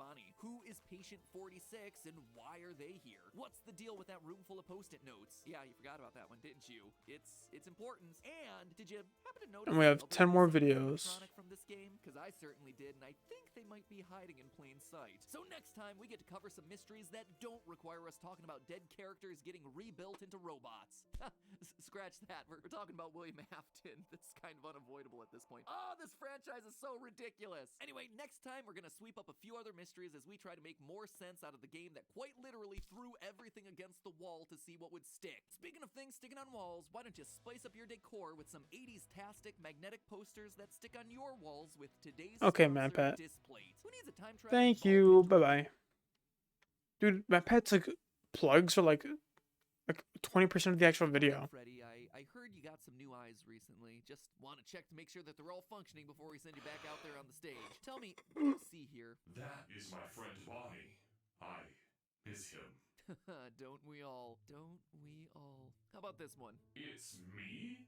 Who is Patient 46 and why are they here? What's the deal with that room full of post-it notes? Yeah, you forgot about that one, didn't you? It's important. And did you happen to notice? And we have a 10 more voice videos. animatronic from this game? Because I certainly did, and I think they might be hiding in plain sight. So next time we get to cover some mysteries that don't require us talking about dead characters getting rebuilt into robots. Scratch that. We're talking about William Afton. That's kind of unavoidable at this point. Oh, this franchise is so ridiculous. Anyway, next time we're gonna sweep up a few other mysteries as we try to make more sense out of the game that quite literally threw everything against the wall to see what would stick. Speaking of things sticking on walls, why don't you spice up your decor with some 80s-tastic magnetic posters that stick on your walls with today's Okay, sponsor, MatPat. Displate. Who needs a time travel Thank ball you. pit? Bye bye. Dude, MatPat's like plugs are like 20% of the actual video. Freddy, I heard you got some new eyes recently. Just want to check to make sure that they're all functioning before we send you back out there on the stage. Tell me, what do you see here? That is my friend Bonnie. I is him. Don't we all? Don't we all? How about this one? It's me?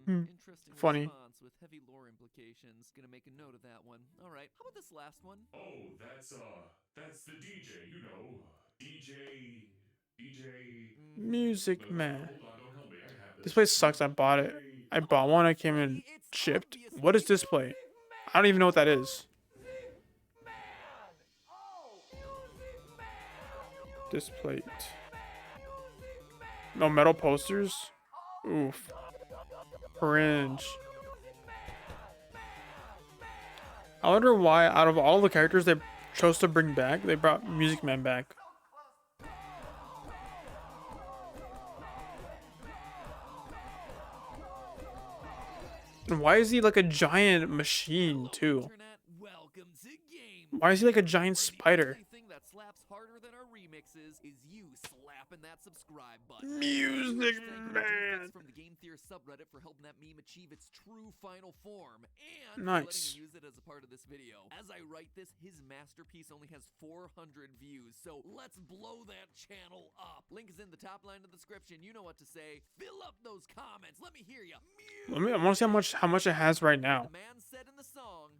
Interesting Funny. response with heavy lore implications. Gonna make a note of that one. All right. How about this last one? Oh, that's the DJ, you know. DJ. Music man. Hold on, don't help me. I have This place sucks. I bought it. I bought one. I came in shipped. What is Displate? I don't even know what that is. Displate. No metal posters? Oof. Cringe. I wonder why, out of all the characters they chose to bring back, they brought Music Man back. And why is he like a giant machine too? Why is he like a giant spider? That slaps harder than our remixes is you slapping that subscribe button. Music Man. From the Game Theory subreddit for helping that meme achieve its true final form and Nice. letting me use it as a part of this video. As I write this, his masterpiece only has 400 views, so let's blow that channel up. Link is in the top line of the description. You know what to say. Fill up those comments. Let me hear you. I want to see how much it has right now. The man said in the song.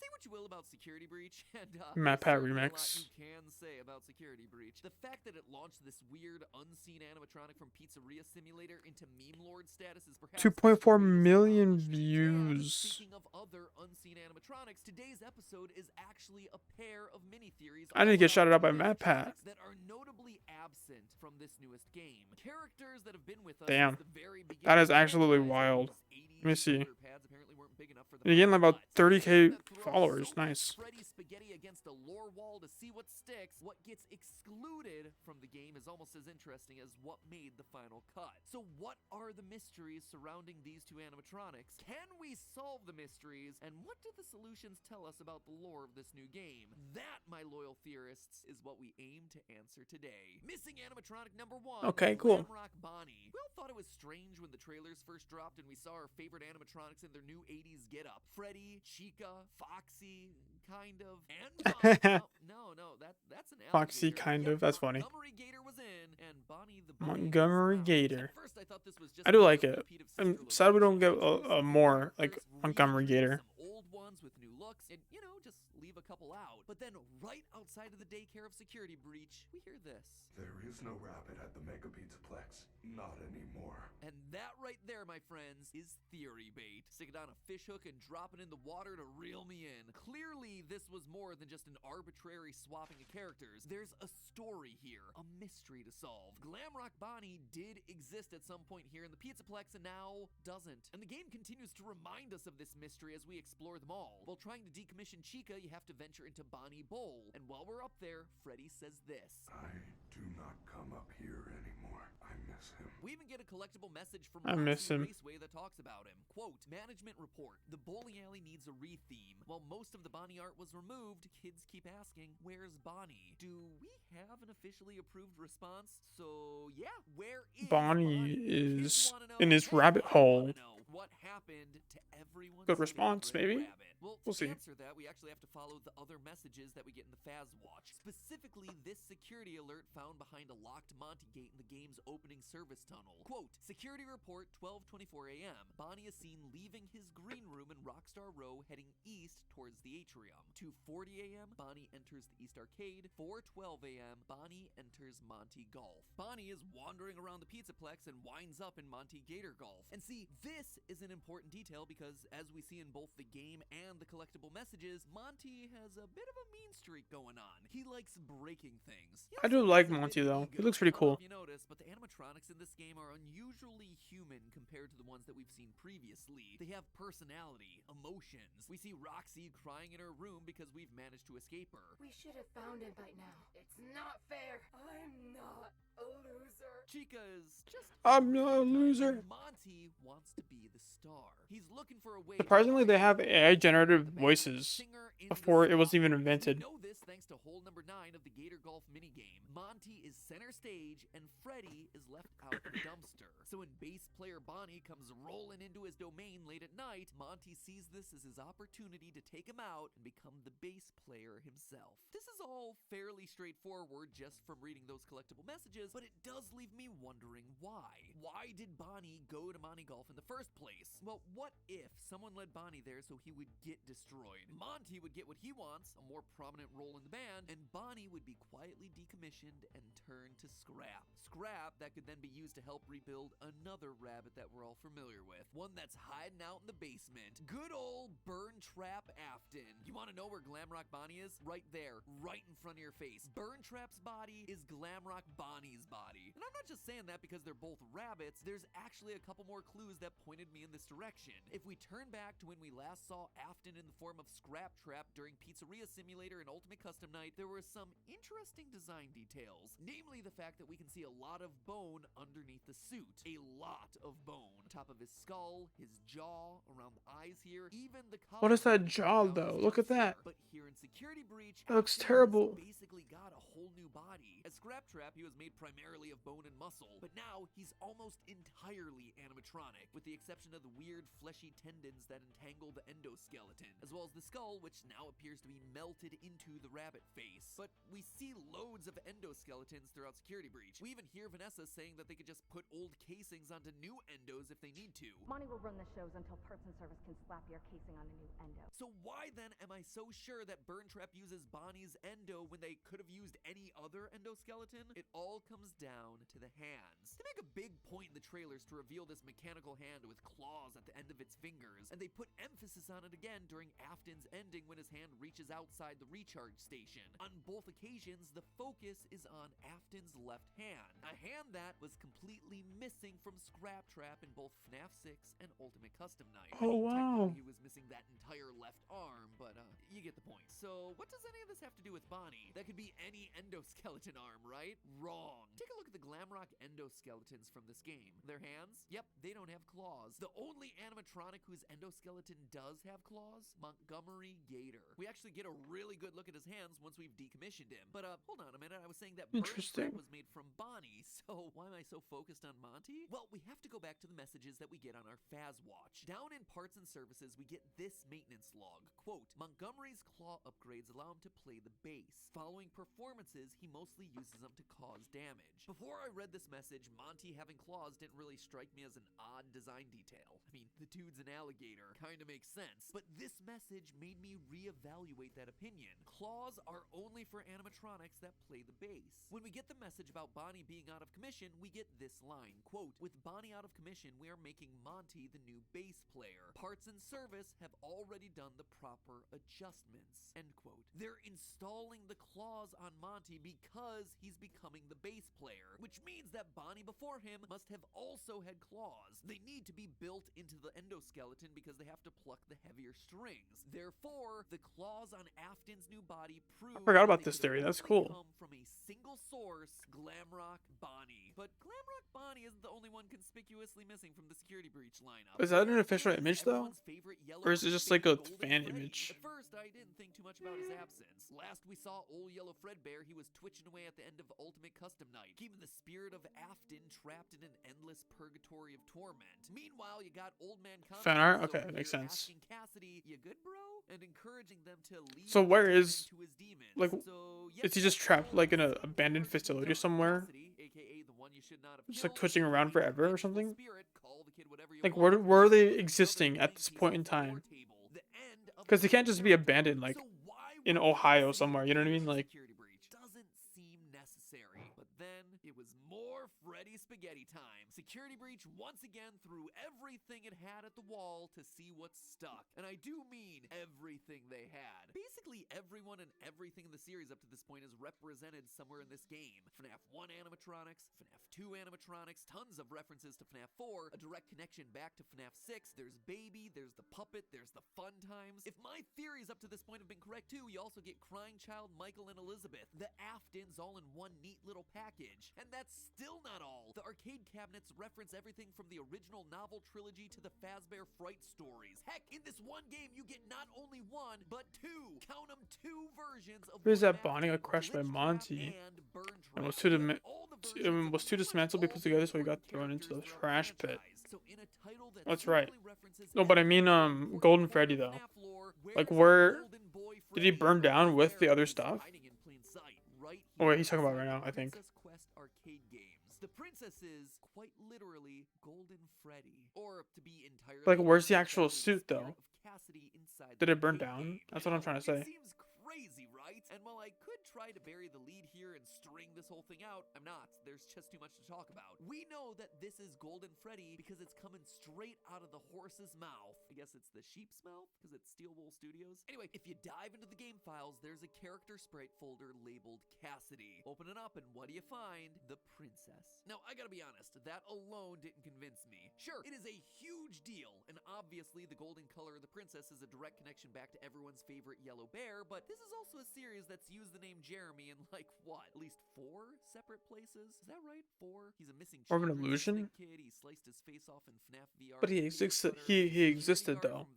Say what you will about Security Breach, and MatPat there's certainly a lot remix. you can say about Security Breach. The fact that it launched this weird unseen animatronic from Pizzeria Simulator into meme lord status is perhaps 2.4 the million weirdest. And views. speaking of other unseen animatronics, today's episode is actually a pair of mini theories. I need to get shouted out by animatronics MatPat. that are notably absent from this newest game. Characters that have been with us Damn. since the very beginning. That is of the absolutely franchise. wild. These 80s Let me see. shoulder pads apparently weren't big enough for the You're getting final about cut. 30K That throws followers. so much Nice. Freddy spaghetti against a lore wall to see what sticks. What gets excluded from the game is almost as interesting as what made the final cut. So what are the mysteries surrounding these two animatronics? Can we solve the mysteries? And what do the solutions tell us about the lore of this new game? That, my loyal theorists, is what we aim to answer today. Missing animatronic number 1. Okay, cool. Glamrock Bonnie. We all thought it was strange when the trailers first dropped and we saw our favorite animatronics in their new 80s getup. Freddy, Chica, Foxy, kind of, and Bonnie. no, that's an Foxy, alligator. kind Yep, of. That's funny. Montgomery Gator was in, and Bonnie the bunny Montgomery was out. Gator. At first I thought this was just I do another like it. repeat of I'm sister sad we don't get locations. a more like Characters, Montgomery reintroduce Gator. some old ones with new looks, and just leave a couple out. But then right outside of the daycare of security breach, we hear this. There is no rabbit at the Mega Pizzaplex. Not anymore. And that right there, my friends, is theory bait. Stick it on a fish hook and drop it in the water to reel me in. Clearly, this was more than just an arbitrary swapping of characters. There's a story here, a mystery to solve. Glamrock Bonnie did exist at some point here in the Pizzaplex and now doesn't. And the game continues to remind us of this mystery as we explore them all. While trying to decommission Chica, you have to venture into Bonnie Bowl. And while we're up there, Freddy says this. I do not come up here anymore. I miss him. We even get a collectible message from I miss Roxy him. Raceway that talks about him. Quote, management report. The bowling alley needs a re-theme. While most of the Bonnie art was removed, kids keep asking, where's Bonnie? Do we have an officially approved response? So yeah, where is Bonnie Kids is wanna know, in his and rabbit I hole. wanna know what happened to everyone's Good response, favorite maybe. rabbit. Well, We'll to see. answer that, we actually have to follow the other messages that we get in the Faz Watch. Specifically, this security alert found behind a locked Monty gate in the game's opening service tunnel. Quote, security report 12:24 a.m. Bonnie is seen leaving his green room in Rockstar Row heading east towards the atrium. 2:40 a.m. Bonnie enters the East Arcade. 4:12 a.m. Bonnie enters Monty Golf. Bonnie is wandering around the Pizzaplex and winds up in Monty Gator Golf. And see, this is an important detail because as we see in both the game and the collectible messages, Monty has a bit of a mean streak going on. He likes breaking things. He I do also like has a Monty, bit though. ego. He looks pretty I don't know cool. if you noticed, but the animatronics in this game are unusually human compared to the ones that we've seen previously. They have personality, emotions. We see Roxy crying in her room because we've managed to escape her. We should have found him by now. It's not fair. I'm not a loser. Chica is just I'm not a loser. and Monty wants to be the star. He's looking for a way. Surprisingly, they have AI generative The band voices singer in the before it was song. even invented. We know this thanks to hole number 9 of the Gator Golf minigame. Monty is center stage and Freddy is left out in the dumpster. So when bass player Bonnie comes rolling into his domain late at night, Monty sees this as his opportunity to take him out and become the bass player himself. This is all fairly straightforward just from reading those collectible messages, but it does leave me wondering why. Why did Bonnie go to Monty Golf in the first place? Well, what if someone led Bonnie there so he would get destroyed? Monty would get what he wants, a more prominent role in the band, and Bonnie would be quietly decommissioned and turned to scrap. Scrap that could then be used to help rebuild another rabbit that we're all familiar with. One that's hiding out in the basement. Good old Burn Trap Afton. You want to know where Glamrock Bonnie is? Right there, right in front of your face. Burn Trap's body is Glamrock Bonnie's body. And I'm not just saying that because they're both rabbits. There's actually a couple more clues that pointed me in this direction. If we turn back to when we last saw Afton in the form of Scrap Trap during Pizzeria Simulator and Ultimate Custom Night, there were some interesting design details. Namely the fact that we can see a lot of bone underneath the suit. A lot of bone. Top of his skull, his jaw, around the eyes here, even the collar. What is that jaw, though? Look at that. But here in Security Breach, That looks Afton has terrible. basically got a whole new body. As Scrap Trap, he was made primarily of bone and muscle, but now he's almost entirely animatronic, with the exception of the weird fleshy tendons that entangle the endoskeleton, as well as the skull, which now appears to be melted into the rabbit face. But we see loads of endoskeletons throughout Security Breach. We even hear Vanessa saying that they could just put old casings onto new endos if they need to. Monty will run the shows until Parts and Service can slap your casing on a new endo. So why then am I so sure that Burn Trap uses Bonnie's endo when they could have used any other endoskeleton? It all comes down to the hands. They make a big point in the trailers to reveal this mechanical hand with claws at the end of its fingers, and they put emphasis on it again during Afton's ending when his hand reaches outside the recharge station. On both occasions, the focus is on Afton's left hand, a hand that was completely missing from Scrap Trap in both FNAF 6 and Ultimate Custom Night. Oh, wow. Technically, he was missing that entire left arm, but you get the point. So what does any of this have to do with Bonnie? That could be any endoskeleton arm, right? Wrong. Take a look at the Glamrock endoskeletons from this game. Their hands? Yep, they don't have claws. The only animatronic whose endoskeleton does have claws? Montgomery Gator. We actually get a really good look at his hands once we've decommissioned him. But hold on a minute, I was saying that Interesting. was made from Bonnie, so why am I so focused on Monty? Well, we have to go back to the messages that we get on our Faz Watch. Down in Parts and Services, we get this maintenance log. Quote, Montgomery's claw upgrades allow him to play the bass. Following performances, he mostly uses them to cause damage. Before I read this message, Monty having claws didn't really strike me as an odd design detail. I mean, the dude's an alligator. Kinda makes sense. But this message made me reevaluate that opinion. Claws are only for animatronics that play the bass. When we get the message about Bonnie being out of commission, we get this line. Quote, with Bonnie out of commission, we are making Monty the new bass player. Parts and Service have already done the proper adjustments. End quote. They're installing the claws on Monty because he's becoming the bass player, which means that Bonnie before him must have also had claws. They need to be built into the endoskeleton because they have to pluck the heavier strings. Therefore, the claws on Afton's new body prove I forgot about they this could theory. That's only cool. come from a single source, Glamrock Bonnie. But Glamrock Bonnie isn't the only one conspicuously missing from the security breach lineup. Is that an official image though? Everyone's favorite yellow Or is it just Freddy, like a Golden fan Freddy. image? At first, I didn't think too much about his absence. Last we saw old Yellow Fredbear, he was twitching away at the end of Ultimate Custom Night, keeping the spirit of Afton trapped in an endless purgatory of torment. Meanwhile, you got Old Man Fan art? Constance Okay, over makes here sense. asking Cassidy, "You good, bro?" and encouraging them to leave. So where is, to his demons. like, So, is he just trapped like in an abandoned facility somewhere? Cassidy, aka the one you should not have Just like killed, twitching around leave the forever or vengeful something? spirit, call the kid whatever you Like want, where are they another existing at blank this piece point of in the floor time? table. The end of Because they the can't just be abandoned like So why in would Ohio Cassidy somewhere, you know what I mean? breach Like, security breach? Doesn't seem necessary. But then it was more Freddy spaghetti time. Security breach once again threw everything it had at the wall to see what's stuck. And I do mean everything they had. Basically everyone and everything in the series up to this point is represented somewhere in this game. FNAF 1 animatronics, FNAF 2 animatronics, tons of references to FNAF 4, a direct connection back to FNAF 6, there's Baby, there's the puppet, there's the fun times. If my theories up to this point have been correct too, you also get Crying Child, Michael, and Elizabeth, the Aftons all in one neat little package. And that's still not all. The arcade cabinets reference everything from the original novel trilogy to the Fazbear Fright stories. Heck, in this one game you get not only one, but two, count them, two versions of Where's that Fnaf Bonnie got crushed by Glitch Trap Monty and Burn and was Trap. too Yet all the versions of was too pretty much dismantled to be all put the together, so he got important thrown into the characters trash throughout the pit. franchise. So in a title that That's right. certainly references No, but I mean, every Golden important Freddy part though. of FNAF lore, Like, where's where Golden Boy did he Freddy? burn down with the There, other he's stuff? hiding in plain sight, right Oh wait, here he's talking about inside right now, the I think. Princess Quest arcade games. The princess is quite literally Golden Freddy, or to be entirely Like, where's the honest, actual that is suit, spirit though? of Cassidy inside Did the it burn arcade down? game. That's what I'm Now, trying to say. It seems crazy, right? And while I could try to bury the lead here and string this whole thing out, I'm not. There's just too much to talk about. We know that this is Golden Freddy because it's coming straight out of the horse's mouth. I guess it's the sheep's mouth because it's Steel Wool Studios. Anyway, if you dive into the game files, there's a character sprite folder labeled Cassidy. Open it up and what do you find? The princess. Now, I gotta be honest, that alone didn't convince me. Sure, it is a huge deal, and obviously the golden color of the princess is a direct connection back to everyone's favorite yellow bear, but this is also a series that's used the name Jeremy in like, what, at least 4 separate places? Is that right? 4? He's a missing More of an children's illusion? kid, he sliced his face off in FNAF VR. But he existed. He existed though.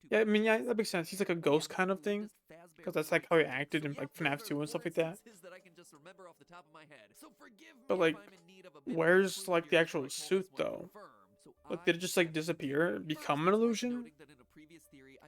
Yeah, I mean, yeah, that makes sense. He's like a ghost kind of thing, because that's like how he acted in like FNAF 2 and stuff like that. But like, where's like the actual suit though? Like, did it just like disappear and become an illusion?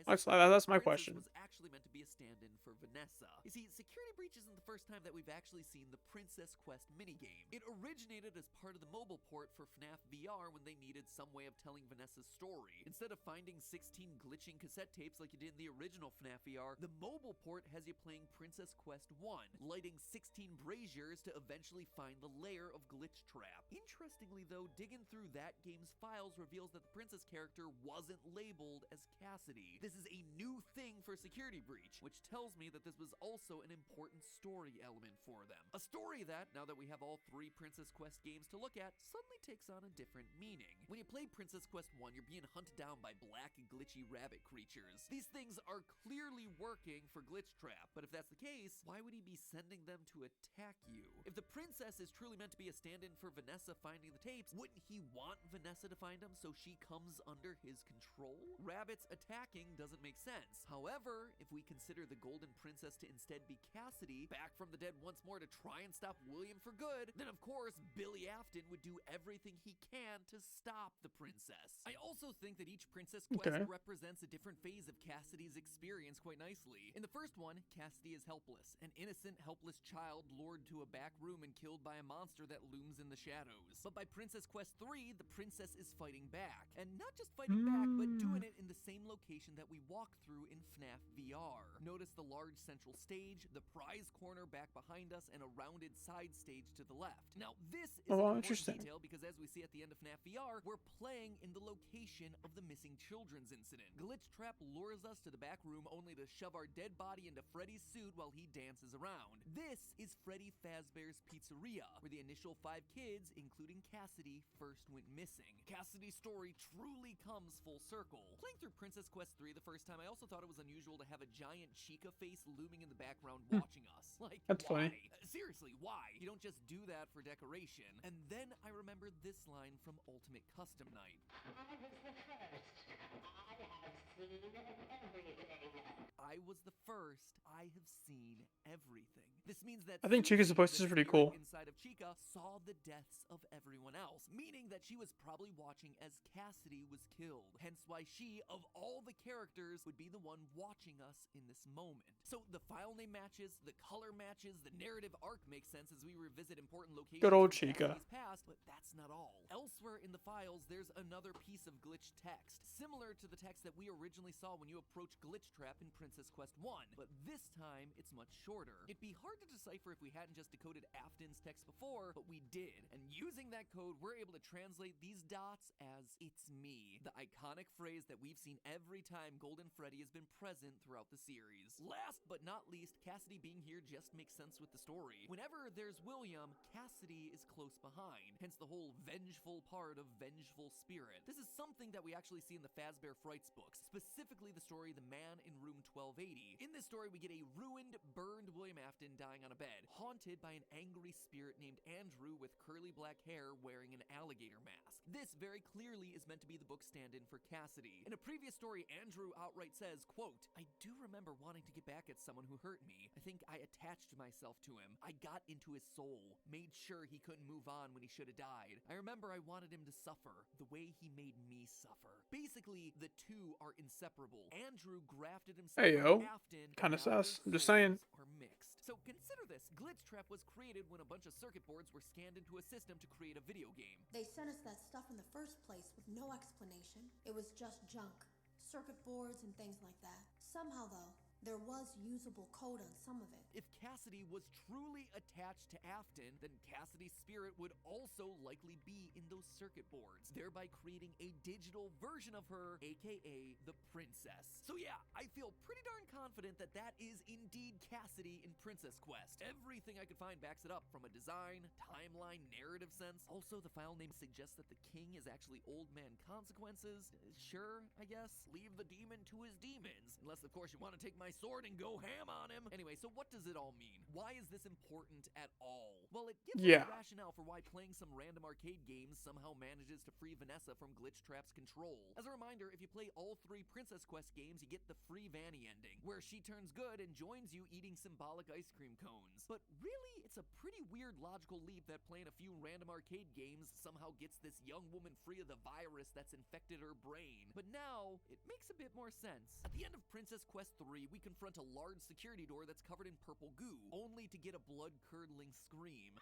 That's my question. Was actually meant to be a stand-in for Vanessa. You see, Security Breach isn't the first time that we've actually seen the Princess Quest minigame. It originated as part of the mobile port for FNAF VR when they needed some way of telling Vanessa's story. Instead of finding 16 glitching cassette tapes like you did in the original FNAF VR, the mobile port has you playing Princess Quest 1, lighting 16 braziers to eventually find the lair of Glitch Trap. Interestingly though, digging through that game's files files reveals that the princess character wasn't labeled as Cassidy. This is a new thing for Security Breach, which tells me that this was also an important story element for them. A story that, now that we have all 3 Princess Quest games to look at, suddenly takes on a different meaning. When you play Princess Quest 1, you're being hunted down by black glitchy rabbit creatures. These things are clearly working for Glitch Trap, but if that's the case, why would he be sending them to attack you? If the princess is truly meant to be a stand-in for Vanessa finding the tapes, wouldn't he want Vanessa to find them so she comes under his control? Rabbits attacking doesn't make sense. However, if we consider the Golden Princess to instead be Cassidy, back from the dead once more to try and stop William for good, then of course Billy Afton would do everything he can to stop the princess. I also think that each Princess Quest represents a different phase of Cassidy's experience quite nicely. In the first one, Cassidy is helpless, an innocent, helpless child lured to a back room and killed by a monster that looms in the shadows. But by Princess Quest 3, the princess is fighting back. And not just fighting back, but doing it in the same location that we walked through in Fnaf VR. Notice the large central stage, the prize corner back behind us, and a rounded side stage to the left. Now, this is an important detail because as we see at the end of Fnaf VR, we're playing in the location of the missing children's incident. Glitch Trap lures us to the back room only to shove our dead body into Freddy's suit while he dances around. This is Freddy Fazbear's Pizzeria, where the initial 5 kids, including Cassidy, first went missing. Cassidy's story truly comes full circle. Playing through Princess Quest 3 the first time, I also thought it was unusual to have a giant Chica face looming in the background watching us. Like, that's why? funny. Seriously, why? You don't just do that for decoration. And then I remembered this line from Ultimate Custom Night. I was the first. I have seen everything. This means that I think Chica's voice is pretty cool. Inside of Chica saw the deaths of everyone else, meaning that she was probably watching as Cassidy was killed. Hence why she, of all the characters, would be the one watching us in this moment. So the file name matches, the color matches, the narrative arc makes sense as we revisit important locations. Good old from Chica. Cassidy's past, but that's not all. Elsewhere in the files, there's another piece of glitch text, similar to the text that we originally saw when you approach Glitch Trap in Princess Quest 1, but this time it's much shorter. It'd be hard to decipher if we hadn't just decoded Afton's text before, but we did. And using that code, we're able to translate these dots as "it's me," the iconic phrase that we've seen every time Golden Freddy has been present throughout the series. Last but not least, Cassidy being here just makes sense with the story. Whenever there's William, Cassidy is close behind, hence the whole vengeful part of Vengeful Spirit. This is something that we actually see in the Fazbear Frights books, specifically the story The Man in Room 1280. In this story, we get a ruined, burned William Afton dying on a bed, haunted by an angry spirit named Andrew with curly black hair wearing an alligator mask. This very clearly is meant to be the book stand-in for Cassidy. In a previous story, Andrew outright says, quote, "I do remember wanting to get back at someone who hurt me. I think I attached myself to him. I got into his soul, made sure he couldn't move on when he should have died. I remember I wanted him to suffer the way he made me suffer." Basically, the two are inseparable. Andrew grafted himself Heyo. on Afton. Kinda and now their sus. I'm just saying. souls are mixed. So consider this. Glitch Trap was created when a bunch of circuit boards were scanned into a system to create a video game. They sent us that stuff in the first place with no explanation. It was just junk. Circuit boards and things like that. Somehow, though, there was usable code on some of it. If Cassidy was truly attached to Afton, then Cassidy's spirit would also likely be in those circuit boards, thereby creating a digital version of her, aka the princess. So yeah, I feel pretty darn confident that that is indeed Cassidy in Princess Quest. Everything I could find backs it up from a design, timeline, narrative sense. Also, the file name suggests that the king is actually Old Man Consequences. Sure, I guess. Leave the demon to his demons. Unless, of course, you want to take my sword and go ham on him. Anyway, so what does it all mean? Why is this important at all? Well, it gives us a rationale for why playing some random arcade games somehow manages to free Vanessa from Glitch Trap's control. As a reminder, if you play all 3 Princess Quest games, you get the free Vanny ending, where she turns good and joins you eating symbolic ice cream cones. But really, it's a pretty weird logical leap that playing a few random arcade games somehow gets this young woman free of the virus that's infected her brain. But now, it makes a bit more sense. At the end of Princess Quest 3, we confront a large security door that's covered in purple goo, only to get a blood-curdling scream.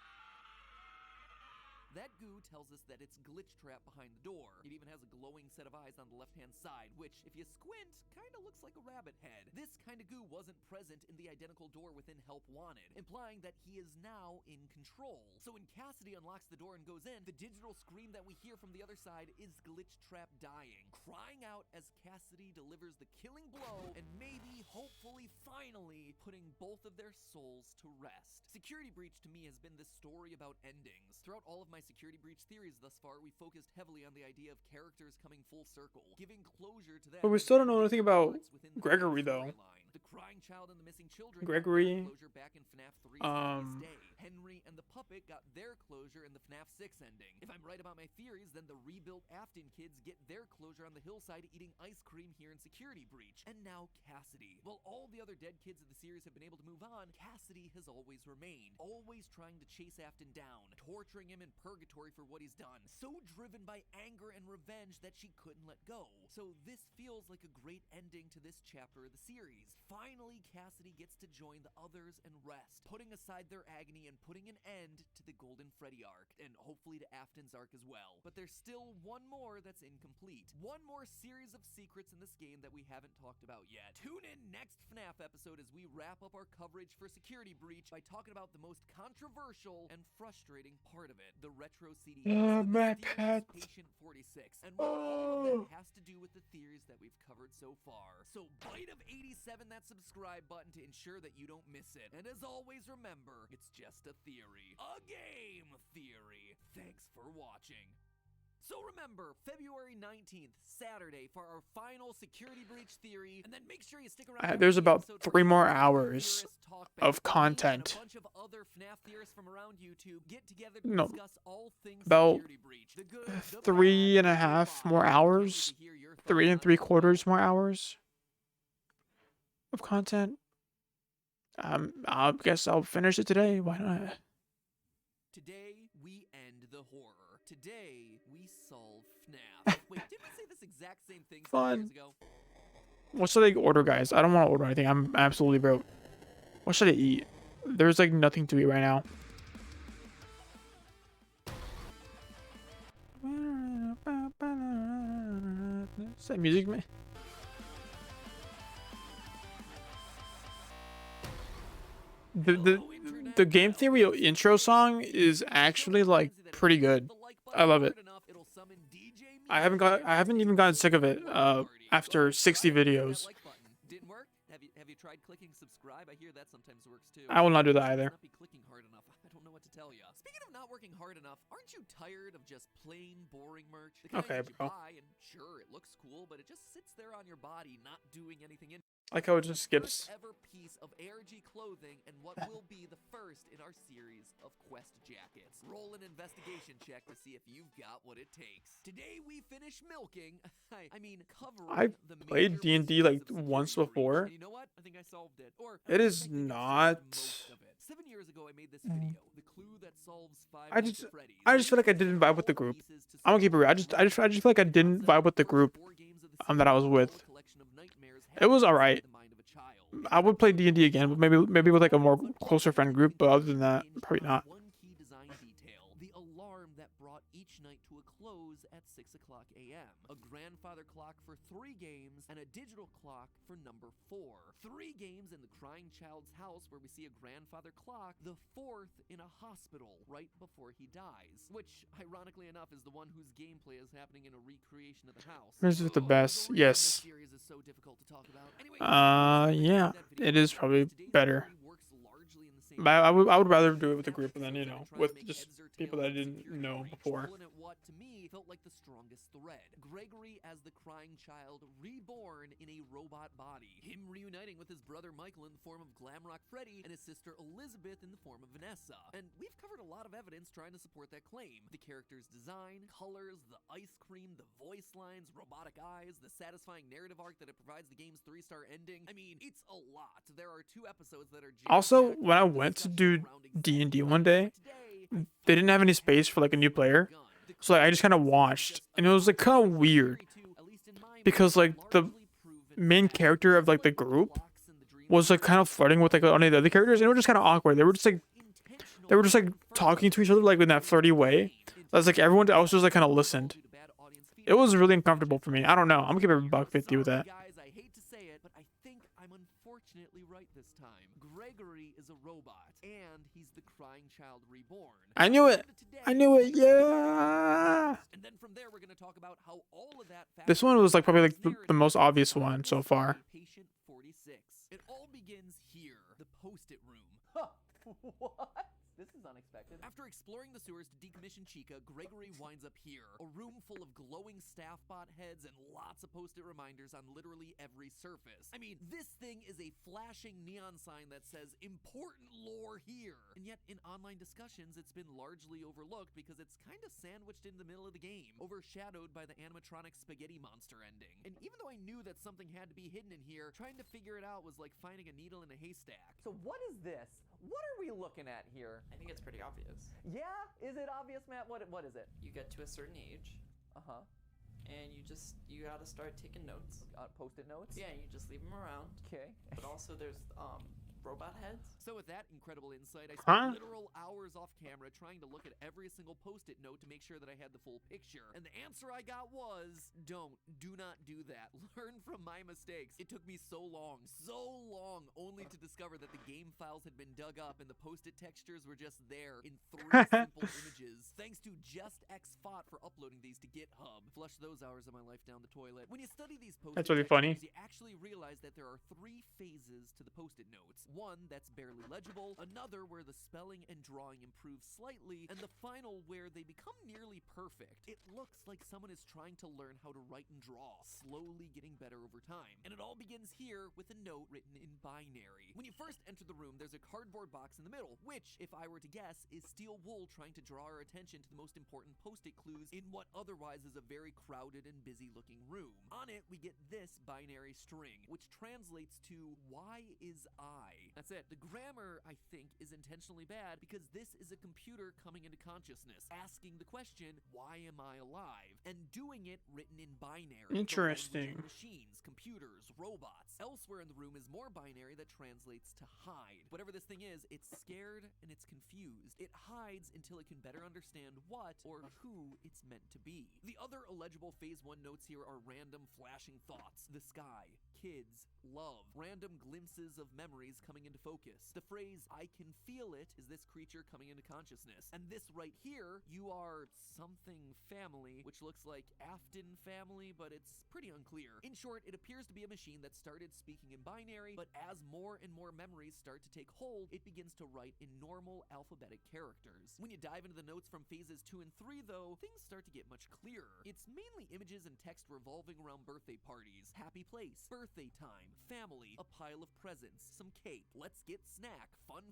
That goo tells us that it's glitch trap behind the door. It even has a glowing set of eyes on the left-hand side, which, if you squint, kinda looks like a rabbit head. This kind of goo wasn't present in the identical door within Help Wanted, implying that he is now in control. So when Cassidy unlocks the door and goes in, the digital scream that we hear from the other side is glitch trap dying, crying out as Cassidy delivers the killing blow and maybe, hopefully, finally putting both of their souls to rest. Security Breach to me has been this story about endings. Throughout all of my Security Breach theories thus far, we focused heavily on the idea of characters coming full circle, giving closure to them. But we still don't know anything about Gregory, though. The crying child and the missing children Gregory, got their closure back in FNAF 3's Happiest Day. Henry and the puppet got their closure in the FNAF 6 ending. If I'm right about my theories, then the rebuilt Afton kids get their closure on the hillside eating ice cream here in Security Breach. And now Cassidy. While all the other dead kids of the series have been able to move on, Cassidy has always remained, always trying to chase Afton down, torturing him in purgatory for what he's done, so driven by anger and revenge that she couldn't let go. So this feels like a great ending to this chapter of the series. Finally, Cassidy gets to join the others and rest, putting aside their agony and putting an end to the Golden Freddy arc, and hopefully to Afton's arc as well. But there's still one more that's incomplete. One more series of secrets in this game that we haven't talked about yet. Tune in next FNAF episode as we wrap up our coverage for Security Breach by talking about the most controversial and frustrating part of it, the retro CD. My pet. Patient 46, and what all of that has to do with the theories that we've covered so far. So bite of 87 that subscribe button to ensure that you don't miss it. And as always, remember, it's just a theory. A game theory. Thanks for watching. So remember, February 19th, Saturday, for our final Security Breach theory, and then make sure you stick around. There's about 3 more hours of content. A bunch of other FNAF theorists from around YouTube get together to No, discuss all things about Security Breach. The good, the bad, 3.5 more hours, 3 3/4 more hours of content. I guess I'll finish it today. Why not? Today, we end the horror. Today, we solve FNAF. Wait, did we say this exact same thing 7 years ago? What should I order, guys? I don't want to order anything. I'm absolutely broke. What should I eat? There's like nothing to eat right now. Is that music, man? The game theory intro song is actually like pretty good. I love it. I haven't even gotten sick of it after 60 videos. Didn't work? Have you tried clicking subscribe? I hear that sometimes works too. I will not do that either. Not be clicking hard enough. I don't know what to tell you. Speaking of not working hard enough, aren't you tired of just plain boring merch? The kind Okay, that you bro. buy and sure it looks cool, but it just sits there on your body, not doing anything in. Like how it just skips. First ever piece of ARG clothing and what will be the first in our series of Quest jackets. Roll an investigation check to see if you've got what it takes. Today we finish milking. I mean covering. I've the played major D&D like pieces of once Security Breach. before. And you know what? I think I solved it. Or It I is think I solved not. most of it. 7 years ago, I made this video. The clue that solves 5 I just feel like I didn't vibe with the group. I'm gonna keep it real. I just feel like I didn't vibe with the group that I was with. It was alright. I would play D&D again, but maybe with like a more closer friend group. But other than that, probably not. One key design detail: the alarm that brought each night to a close at 6 o'clock a.m. A grandfather clock for 3 games and a digital clock for number 4. 3 games in the crying child's house where we see a grandfather clock. The 4th in a hospital right before he dies, which ironically enough is the one whose gameplay is happening in a recreation of the house. This is the best. Yes. Series is so difficult to talk about. Anyway, Yeah, it is probably better. But I would rather do it with a group than, you know, with just people that I didn't know before. What to me felt like the strongest thread. Gregory as the crying child reborn in a robot body. Him reuniting with his brother Michael in the form of Glamrock Freddy and his sister Elizabeth in the form of Vanessa. And we've covered a lot of evidence trying to support that claim. The character's design, colors, the ice cream, the voice lines, robotic eyes, the satisfying narrative arc that it provides the game's 3-star ending. I mean, it's a lot. There are 2 episodes that are Also, when I went to do D&D one day, they didn't have any space for like a new player. So like, I just kind of watched, and it was like kind of weird because like the main character of like the group was like kind of flirting with like one of the other characters, and it was just kind of awkward. They were just like talking to each other like in that flirty way. That's like everyone else just like kind of listened. It was really uncomfortable for me. I don't know. I'm gonna give it a $1.50 with that. Guys, I hate to say it, but I think I'm unfortunately right this time. Gregory is a robot, and he's the crying child reborn. I knew it. I knew it. Yeah. And then from there, we're gonna talk about how all of that. This one was like probably like the most obvious one so far. Patient 46. It all begins here, the post-it room. Huh. What? This is unexpected. After exploring the sewers to decommission Chica, Gregory winds up here. A room full of glowing staff bot heads and lots of post-it reminders on literally every surface. I mean, this thing is a flashing neon sign that says, important lore here. And yet, in online discussions, it's been largely overlooked because it's kind of sandwiched in the middle of the game, overshadowed by the animatronic spaghetti monster ending. And even though I knew that something had to be hidden in here, trying to figure it out was like finding a needle in a haystack. So what is this? What are we looking at here? I think it's pretty obvious. Yeah? Is it obvious, Matt? What is it? You get to a certain age, Uh-huh. and you gotta start taking notes. Post-it notes? Yeah, you just leave them around. Okay. But also there's robot heads. So with that incredible insight, I Huh? spent literal hours off camera trying to look at every single post-it note to make sure that I had the full picture. And the answer I got was, do not do that. Learn from my mistakes. It took me so long, only to discover that the game files had been dug up and the post-it textures were just there in 3 simple images. Thanks to Just X Font for uploading these to GitHub. Flush those hours of my life down the toilet. When you study these post-it That's really textures, funny. you actually realize that there are 3 phases to the post-it notes. One that's barely legible, another where the spelling and drawing improve slightly, and the final where they become nearly perfect. It looks like someone is trying to learn how to write and draw, slowly getting better over time. And it all begins here with a note written in binary. When you first enter the room, there's a cardboard box in the middle, which, if I were to guess, is steel wool trying to draw our attention to the most important post-it clues in what otherwise is a very crowded and busy looking room. On it, we get this binary string, which translates to, why is I? That's it. The grammar, I think, is intentionally bad because this is a computer coming into consciousness, asking the question, why am I alive? And doing it written in binary. Interesting. Machines, computers, robots. Elsewhere in the room is more binary that translates to hide. Whatever this thing is, it's scared and it's confused. It hides until it can better understand what or who it's meant to be. The other illegible Phase 1 notes here are random flashing thoughts, the sky, kids, love, random glimpses of memories coming into focus. The phrase, I can feel it, is this creature coming into consciousness. And this right here, you are something family, which looks like Afton family, but it's pretty unclear. In short, it appears to be a machine that started speaking in binary, but as more and more memories start to take hold, it begins to write in normal alphabetic characters. When you dive into the notes from phases 2 and 3, though, things start to get much clearer. It's mainly images and text revolving around birthday parties, happy place, birthday time, family, a pile of presents, some cake, let's get snack, fun,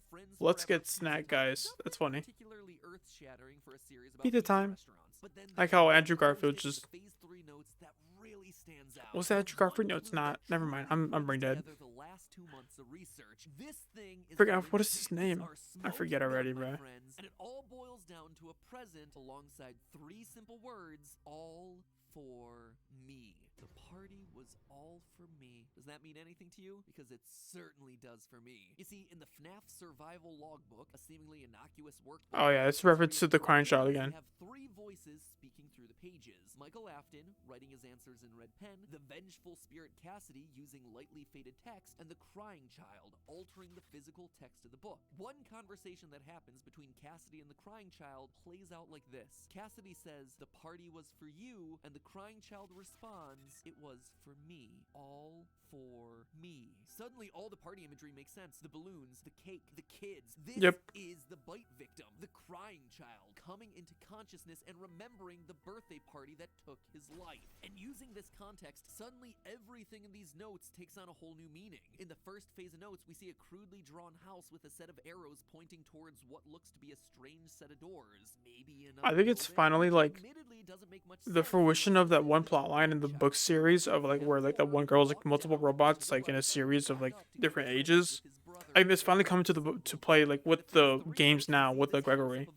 friends. Let's forever. get snack, guys. That's funny. Particularly earth-shattering for a series about Pizza time. restaurants. But then Like there's how one Andrew Garfield posted just. Phase 3 notes that really stands out. What's that Andrew Garfield? No, it's not. Never mind. I'm brain dead. Together the last 2 months of research. This thing is Forget the what is his linchpin name? our I smoke forget gun, already, my bro. friends. And it all boils down to a present alongside 3 simple words, all for me. The party was all for me. Does that mean anything to you? Because it certainly does for me. You see, in the Fnaf survival logbook, a seemingly innocuous workbook. Oh yeah, it's a reference to the crying child again. We have 3 voices speaking through the pages. Michael Afton, writing his answers in red pen, the vengeful spirit Cassidy using lightly faded text, and the crying child altering the physical text of the book. One conversation that happens between Cassidy and the crying child plays out like this. Cassidy says, the party was for you, and the crying child responds, it was for me. All for me. Suddenly, all the party imagery makes sense. The balloons, the cake, the kids. This is the bite victim, the crying child, coming into consciousness and remembering the birthday party that took his life. And using this context, suddenly everything in these notes takes on a whole new meaning. In the first phase of notes, we see a crudely drawn house with a set of arrows pointing towards what looks to be a strange set of doors. Maybe another I think it's building, finally which like admittedly doesn't make much the sense fruition of that unless one it's plot line in the book series of like where like that one girl's like multiple robots like in a series of like different ages. I think it's finally coming to the to play like with the games now with the Gregory.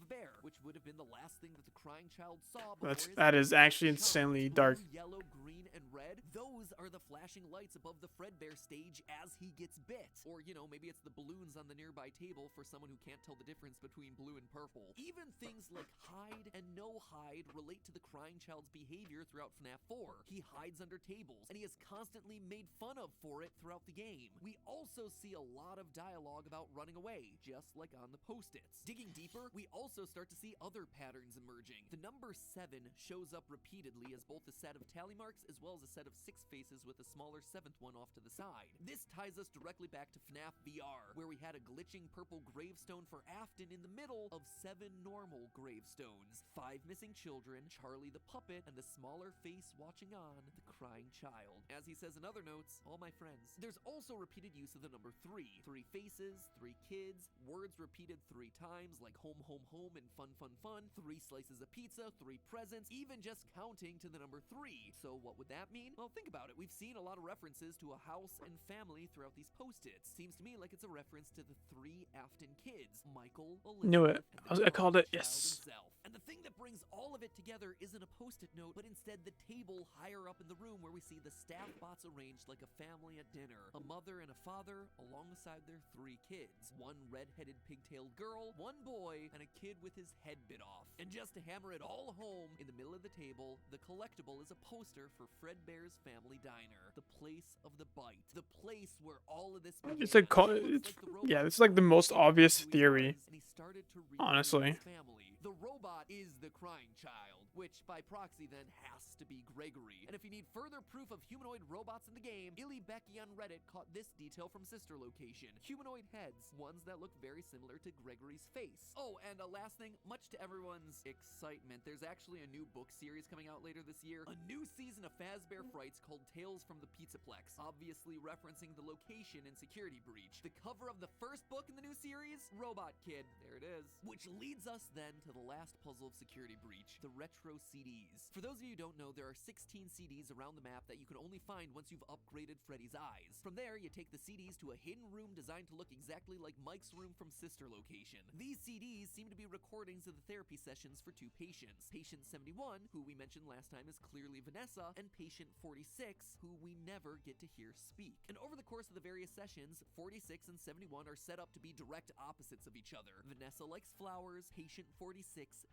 which would have been the last thing that the crying child saw That before his is eyes actually shone. insanely Blue, dark. yellow, green, and Fred? Those are the flashing lights above the Fredbear stage as he gets bit. Or, you know, maybe it's the balloons on the nearby table for someone who can't tell the difference between blue and purple. Even things like hide and no hide relate to the crying child's behavior throughout FNAF 4. He hides under tables, and he is constantly made fun of for it throughout the game. We also see a lot of dialogue about running away, just like on the post-its. Digging deeper, we also start to see other patterns emerging. The number 7 shows up repeatedly as both a set of tally marks as well as a set of 6 faces with a smaller 7th one off to the side. This ties us directly back to FNAF VR, where we had a glitching purple gravestone for Afton in the middle of 7 normal gravestones. 5 missing children, Charlie the puppet, and the smaller face watching on, the crying child. As he says in other notes, all my friends. There's also repeated use of the number 3. 3 faces, 3 kids, words repeated 3 times like home, home, home, and fun, fun, fun, 3 slices of pizza, 3 presents, even just counting to the number 3. So what would that mean? Well, think about it. We've seen a lot of references to a house and family throughout these post-its. Seems to me like it's a reference to the 3 Afton kids, Michael, Elizabeth, Knew it. and I called it. child Yes. himself. And the thing that brings all of it together isn't a post-it note, but instead the table higher up in the room where we see the staff bots arranged like a family at dinner. A mother and a father alongside their 3 kids. 1 red-headed pigtailed girl, 1 boy, and a kid with his head bit off. And just to hammer it all home, in the middle of the table, the collectible is a poster for Fredbear's Family Diner. The place of the bite. The place where all of this began. It's like, Looks like the yeah, robot this is like the most obvious who he theory, was, and he started to honestly. his family. The robot is the crying child, which by proxy then has to be Gregory. And if you need further proof of humanoid robots in the game, Illy Becky on Reddit caught this detail from Sister Location. Humanoid heads, ones that look very similar to Gregory's face. Oh, and a last thing, much to everyone's excitement, there's actually a new book series coming out later this year. A new season of Fazbear Frights called Tales from the Pizzaplex, obviously referencing the location in Security Breach. The cover of the first book in the new series, Robot Kid, there it is. Which leads us then to the last puzzle of Security Breach, the retro CDs. For those of you who don't know, there are 16 CDs around the map that you can only find once you've upgraded Freddy's eyes. From there, you take the CDs to a hidden room designed to look exactly like Mike's room from Sister Location. These CDs seem to be recordings of the therapy sessions for 2 patients. Patient 71, who we mentioned last time is clearly Vanessa, and patient 46, who we never get to hear speak. And over the course of the various sessions, 46 and 71 are set up to be direct opposites of each other. Vanessa likes flowers, patient 46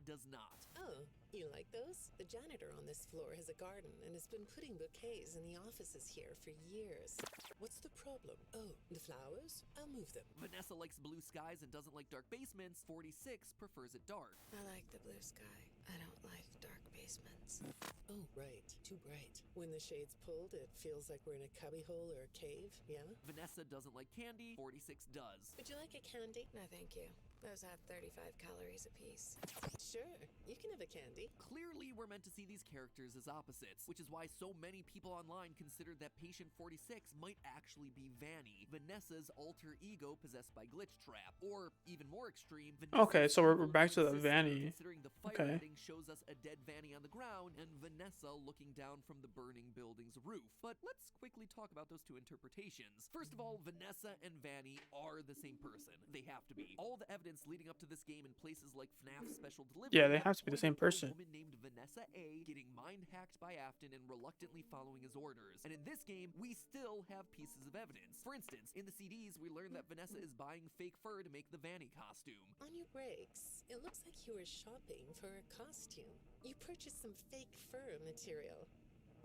does not. Oh, you like those? The janitor on this floor has a garden and has been putting bouquets in the offices here for years. What's the problem? Oh, the flowers? I'll move them. Vanessa likes blue skies and doesn't like dark basements. 46 prefers it dark. I like the blue sky. I don't like dark basements. Oh, right. Too bright. When the shade's pulled, it feels like we're in a cubbyhole or a cave, yeah? Vanessa doesn't like candy. 46 does. Would you like a candy? No, thank you. Those have 35 calories apiece. Sure, you can have a candy. Clearly, we're meant to see these characters as opposites, which is why so many people online considered that patient 46 might actually be Vanny, Vanessa's alter ego possessed by Glitch Trap. Or, even more extreme, Okay, so we're back to the Vanny. Considering the fire ending shows us a dead Vanny on the ground and Vanessa looking down from the burning building's roof. But let's quickly talk about those 2 interpretations. First of all, Vanessa and Vanny are the same person. They have to be. All the evidence leading up to this game in places like FNAF Special Delivery. Yeah, they have to be the same person. A woman named Vanessa A getting mind hacked by Afton and reluctantly following his orders. And in this game, we still have pieces of evidence. For instance, in the CDs, we learn that Vanessa is buying fake fur to make the Vanny costume. On your breaks, it looks like you were shopping for a costume. You purchased some fake fur material.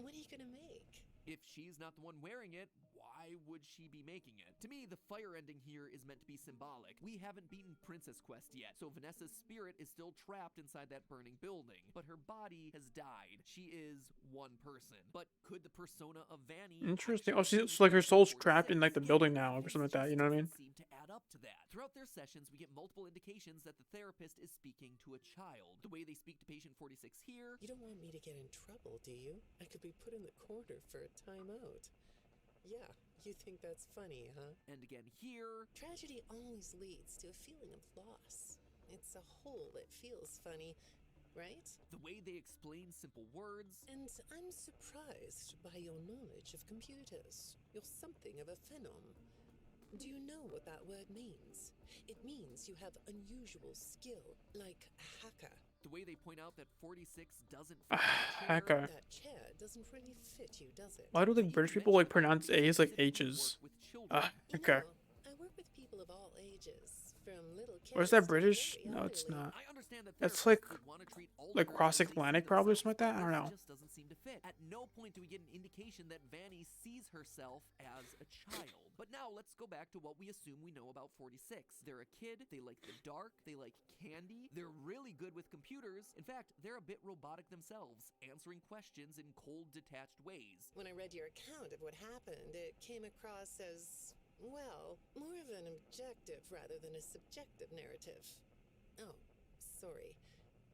What are you gonna make? If she's not the one wearing it, why would she be making it? To me, the fire ending here is meant to be symbolic. We haven't beaten Princess Quest yet, so Vanessa's spirit is still trapped inside that burning building, but her body has died. She is one person. But could the persona of Vanny... Interesting. Oh, she's like her soul's trapped in like the building now or something like that, you know what I mean? Seem to add up to that. Throughout their sessions, we get multiple indications that the therapist is speaking to a child. The way they speak to patient 46 here... You don't want me to get in trouble, do you? I could be put in the corner for a timeout. Yeah, you think that's funny, huh? And again here... Tragedy always leads to a feeling of loss. It's a hole that feels funny, right? The way they explain simple words... And I'm surprised by your knowledge of computers. You're something of a phenom. Do you know what that word means? It means you have unusual skill, like a hacker. The way they point out that 46 doesn't fit the chair. Okay. That chair doesn't really fit you, does it? Why do like British people like pronounce A's like H's? Okay. I work with people of all ages, from little kids. Or is that to British? very No, it's elderly. not. I understand that That's therapists like would wanna treat older cross-Atlantic probably, or something like that. I don't know. It just doesn't seem to fit. At no point do we get an indication that Vanny sees herself as a child. But now let's go back to what we assume we know about 46. They're a kid, they like the dark, they like candy, they're really good with computers. In fact, they're a bit robotic themselves, answering questions in cold, detached ways. When I read your account of what happened, it came across as, well, more of an objective rather than a subjective narrative. Oh, sorry.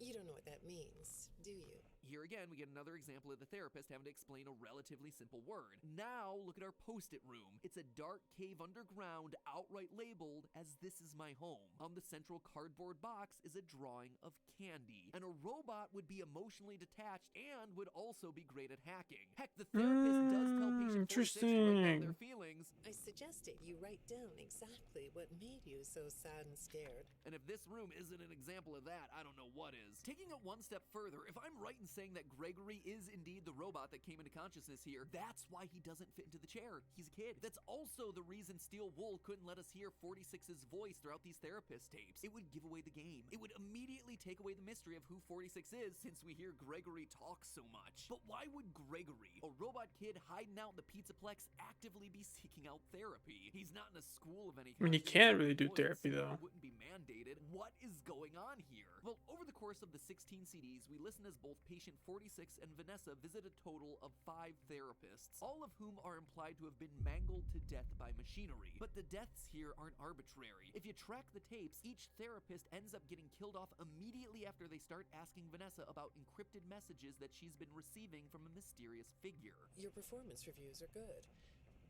You don't know what that means, do you? Here again, we get another example of the therapist having to explain a relatively simple word. Now, look at our post-it room. It's a dark cave underground, outright labeled as "This is my home." On the central cardboard box is a drawing of candy. And a robot would be emotionally detached and would also be great at hacking. Heck, the therapist does tell patient 46 to write down their feelings. I suggested you write down exactly what made you so sad and scared. And if this room isn't an example of that, I don't know what is. Taking it one step further, if I'm right in saying that Gregory is indeed the robot that came into consciousness here, that's why he doesn't fit into the chair. He's a kid. That's also the reason Steel Wool couldn't let us hear 46's voice throughout these therapist tapes. It would give away the game. It would immediately take away the mystery of who 46 is, since we hear Gregory talk so much. But why would Gregory, a robot kid hiding out in the Pizzaplex, actively be seeking out therapy? He's not in a school of any kind. I mean, he can't really do therapy though. Wouldn't be mandated. What is going on here? Well, over the course of the 16 CDs, we listen as both patient 46 and Vanessa visit a total of 5 therapists, all of whom are implied to have been mangled to death by machinery. But the deaths here aren't arbitrary. If you track the tapes, each therapist ends up getting killed off immediately after they start asking Vanessa about encrypted messages that she's been receiving from a mysterious figure. Your performance reviews are good,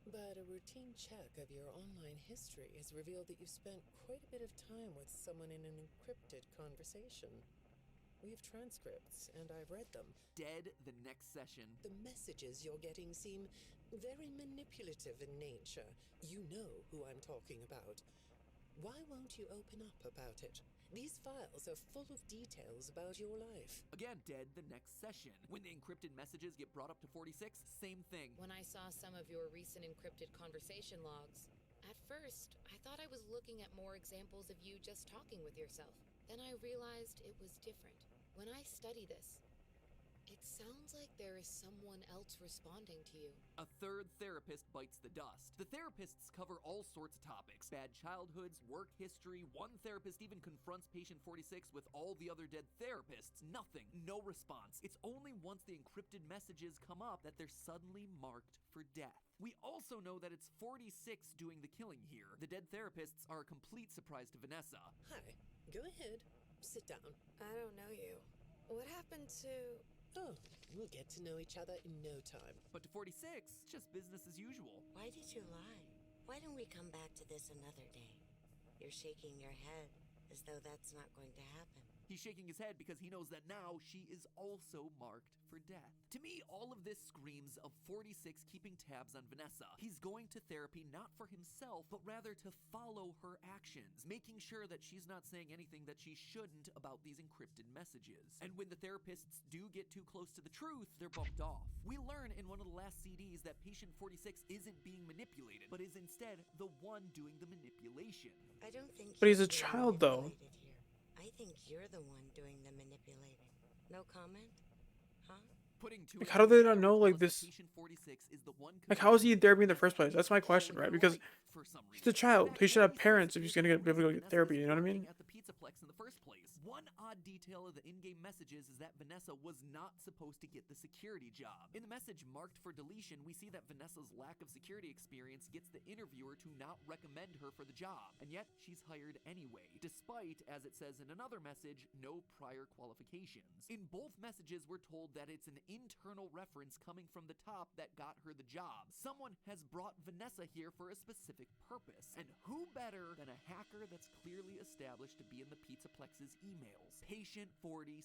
but a routine check of your online history has revealed that you've spent quite a bit of time with someone in an encrypted conversation. We have transcripts, and I've read them. Dead the next session. The messages you're getting seem very manipulative in nature. You know who I'm talking about. Why won't you open up about it? These files are full of details about your life. Again, dead the next session. When the encrypted messages get brought up to 46, same thing. When I saw some of your recent encrypted conversation logs, at first, I thought I was looking at more examples of you just talking with yourself. Then I realized it was different. When I study this, it sounds like there is someone else responding to you. A third therapist bites the dust. The therapists cover all sorts of topics. Bad childhoods, work history. One therapist even confronts patient 46 with all the other dead therapists. Nothing. No response. It's only once the encrypted messages come up that they're suddenly marked for death. We also know that it's 46 doing the killing here. The dead therapists are a complete surprise to Vanessa. Hi. Go ahead. Sit down. I don't know you. What happened to... Oh, we'll get to know each other in no time. But to 46, it's just business as usual. Why did you lie? Why don't we come back to this another day? You're shaking your head as though that's not going to happen. He's shaking his head because he knows that now she is also marked for death. To me, all of this screams of 46 keeping tabs on Vanessa. He's going to therapy not for himself, but rather to follow her actions, making sure that she's not saying anything that she shouldn't about these encrypted messages. And when the therapists do get too close to the truth, they're bumped off. We learn in one of the last CDs that patient 46 isn't being manipulated, but is instead the one doing the manipulation. I don't think But he's a child though. I think you're the one doing the manipulating. No comment? Huh? Like, how do they not know, like, this? Like, how is he in therapy in the first place? That's my question, right? Because he's a child. He should have parents if he's gonna be able to get therapy. You know what I mean? At the Pizzaplex in the first place. One odd detail of the in-game messages is that Vanessa was not supposed to get the security job. In the message marked for deletion, we see that Vanessa's lack of security experience gets the interviewer to not recommend her for the job, and yet she's hired anyway, despite, as it says in another message, no prior qualifications. In both messages, we're told that it's an internal reference coming from the top that got her the job. Someone has brought Vanessa here for a specific purpose, and who better than a hacker that's clearly established to be in the Pizzaplex's email emails. Patient 46,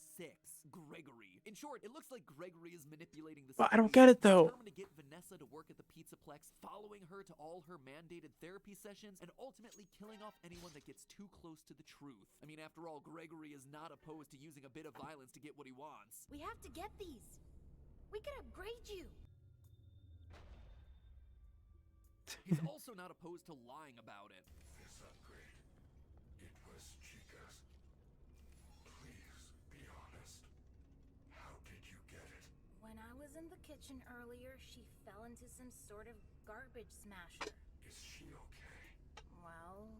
Gregory. In short, it looks like Gregory is manipulating the But I don't situation, get it though. determined to get Vanessa to work at the Pizzaplex, following her to all her mandated therapy sessions, and ultimately killing off anyone that gets too close to the truth. I mean, after all, Gregory is not opposed to using a bit of violence to get what he wants. We have to get these. We can upgrade you. He's also not opposed to lying about it. This upgrade, it was Chica's. Please be honest. How did you get it? When I was in the kitchen earlier, she fell into some sort of garbage smasher. Is she okay? Well,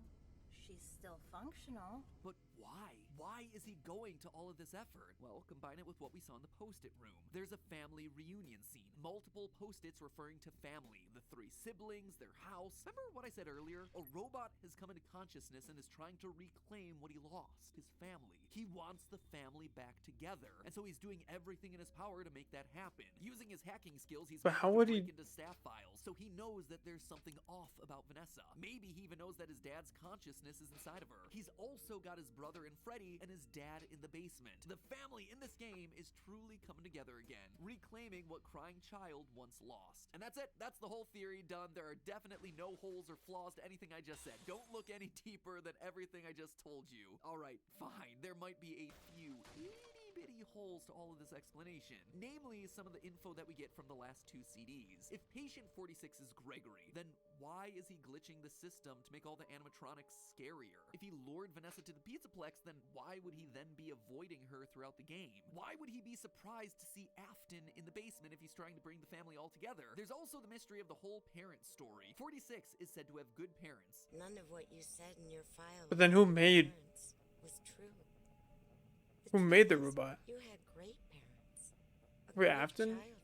she's still functional. But why? Why is he going to all of this effort? Well, combine it with what we saw in the post-it room. There's a family reunion scene. Multiple post-its referring to family, the 3 siblings, their house. Remember what I said earlier? A robot has come into consciousness and is trying to reclaim what he lost, his family. He wants the family back together, and so he's doing everything in his power to make that happen. Using his hacking skills, he's But how would he- break into staff files, so he knows that there's something off about Vanessa. Maybe he even knows that his dad's consciousness is inside of her. He's also got his brother and Freddy and his dad in the basement. The family in this game is truly coming together again, reclaiming what Crying Child once lost. And that's it. That's the whole theory done. There are definitely no holes or flaws to anything I just said. Don't look any deeper than everything I just told you. All right, fine. There might be a few itty-bitty holes to all of this explanation, namely some of the info that we get from the last 2 CDs. If Patient 46 is Gregory, then why is he glitching the system to make all the animatronics scarier? If he lured Vanessa to the Pizzaplex, then why would he then be avoiding her throughout the game? Why would he be surprised to see Afton in the basement if he's trying to bring the family all together? There's also the mystery of the whole parent story. 46 is said to have good parents. None of what you said in your file But then who about made- parents was true. Who truth made the is, robot? You had great parents. A Wait, great Afton? childhood.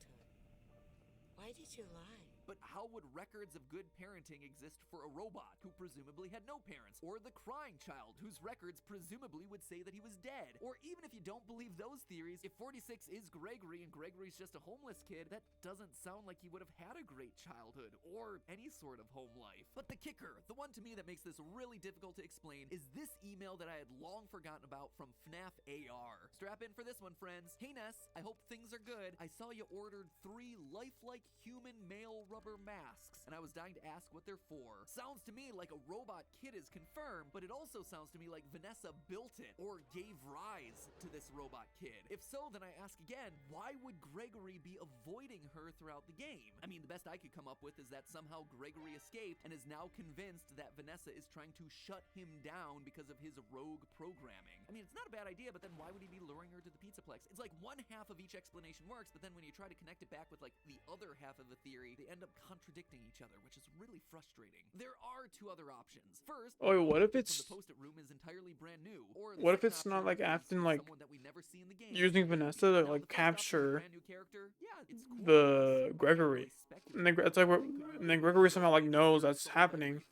Why did you lie? But how would records of good parenting exist for a robot who presumably had no parents? Or the Crying Child, whose records presumably would say that he was dead? Or even if you don't believe those theories, if 46 is Gregory and Gregory's just a homeless kid, that doesn't sound like he would have had a great childhood or any sort of home life. But the kicker, the one to me that makes this really difficult to explain, is this email that I had long forgotten about from Fnaf AR. Strap in for this one, friends. Hey Ness, I hope things are good. I saw you ordered 3 lifelike human male rubber masks, and I was dying to ask what they're for. Sounds to me like a robot kid is confirmed, but it also sounds to me like Vanessa built it or gave rise to this robot kid. If so, then I ask again, why would Gregory be avoiding her throughout the game? I mean, the best I could come up with is that somehow Gregory escaped and is now convinced that Vanessa is trying to shut him down because of his rogue programming. I mean, it's not a bad idea, but then why would he be luring her to the Pizzaplex? It's like one half of each explanation works, but then when you try to connect it back with like the other half of the theory, they end up contradicting each other, which is really frustrating. There are 2 other options. First, Oh, what if from it's- the post-it room is entirely brand new. Or the What if second it's not option like is Afton like someone that we never see in the game. using Vanessa to Now, like the first option is a capture brand new character. Yeah, it's cool. the Gregory, and then it's like and then Gregory somehow like knows that's happening.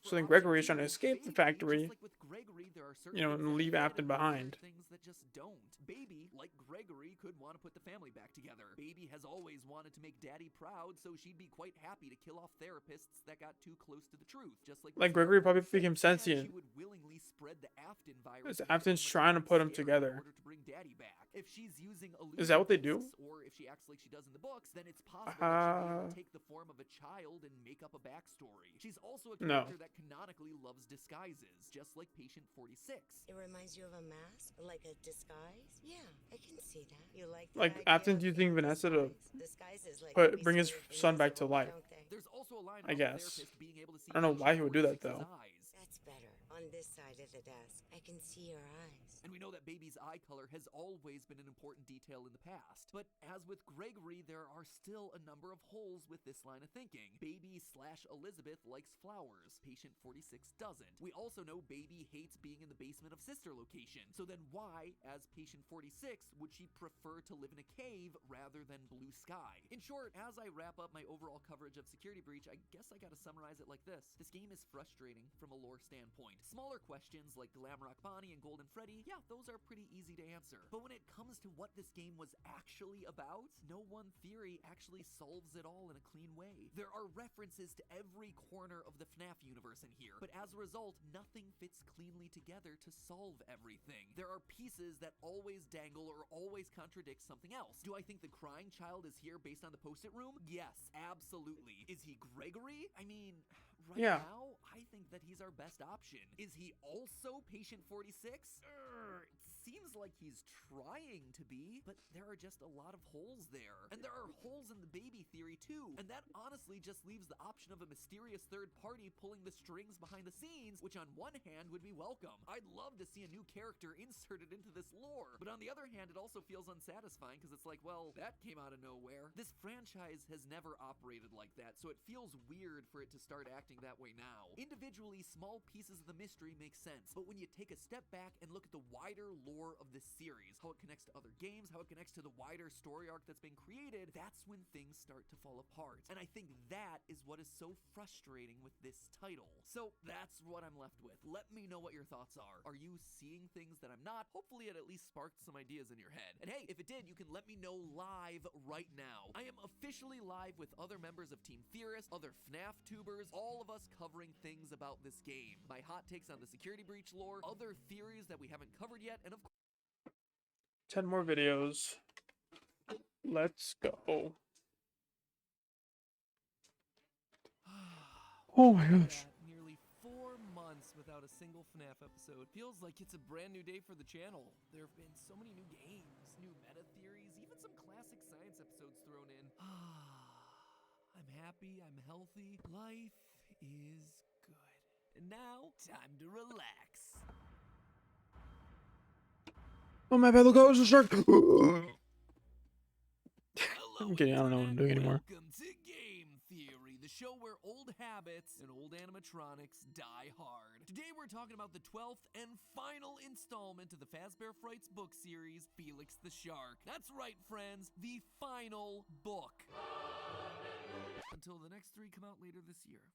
So then Gregory is trying to escape the factory, you know, and leave Afton behind. Things that just don't. Baby, like Gregory, could want to put the family back together. Baby has always wanted to make Daddy proud, so she'd be quite happy to kill off therapists that got too close to the truth. Just like Gregory probably became and sentient. she would willingly spread the Afton virus. As Afton's trying to put them together. In order to bring Daddy back. If she's using Is that what they do? illusions, or if she acts like she does in the books, then it's possible that she would take the form of a child and make up a backstory. She's also a No. character that canonically loves disguises, just like Patient 46. It reminds you of a mask, like a disguise. Yeah, I can see that. You like Like, that idea Afton, of do you think Vanessa to disguises like bring his absurd and son back to invisible, life? don't they? There's also a line I about guess. the therapist being able to see I don't know why he would do that, Patient though. 46's eyes. That's better. On this side of the desk, I can see your eyes. And we know that Baby's eye color has always been an important detail in the past. But as with Gregory, there are still a number of holes with this line of thinking. Baby/Elizabeth likes flowers. Patient 46 doesn't. We also know Baby hates being in the basement of Sister Location. So then why, as Patient 46, would she prefer to live in a cave rather than blue sky? In short, as I wrap up my overall coverage of Security Breach, I guess I gotta summarize it like this. This game is frustrating from a lore standpoint. Smaller questions like Glamrock Bonnie and Golden Freddy, yeah, those are pretty easy to answer. But when it comes to what this game was actually about, no one theory actually solves it all in a clean way. There are references to every corner of the FNAF universe in here, but as a result, nothing fits cleanly together to solve everything. There are pieces that always dangle or always contradict something else. Do I think the crying child is here based on the post-it room? Yes, absolutely. Is he Gregory? I mean, right now, I think that he's our best option. Is he also Patient 46? It seems like he's trying to be, but there are just a lot of holes there. And there are holes in the baby theory too. And that honestly just leaves the option of a mysterious third party pulling the strings behind the scenes, which on one hand would be welcome. I'd love to see a new character inserted into this lore. But on the other hand, it also feels unsatisfying because it's like, well, that came out of nowhere. This franchise has never operated like that, so it feels weird for it to start acting that way now. Individually, small pieces of the mystery make sense, but when you take a step back and look at the wider lore of this series, how it connects to other games, how it connects to the wider story arc that's been created, that's when things start to fall apart. And I think that is what is so frustrating with this title. So that's what I'm left with. Let me know what your thoughts are. Are you seeing things that I'm not? Hopefully it at least sparked some ideas in your head. And hey, if it did, you can let me know live right now. I am officially live with other members of Team Theorist, other FNAF tubers, all of us covering things about this game. My hot takes on the security breach lore, other theories that we haven't covered yet, and of course 10 more videos. Let's go. Oh my gosh. Nearly 4 months without a single FNAF episode. Feels like it's a brand new day for the channel. There have been so many new games, new meta theories, even some classic science episodes thrown in. I'm happy, I'm healthy, life is good. And now, time to relax. Oh my bad, look, oh, it's a shark! I'm kidding, I don't know what I'm doing anymore. Welcome to Game Theory, the show where old habits and old animatronics die hard. Today we're talking about the 12th and final installment of the Fazbear Frights book series, Felix the Shark. That's right, friends, the final book. Until the next 3 come out later this year.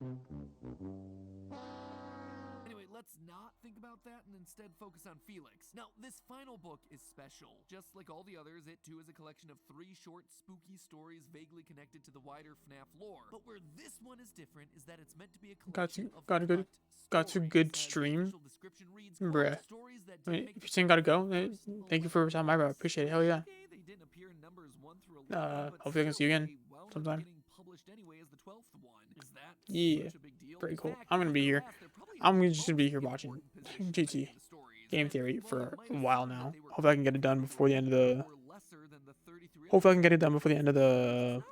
Anyway, let's not think about that and instead focus on Felix. Now, this final book is special. Just like all the others, it too is a collection of 3 short, spooky stories vaguely connected to the wider FNAF lore. But where this one is different is that it's meant to be a collection of got a good stream. Bruh. I mean, if you're saying gotta go, thank you for stopping by, bro. I appreciate it. Hell yeah. Hopefully I can see you again sometime. Yeah, pretty cool. I'm gonna be here. I'm just gonna be here watching GT Game Theory for a while now. Hopefully I can get it done before the end of the. Hopefully I can get it done before the end of the.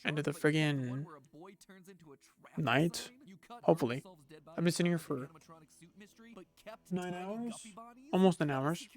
End of the friggin' night. Hopefully. I've been sitting here for 9 hours, almost 9 hours.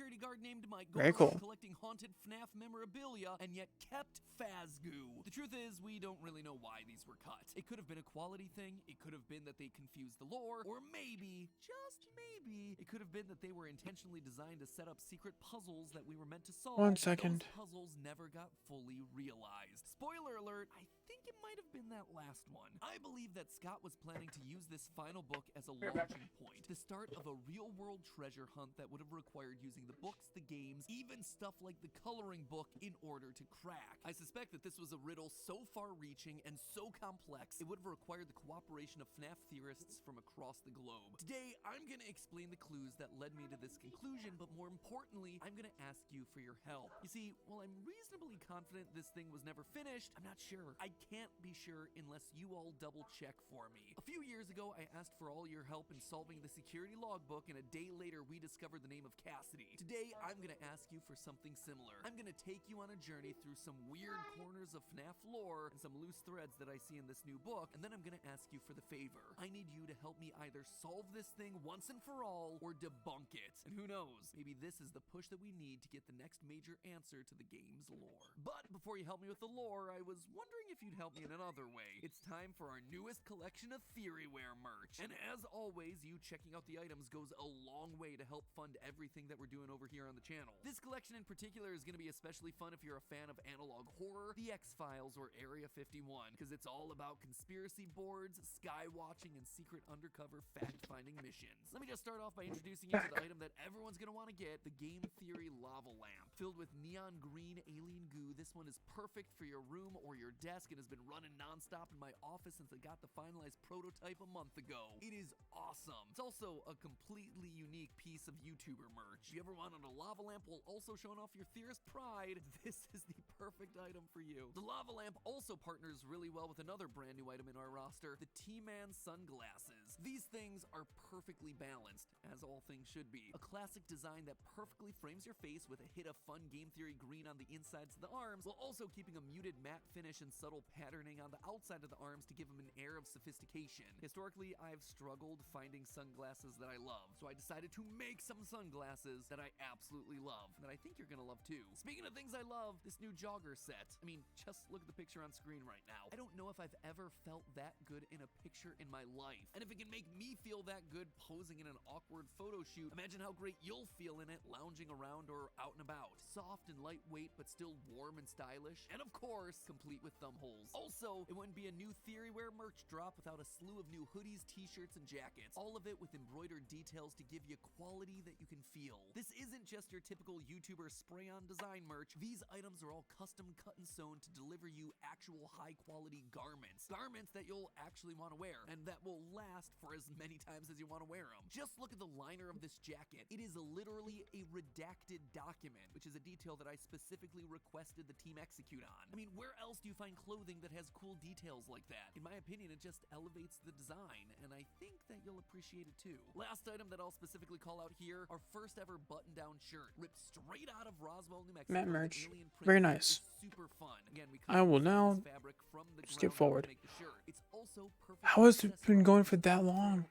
Very cool. Collecting haunted FNAF memorabilia and yet kept Fazgoo. The truth is, we don't really know why these were cut. It could have been a quality thing, it could have been that they confused the lore, or maybe, just maybe, it could have been that they were intentionally designed to set up secret puzzles that we were meant to solve. 1 second. Those puzzles never got fully realized. Spoiler alert, I think it might have been that last one. I believe that Scott was planning to use this final book as a launching point, the start of a real-world treasure hunt that would have required using the books, the games, even stuff like the coloring book in order to crack. I suspect that this was a riddle so far-reaching and so complex, it would have required the cooperation of FNAF theorists from across the globe. Today, I'm gonna explain the clues that led me to this conclusion, but more importantly, I'm gonna ask you for your help. You see, while I'm reasonably confident this thing was never finished, I'm not sure. I can't be sure unless you all double-check for me. A few years ago, I asked for all your help in solving the security logbook, and a day later, we discovered the name of Cassidy. Today, I'm gonna ask you for something similar. I'm gonna take you on a journey through some weird corners of FNAF lore and some loose threads that I see in this new book, and then I'm gonna ask you for the favor. I need you to help me either solve this thing once and for all, or debunk it. And who knows, maybe this is the push that we need to get the next major answer to the game's lore. But before you help me with the lore, I was wondering if you'd help me in another underway. It's time for our newest collection of Theoryware merch. And as always, you checking out the items goes a long way to help fund everything that we're doing over here on the channel. This collection in particular is going to be especially fun if you're a fan of analog horror, The X-Files, or Area 51, because it's all about conspiracy boards, sky watching, and secret undercover fact-finding missions. Let me just start off by introducing you to the item that everyone's going to want to get, the Game Theory Lava Lamp. Filled with neon green alien goo, this one is perfect for your room or your desk and has been running non-stop in my office since I got the finalized prototype a month ago. It is awesome. It's also a completely unique piece of YouTuber merch. You ever wanted a lava lamp while also showing off your theorist pride? This is the perfect item for you. The lava lamp also partners really well with another brand new item in our roster, the T-Man sunglasses. These things are perfectly balanced, as all things should be. A classic design that perfectly frames your face with a hit of fun game theory green on the insides of the arms, while also keeping a muted matte finish and subtle patterning on the outside of the arms to give them an air of sophistication. Historically, I've struggled finding sunglasses that I love, so I decided to make some sunglasses that I absolutely love, that I think you're gonna love too. Speaking of things I love, this new jogger set. I mean, just look at the picture on screen right now. I don't know if I've ever felt that good in a picture in my life. And if it can make me feel that good posing in an awkward photo shoot, imagine how great you'll feel in it lounging around or out and about. Soft and lightweight, but still warm and stylish. And of course, complete with thumb holes. Also, it wouldn't be a new Theoryware merch drop without a slew of new hoodies, t-shirts, and jackets. All of it with embroidered details to give you quality that you can feel. This isn't just your typical YouTuber spray-on design merch. These items are all custom cut and sewn to deliver you actual high-quality garments. Garments that you'll actually want to wear, and that will last for as many times as you want to wear them. Just look at the liner of this jacket. It is literally a redacted document, which is a detail that I specifically requested the team execute on. I mean, where else do you find clothing that has cool details like that? In my opinion, it just elevates the design, and I think that you'll appreciate it too. Last item that I'll specifically call out here, our first ever button-down shirt, ripped straight out of Roswell, New Mexico. Matte merch. Very nice. Super fun. Again, we I will now fabric from the skip ground up forward. to make the shirt. It's also perfect. How has it been going for that long?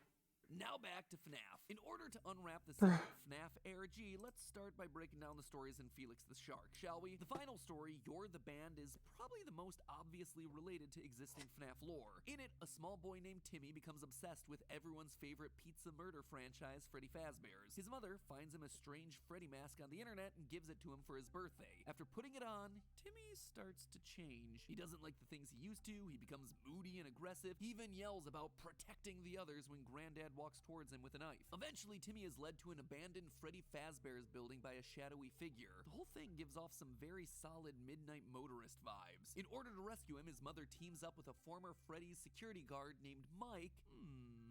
Now back to Fnaf. In order to unwrap the secret of Fnaf ARG, let's start by breaking down the stories in Felix the Shark, shall we? The final story, You're the Band, is probably the most obviously related to existing Fnaf lore. In it, a small boy named Timmy becomes obsessed with everyone's favorite pizza murder franchise, Freddy Fazbear's. His mother finds him a strange Freddy mask on the internet and gives it to him for his birthday. After putting it on, Timmy starts to change. He doesn't like the things he used to, he becomes moody and aggressive, he even yells about protecting the others when Granddad walks towards him with a knife. Eventually, Timmy is led to an abandoned Freddy Fazbear's building by a shadowy figure. The whole thing gives off some very solid Midnight Motorist vibes. In order to rescue him, his mother teams up with a former Freddy's security guard named Mike.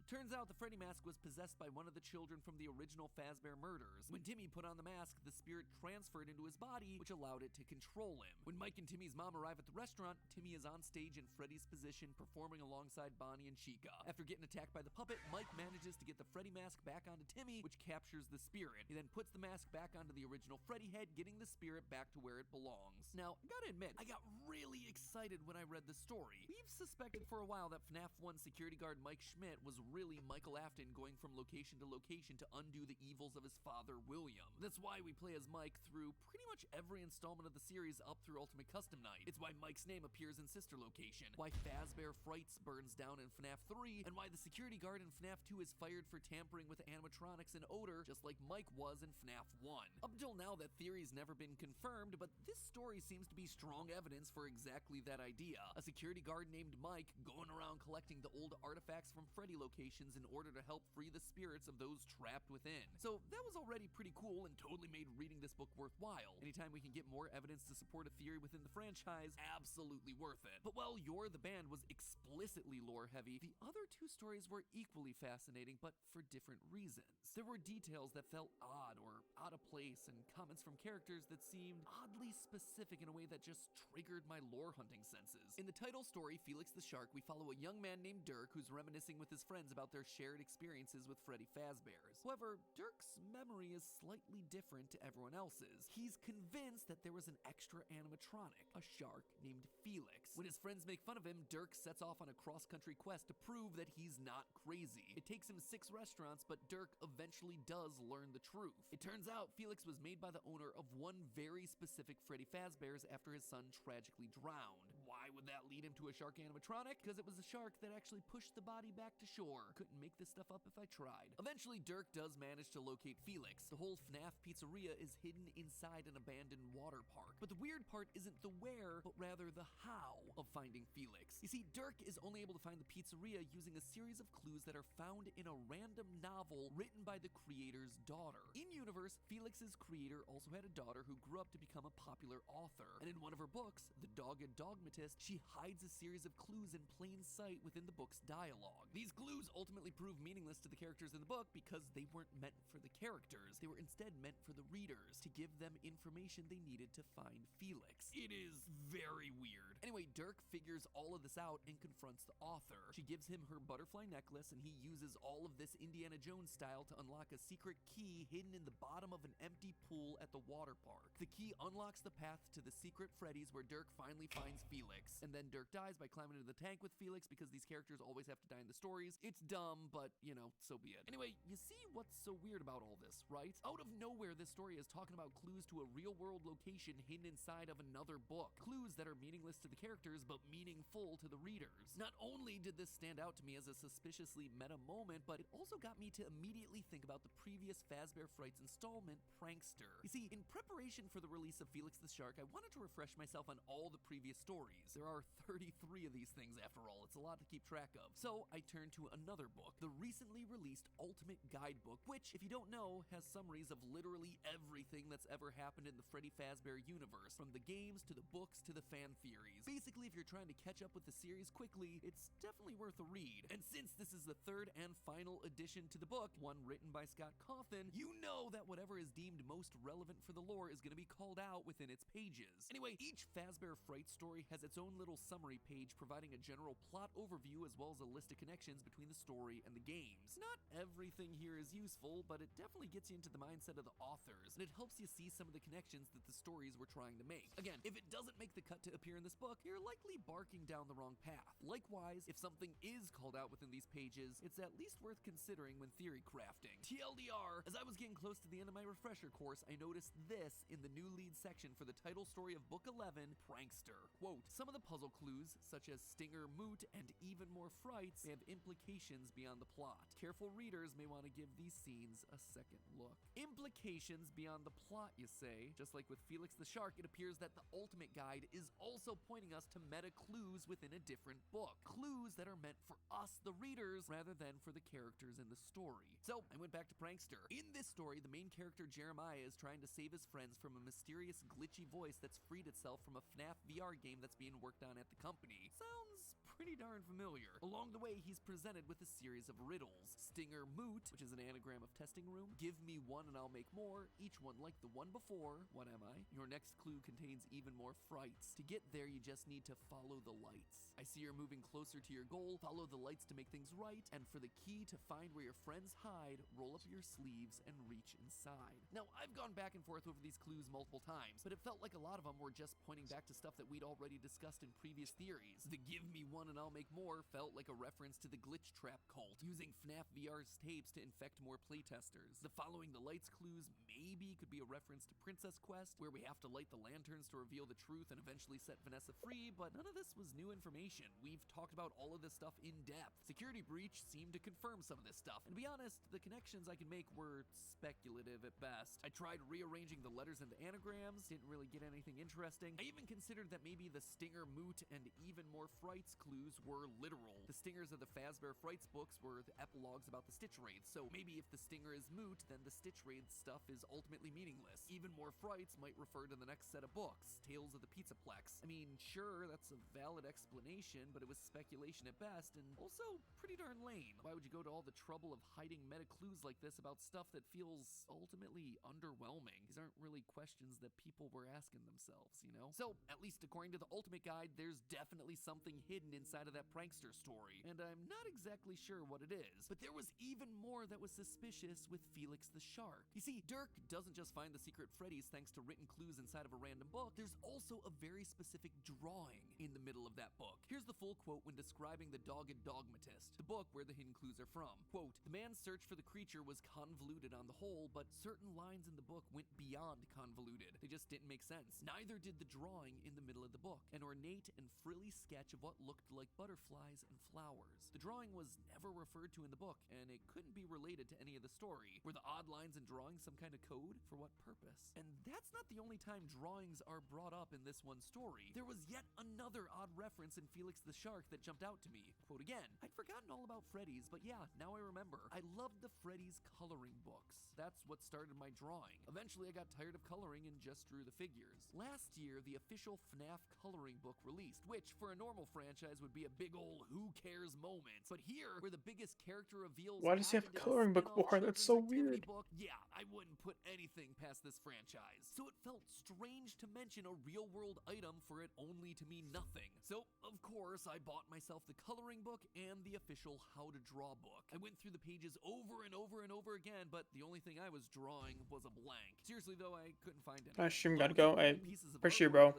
Turns out the Freddy mask was possessed by one of the children from the original Fazbear murders. When Timmy put on the mask, the spirit transferred into his body, which allowed it to control him. When Mike and Timmy's mom arrive at the restaurant, Timmy is on stage in Freddy's position, performing alongside Bonnie and Chica. After getting attacked by the puppet, Mike manages to get the Freddy mask back onto Timmy, which captures the spirit. He then puts the mask back onto the original Freddy head, getting the spirit back to where it belongs. Now, I gotta admit, I got really excited when I read the story. We've suspected for a while that FNAF 1 security guard Mike Schmidt was really Michael Afton going from location to location to undo the evils of his father, William. That's why we play as Mike through pretty much every installment of the series up through Ultimate Custom Night. It's why Mike's name appears in Sister Location, why Fazbear Frights burns down in FNAF 3, and why the security guard in FNAF 2 is fired for tampering with animatronics and odor, just like Mike was in FNAF 1. Up until now, that theory's never been confirmed, but this story seems to be strong evidence for exactly that idea. A security guard named Mike going around collecting the old artifacts from Freddy locations in order to help free the spirits of those trapped within. So that was already pretty cool and totally made reading this book worthwhile. Anytime we can get more evidence to support a theory within the franchise, absolutely worth it. But while You're the Band was explicitly lore heavy, the other two stories were equally fascinating, but for different reasons. There were details that felt odd or out of place, and comments from characters that seemed oddly specific in a way that just triggered my lore hunting senses. In the title story, Felix the Shark, we follow a young man named Dirk who's reminiscing with his friends about their shared experiences with Freddy Fazbear's. However, Dirk's memory is slightly different to everyone else's. He's convinced that there was an extra animatronic, a shark named Felix. When his friends make fun of him, Dirk sets off on a cross-country quest to prove that he's not crazy. It takes him 6 restaurants, but Dirk eventually does learn the truth. It turns out Felix was made by the owner of one very specific Freddy Fazbear's after his son tragically drowned. Why Why would that lead him to a shark animatronic? Because it was a shark that actually pushed the body back to shore. Couldn't make this stuff up if I tried. Eventually, Dirk does manage to locate Felix. The whole Fnaf pizzeria is hidden inside an abandoned water park. But the weird part isn't the where, but rather the how of finding Felix. You see, Dirk is only able to find the pizzeria using a series of clues that are found in a random novel written by the creator's daughter. In-universe, Felix's creator also had a daughter who grew up to become a popular author. And in one of her books, The Dogged Dogmatist, she hides a series of clues in plain sight within the book's dialogue. These clues ultimately prove meaningless to the characters in the book because they weren't meant for the characters. They were instead meant for the readers to give them information they needed to find Felix. It is very weird. Anyway, Dirk figures all of this out and confronts the author. She gives him her butterfly necklace, and he uses all of this Indiana Jones style to unlock a secret key hidden in the bottom of an empty pool at the water park. The key unlocks the path to the secret Freddy's where Dirk finally finds Felix. And then Dirk dies by climbing into the tank with Felix because these characters always have to die in the stories. It's dumb, but, you know, so be it. Anyway, you see what's so weird about all this, right? Out of nowhere, this story is talking about clues to a real-world location hidden inside of another book. Clues that are meaningless to the characters, but meaningful to the readers. Not only did this stand out to me as a suspiciously meta moment, but it also got me to immediately think about the previous Fazbear Frights installment, Prankster. You see, in preparation for the release of Felix the Shark, I wanted to refresh myself on all the previous stories. There are 33 of these things after all. It's a lot to keep track of. So I turned to another book, the recently released Ultimate Guidebook, which, if you don't know, has summaries of literally everything that's ever happened in the Freddy Fazbear universe, from the games to the books to the fan theories. Basically, if you're trying to catch up with the series quickly, it's definitely worth a read. And since this is the third and final addition to the book, one written by Scott Cawthon, you know that whatever is deemed most relevant for the lore is going to be called out within its pages. Anyway, each Fazbear Fright story has its own little summary page providing a general plot overview as well as a list of connections between the story and the games. Not everything here is useful, but it definitely gets you into the mindset of the authors, and it helps you see some of the connections that the stories were trying to make. Again, if it doesn't make the cut to appear in this book, you're likely barking down the wrong path. Likewise, if something is called out within these pages, it's at least worth considering when theory crafting. TLDR, as I was getting close to the end of my refresher course, I noticed this in the new lead section for the title story of Book 11, Prankster. Quote, some of the puzzle clues, such as Stinger Moot and Even More Frights, may have implications beyond the plot. Careful readers may want to give these scenes a second look. Implications beyond the plot, you say? Just like with Felix the Shark, it appears that the Ultimate Guide is also pointing us to meta clues within a different book. Clues that are meant for us, the readers, rather than for the characters in the story. So, I went back to Prankster. In this story, the main character Jeremiah is trying to save his friends from a mysterious glitchy voice that's freed itself from a Fnaf VR game that's being worked on at the company. Sounds pretty darn familiar. Along the way, he's presented with a series of riddles. Stinger Moot, which is an anagram of testing room. Give me one and I'll make more, each one like the one before. What am I? Your next clue contains even more frights. To get there, you just need to follow the lights. I see you're moving closer to your goal. Follow the lights to make things right, and for the key to find where your friends hide, roll up your sleeves and reach inside. Now, I've gone back and forth over these clues multiple times, but it felt like a lot of them were just pointing back to stuff that we'd already discussed in previous theories. The give me one and I'll make more felt like a reference to the glitch trap cult, using Fnaf VR's tapes to infect more playtesters. The following the lights clues maybe could be a reference to Princess Quest, where we have to light the lanterns to reveal the truth and eventually set Vanessa free, but none of this was new information. We've talked about all of this stuff in depth. Security Breach seemed to confirm some of this stuff, and to be honest, the connections I could make were speculative at best. I tried rearranging the letters into anagrams, didn't really get anything interesting. I even considered that maybe the Stinger Moot and Even More Frights clues were literal. The stingers of the Fazbear Frights books were the epilogues about the Stitch Wraiths, so maybe if the stinger is moot, then the Stitch Wraith stuff is ultimately meaningless. Even More Frights might refer to the next set of books, Tales of the Pizzaplex. I mean, sure, that's a valid explanation, but it was speculation at best, and also pretty darn lame. Why would you go to all the trouble of hiding meta clues like this about stuff that feels ultimately underwhelming? These aren't really questions that people were asking themselves, you know? So, at least according to the Ultimate Guide, there's definitely something hidden inside of that prankster story, and I'm not exactly sure what it is. But there was even more that was suspicious with Felix the Shark. You see, Dirk doesn't just find the secret Freddy's thanks to written clues inside of a random book. There's also a very specific drawing in the middle of that book. Here's the full quote when describing the Dogged Dogmatist, the book where the hidden clues are from. Quote, "The man's search for the creature was convoluted on the whole, but certain lines in the book went beyond convoluted. They just didn't make sense. Neither did the drawing in the middle of the book, an ornate and frilly sketch of what looked like butterflies and flowers. The drawing was never referred to in the book, and it couldn't be related to any of the story. Were the odd lines in drawing some kind of code? For what purpose?" And that's not the only time drawings are brought up in this one story. There was yet another odd reference in Felix the Shark that jumped out to me. Quote again, "I'd forgotten all about Freddy's, but yeah, now I remember. I loved the Freddy's coloring books. That's what started my drawing. Eventually I got tired of coloring and just drew the figures. Last year, the official Fnaf coloring book released, which for a normal franchise would be a big ol' who cares moment. But here, where the biggest character reveals Why does he have a coloring book for? That's so weird. Book, yeah, I wouldn't put anything past this franchise. So it felt strange to mention a real-world item for it only to mean nothing. So, of course, I bought myself the coloring book and the official How to Draw book. I went through the pages over and over and over again, but the only thing I was drawing was a blank. Seriously, though, I couldn't find it. I stream gotta go. Hey, appreciate you, bro.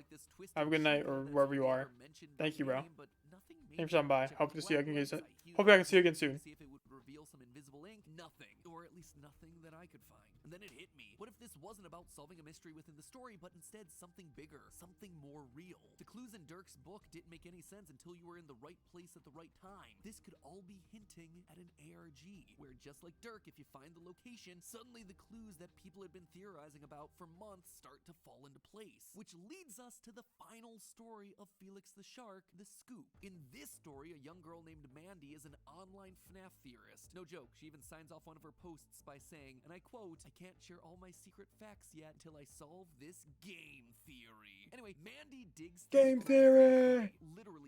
Have a good night or wherever you are. Thank you, bro. Thanks for stopping by. Hope to see you again. Hopefully I can see you again soon. See if it would reveal some invisible ink. Nothing. Or at least nothing that I could find. And then it hit me. What if this wasn't about solving a mystery within the story, but instead something bigger, something more real? The clues in Dirk's book didn't make any sense until you were in the right place at the right time. This could all be hinting at an ARG, where just like Dirk, if you find the location, suddenly the clues that people had been theorizing about for months start to fall into place. Which leads us to the final story of Felix the Shark, The Scoop. In this story, a young girl named Mandy is an online Fnaf theorist. No joke, she even signs off one of her posts by saying, and I quote, "I can't share all my secret facts yet until I solve this game theory." Anyway, Mandy digs Game theory!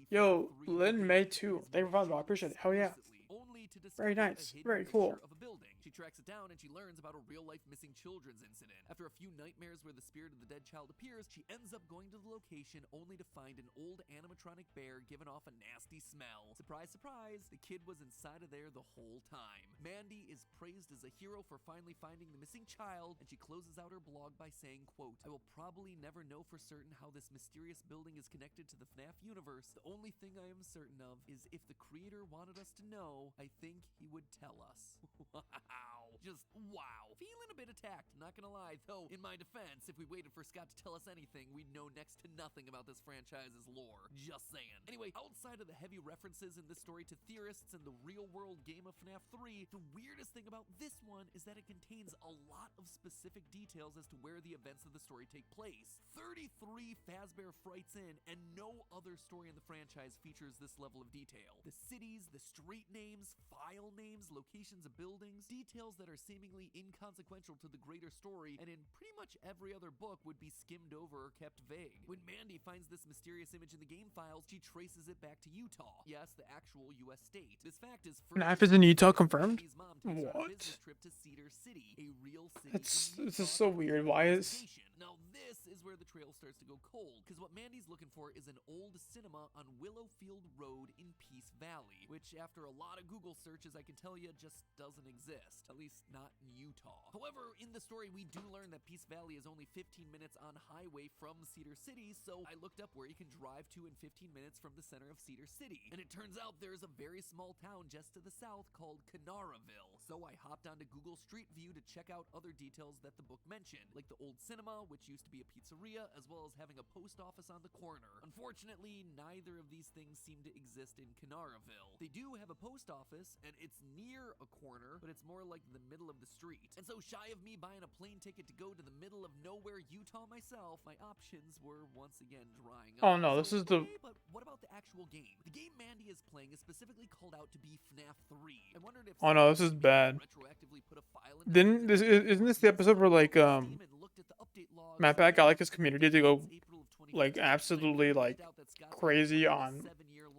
Yo, Lynn May too. Thank you for following, bro. I appreciate it. Hell yeah. Only to Very discover nice. a hidden Very picture cool. of a building. She tracks it down and she learns about a real-life missing children's incident. After a few nightmares where the spirit of the dead child appears, she ends up going to the location only to find an old animatronic bear giving off a nasty smell. Surprise, surprise, the kid was inside of there the whole time. Mandy is praised as a hero for finally finding the missing child, and she closes out her blog by saying, quote, "I will probably never know for certain how this mysterious building is connected to the FNAF universe. The only thing I am certain of is if the creator wanted us to know, I think he would tell us." Wow. Just wow. Feeling a bit attacked, not gonna lie, though, in my defense, if we waited for Scott to tell us anything, we'd know next to nothing about this franchise's lore. Just saying. Anyway, outside of the heavy references in this story to theorists and the real-world game of FNAF 3, the weirdest thing about this one is that it contains a lot of specific details as to where the events of the story take place. 33 Fazbear Frights in, and no other story in the franchise features this level of detail. The cities, the street names, file names, locations of buildings, details that are seemingly inconsequential to the greater story, and in pretty much every other book would be skimmed over or kept vague. When Mandy finds this mysterious image in the game files, she traces it back to Utah. Yes, the actual US state. This fact is FNAF is in Utah confirmed? What? Trip to Cedar City, a real city. This is so weird. Why is... Now this is where the trail starts to go cold, because what Mandy's looking for is an old cinema on Willowfield Road in Peace Valley, which after a lot of Google searches I can tell you just doesn't exist, at least not in Utah. However, in the story we do learn that Peace Valley is only 15 minutes on highway from Cedar City, so I looked up where you can drive to in 15 minutes from the center of Cedar City, and it turns out there's a very small town just to the south called Canaraville. So I hopped onto Google Street View to check out other details that the book mentioned, like the old cinema, which used to be a pizzeria, as well as having a post office on the corner. Unfortunately, neither of these things seem to exist in Canaraville. They do have a post office, and it's near a corner, but it's more like the middle of the street. And so shy of me buying a plane ticket to go to the middle of nowhere Utah myself, my options were once again drying up. Oh no, this is the... Okay, but what about the actual game? The game Mandy is playing is specifically called out to be FNAF 3. I wondered if... Oh no, this is bad. Retroactively put a file in Isn't this the episode where like Matt Pat got like his community to go like absolutely like crazy on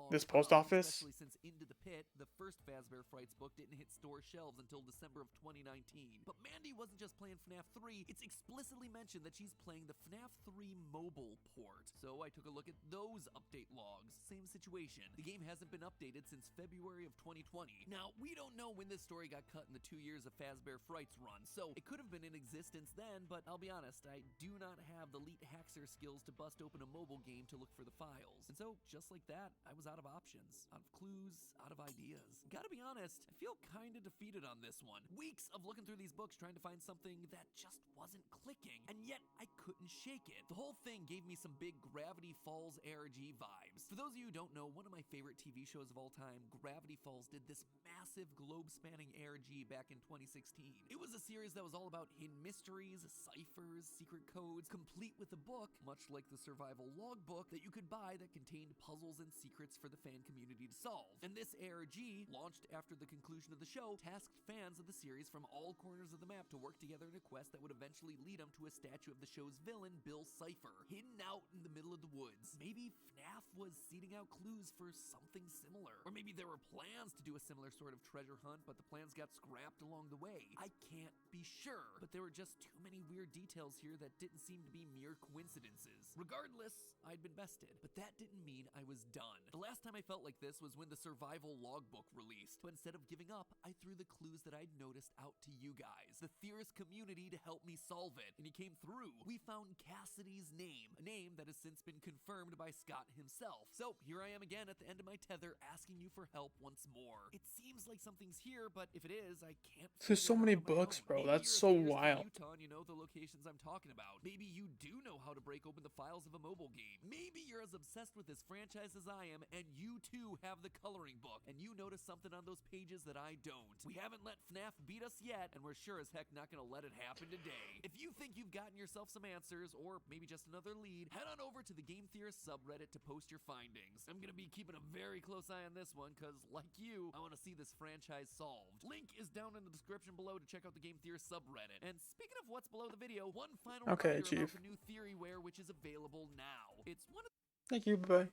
This post office? Especially since Into the Pit, the first Fazbear Frights book, didn't hit store shelves until December of 2019. But Mandy wasn't just playing FNAF 3, it's explicitly mentioned that she's playing the FNAF 3 mobile port. So I took a look at those update logs. Same situation. The game hasn't been updated since February of 2020. Now, we don't know when this story got cut in the 2 years of Fazbear Frights run, so it could have been in existence then, but I'll be honest, I do not have the elite hacker skills to bust open a mobile game to look for the files. And so, just like that, I was out of options, out of clues, out of ideas. Gotta be honest, I feel kinda defeated on this one. Weeks of looking through these books trying to find something that just wasn't clicking, and yet I couldn't shake it. The whole thing gave me some big Gravity Falls ARG vibes. For those of you who don't know, one of my favorite TV shows of all time, Gravity Falls, did this massive globe-spanning ARG back in 2016. It was a series that was all about hidden mysteries, ciphers, secret codes, complete with a book, much like the survival logbook that you could buy that contained puzzles and secrets for the fan community to solve. And this ARG, launched after the conclusion of the show, tasked fans of the series from all corners of the map to work together in a quest that would eventually lead them to a statue of the show's villain, Bill Cipher, hidden out in the middle of the woods. Maybe FNAF was seeding out clues for something similar. Or maybe there were plans to do a similar sort of treasure hunt, but the plans got scrapped along the way. I can't be sure, but there were just too many weird details here that didn't seem to be mere coincidences. Regardless, I'd been bested, but that didn't mean I was done. The last time I felt like this was when the survival logbook released, but instead of giving up, I threw the clues that I'd noticed out to you guys, the theorist community, to help me solve it, and he came through. We found Cassidy's name, a name that has since been confirmed by Scott himself. So here I am again at the end of my tether, asking you for help once more. It seems like something's here, but if it is, I can't. There's so many books, bro. That's so wild. Utah, and you know the locations I'm talking about. Maybe you do know how to break open the files of a mobile game. Maybe you're as obsessed with this franchise as I am, and you too have the coloring book, and you notice something on those pages that I don't. We haven't let FNAF beat us yet, and we're sure as heck not gonna let it happen today. If you think you've gotten yourself some answers, or maybe just another lead, head on over to the Game Theorist subreddit to post your findings. I'm gonna be keeping a very close eye on this one, cause like you, I wanna see this franchise solved. Link is down in the description below to check out the Game Theorist subreddit. And speaking of what's below the video, one final reminder about the new Theoryware, which is available now. It's one of Thank you, bye.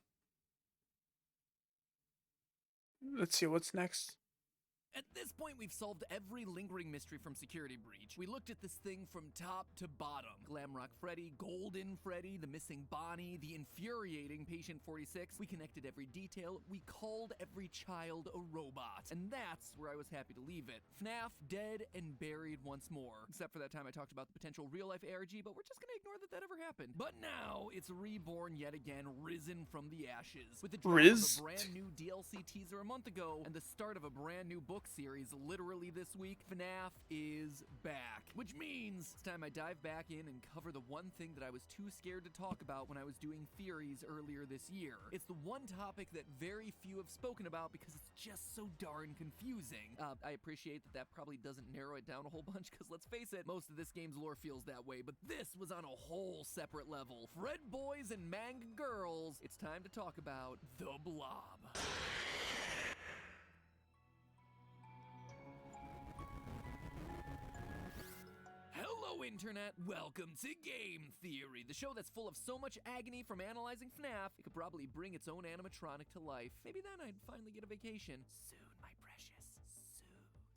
Let's see what's next. At this point, we've solved every lingering mystery from Security Breach. We looked at this thing from top to bottom. Glamrock Freddy, Golden Freddy, the missing Bonnie, the infuriating Patient 46. We connected every detail. We called every child a robot. And that's where I was happy to leave it. FNAF dead and buried once more. Except for that time I talked about the potential real-life ARG, but we're just gonna ignore that ever happened. But now, it's reborn yet again, risen from the ashes. With the drop of a brand new DLC teaser a month ago, and the start of a brand new book series literally this week, FNAF is back. Which means it's time I dive back in and cover the one thing that I was too scared to talk about when I was doing theories earlier this year. It's the one topic that very few have spoken about because it's just so darn confusing. I appreciate that that probably doesn't narrow it down a whole bunch, because let's face it, most of this game's lore feels that way, but this was on a whole separate level. Fred boys and manga girls, it's time to talk about the Blob. Hello, Internet! Welcome to Game Theory, the show that's full of so much agony from analyzing FNAF, it could probably bring its own animatronic to life. Maybe then I'd finally get a vacation. Soon, my precious.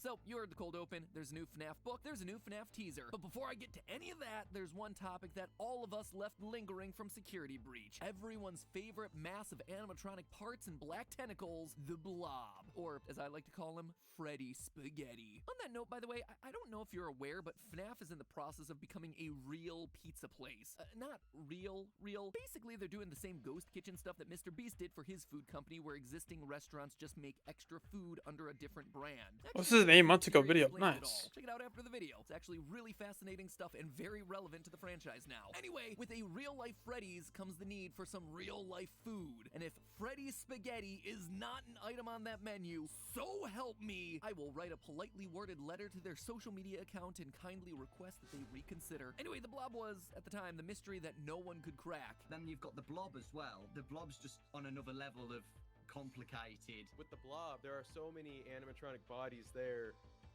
So, you heard the cold open, there's a new FNAF book, there's a new FNAF teaser. But before I get to any of that, there's one topic that all of us left lingering from Security Breach. Everyone's favorite mass of animatronic parts and black tentacles, the Blob. Or, as I like to call him, Freddy Spaghetti. On that note, by the way, I don't know if you're aware, but FNAF is in the process of becoming a real pizza place. Not real. Basically, they're doing the same ghost kitchen stuff that Mr. Beast did for his food company, where existing restaurants just make extra food under a different brand. This is an 8 months ago video. Nice. Check it out after the video. It's actually really fascinating stuff and very relevant to the franchise now. Anyway, with a real-life Freddy's comes the need for some real-life food. And if Freddy Spaghetti is not an item on that menu, so help me, I will write a politely worded letter to their social media account and kindly request that they reconsider. Anyway, the Blob was, at the time, the mystery that no one could crack. Then you've got the Blob as well. The Blob's just on another level of complicated. With the Blob, there are so many animatronic bodies there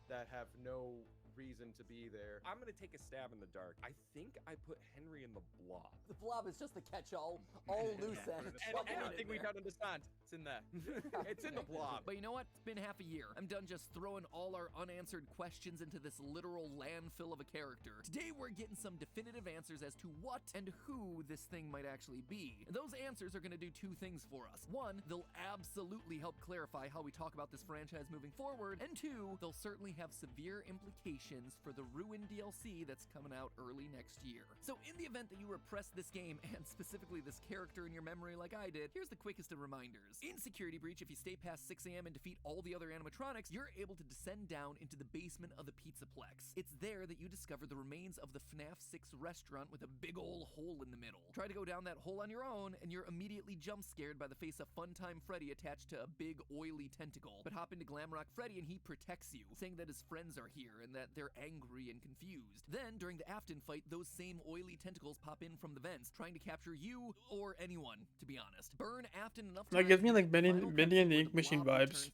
that have no reason to be there. I'm gonna take a stab in the dark. I think I put Henry in the Blob. The Blob is just the catch-all, all loose ends. And anything we don't understand. It's in the it's in the blob. But you know what? It's been half a year. I'm done just throwing all our unanswered questions into this literal landfill of a character. Today we're getting some definitive answers as to what and who this thing might actually be. And those answers are going to do two things for us. One, they'll absolutely help clarify how we talk about this franchise moving forward. And two, they'll certainly have severe implications for the Ruin DLC that's coming out early next year. So in the event that you repress this game, and specifically this character in your memory like I did, here's the quickest of reminders. In Security Breach, if you stay past 6 a.m. and defeat all the other animatronics, you're able to descend down into the basement of the Pizzaplex. It's there that you discover the remains of the Fnaf 6 restaurant with a big ol' hole in the middle. Try to go down that hole on your own, and you're immediately jump scared by the face of Funtime Freddy attached to a big oily tentacle. But hop into Glamrock Freddy and he protects you, saying that his friends are here and that they're angry and confused. Then, during the Afton fight, those same oily tentacles pop in from the vents, trying to capture you or anyone, to be honest. Burn Afton enough That gives me like Bendy and the Ink Machine vibes,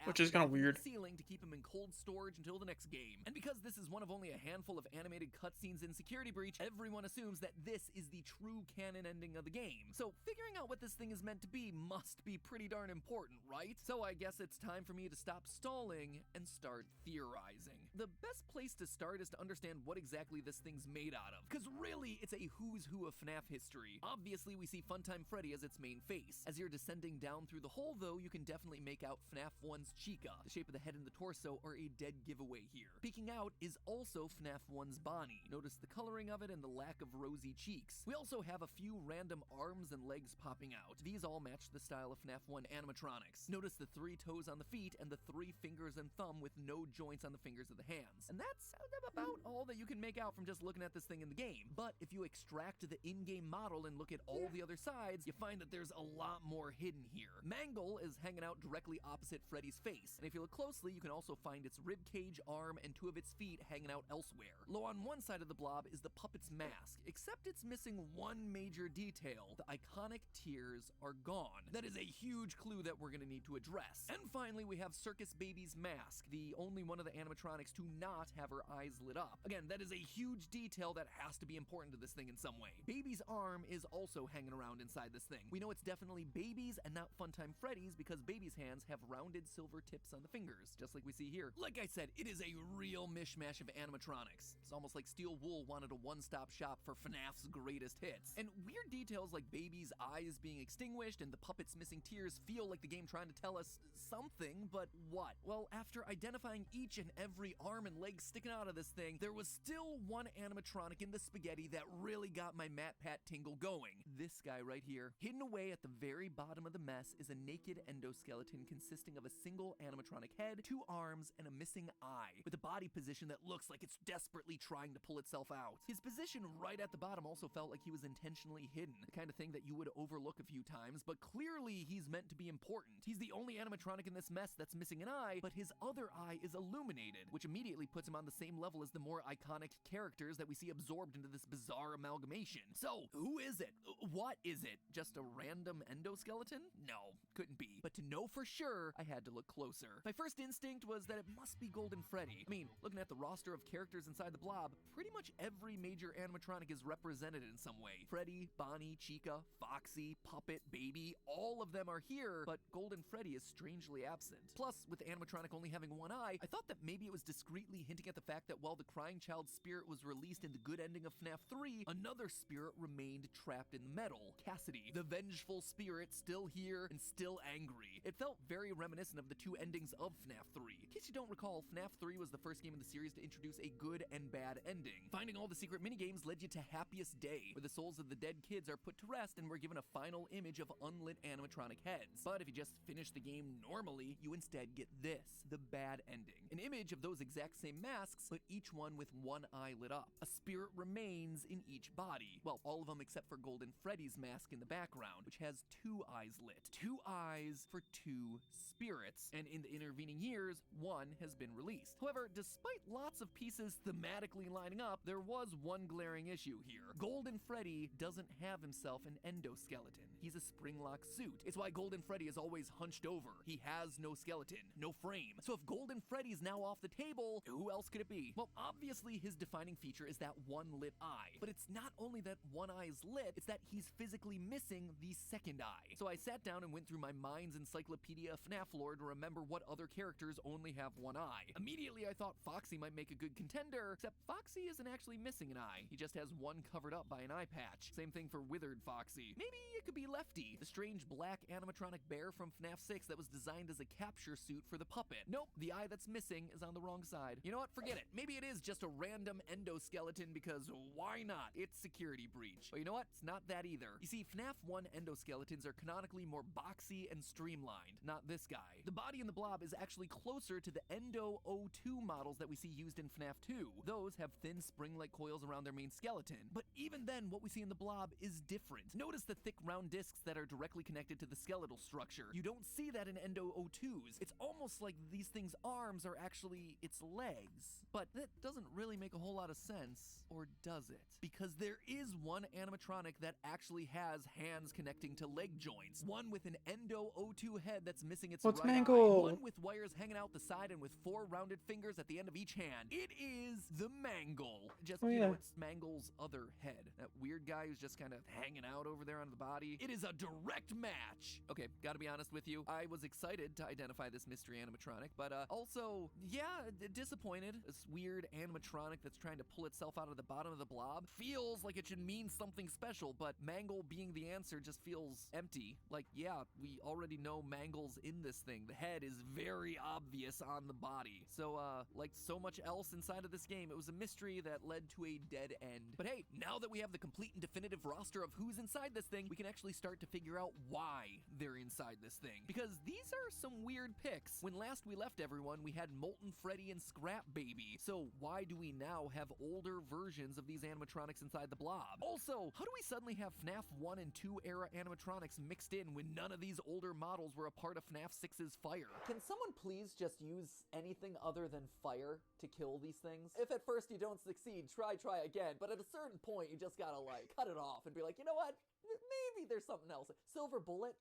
which is kind of weird. Ceiling to keep him in cold storage until the next game. And because this is one of only a handful of animated cutscenes in Security Breach, everyone assumes that this is the true canon ending of the game. So figuring out what this thing is meant to be must be pretty darn important, right? So I guess it's time for me to stop stalling and start theorizing. The best place to start is to understand what exactly this thing's made out of, because really it's a who's who of FNAF history. Obviously we see Funtime Freddy as its main face. As you're descending down through the hole though, you can definitely make out FNAF 1's Chica. The shape of the head and the torso are a dead giveaway here. Peeking out is also FNAF 1's Bonnie. Notice the coloring of it and the lack of rosy cheeks. We also have a few random arms and legs popping out. These all match the style of FNAF 1 animatronics. Notice the 3 toes on the feet and the 3 fingers and thumb with no joints on the fingers of the hands. And that's about all that you can make out from just looking at this thing in the game. But if you extract the in-game model and look at all the other sides, you find that there's a lot more hidden here. Mangle is hanging out directly opposite Freddy's face, and if you look closely, you can also find its rib cage, arm, and 2 of its feet hanging out elsewhere. Low on one side of the blob is the puppet's mask, except it's missing one major detail. The iconic tears are gone. That is a huge clue that we're gonna need to address. And finally, we have Circus Baby's mask, the only one of the animatronics to not have her eyes lit up. Again, that is a huge detail that has to be important to this thing in some way. Baby's arm is also hanging around inside this thing. We know it's definitely Baby's and not Funtime Freddy's because Baby's hands have rounded silver tips on the fingers, just like we see here. Like I said, it is a real mishmash of animatronics. It's almost like Steel Wool wanted a one-stop shop for FNAF's greatest hits. And weird details like Baby's eyes being extinguished and the puppet's missing tears feel like the game trying to tell us something, but what? Well, after identifying each and every arm and leg sticking out of this thing, there was still one animatronic in the spaghetti that really got my MatPat tingle going. This guy right here. Hidden away at the very bottom of the mess is a naked endoskeleton consisting of a single animatronic head, 2 arms, and a missing eye, with a body position that looks like it's desperately trying to pull itself out. His position right at the bottom also felt like he was intentionally hidden, the kind of thing that you would overlook a few times, but clearly he's meant to be important. He's the only animatronic in this mess that's missing an eye, but his other eye is illuminated, which immediately puts him on the same level as the more iconic characters that we see absorbed into this bizarre amalgamation. So, who is it? What is it? Just a random endoskeleton? No, couldn't be. But to know for sure, I had to look closer. My first instinct was that it must be Golden Freddy. I mean, looking at the roster of characters inside the blob, pretty much every major animatronic is represented in some way. Freddy, Bonnie, Chica, Foxy, Puppet, Baby, all of them are here, but Golden Freddy is strangely absent. Plus, with the animatronic only having one eye, I thought that maybe it was discreetly hinting at the fact that while the crying child's spirit was released in the good ending of FNAF 3, another spirit remained trapped in the metal. Cassidy, the vengeful spirit, still here and still angry. It felt very reminiscent of the 2 endings of FNAF 3. In case you don't recall, FNAF 3 was the first game in the series to introduce a good and bad ending. Finding all the secret minigames led you to Happiest Day, where the souls of the dead kids are put to rest and we're given a final image of unlit animatronic heads. But if you just finish the game normally, you instead get this, the bad ending. An image of those exact same masks, but each one with one eye lit up. A spirit remains in each body. Well, all of them except for Golden Freddy's mask in the background, which has 2 eyes lit. 2 eyes for 2 spirits. merits, and in the intervening years, one has been released. However, despite lots of pieces thematically lining up, there was one glaring issue here. Golden Freddy doesn't have himself an endoskeleton. He's a spring-lock suit. It's why Golden Freddy is always hunched over. He has no skeleton, no frame. So if Golden Freddy's now off the table, who else could it be? Well, obviously his defining feature is that one lit eye. But it's not only that one eye is lit, it's that he's physically missing the second eye. So I sat down and went through my mind's encyclopedia of Fnaf lore to remember what other characters only have one eye. Immediately I thought Foxy might make a good contender, except Foxy isn't actually missing an eye. He just has one covered up by an eye patch. Same thing for Withered Foxy. Maybe it could be Lefty, the strange black animatronic bear from Fnaf 6 that was designed as a capture suit for the puppet. Nope, the eye that's missing is on the wrong side. You know what? Forget it. Maybe it is just a random endoskeleton because why not? It's Security Breach. But you know what? It's not that either. You see, Fnaf 1 endoskeletons are canonically more boxy and streamlined, not this guy. The body in the blob is actually closer to the Endo 02 models that we see used in Fnaf 2. Those have thin spring-like coils around their main skeleton. But even then, what we see in the blob is different. Notice the thick round discs that are directly connected to the skeletal structure. You don't see that in Endo 02s. It's almost like these things' arms are actually its legs. But that doesn't really make a whole lot of sense, or does it? Because there is one animatronic that actually has hands connecting to leg joints. One with an Endo 02 head that's missing its What's right eye. Mangle? One with wires hanging out the side and with 4 rounded fingers at the end of each hand. It is the Mangle. Just, you know, it's Mangle's other head. That weird guy who's just kind of hanging out over there on the body. It is a direct match. Okay, gotta be honest with you. I was excited to identify this mystery animatronic, but also, yeah, disappointed. This weird animatronic that's trying to pull itself out of the bottom of the blob feels like it should mean something special, but Mangle being the answer just feels empty. Like, yeah, we already know Mangle's in this thing. The head is very obvious on the body. So, like so much else inside of this game, it was a mystery that led to a dead end. But hey, now that we have the complete and definitive roster of who's inside this thing, we can actually start to figure out why they're inside this thing. Because these are some weird picks. When last we left everyone, we had Molten Freddy and Scrap Baby. So why do we now have older versions of these animatronics inside the blob? Also, how do we suddenly have FNAF 1 and 2 era animatronics mixed in when none of these older models were a part of FNAF 6's fire? Can someone please just use anything other than fire to kill these things? If at first you don't succeed, try again. But at a certain point, you just gotta like cut it off and be like, you know what? Maybe there's something else. Silver bullet,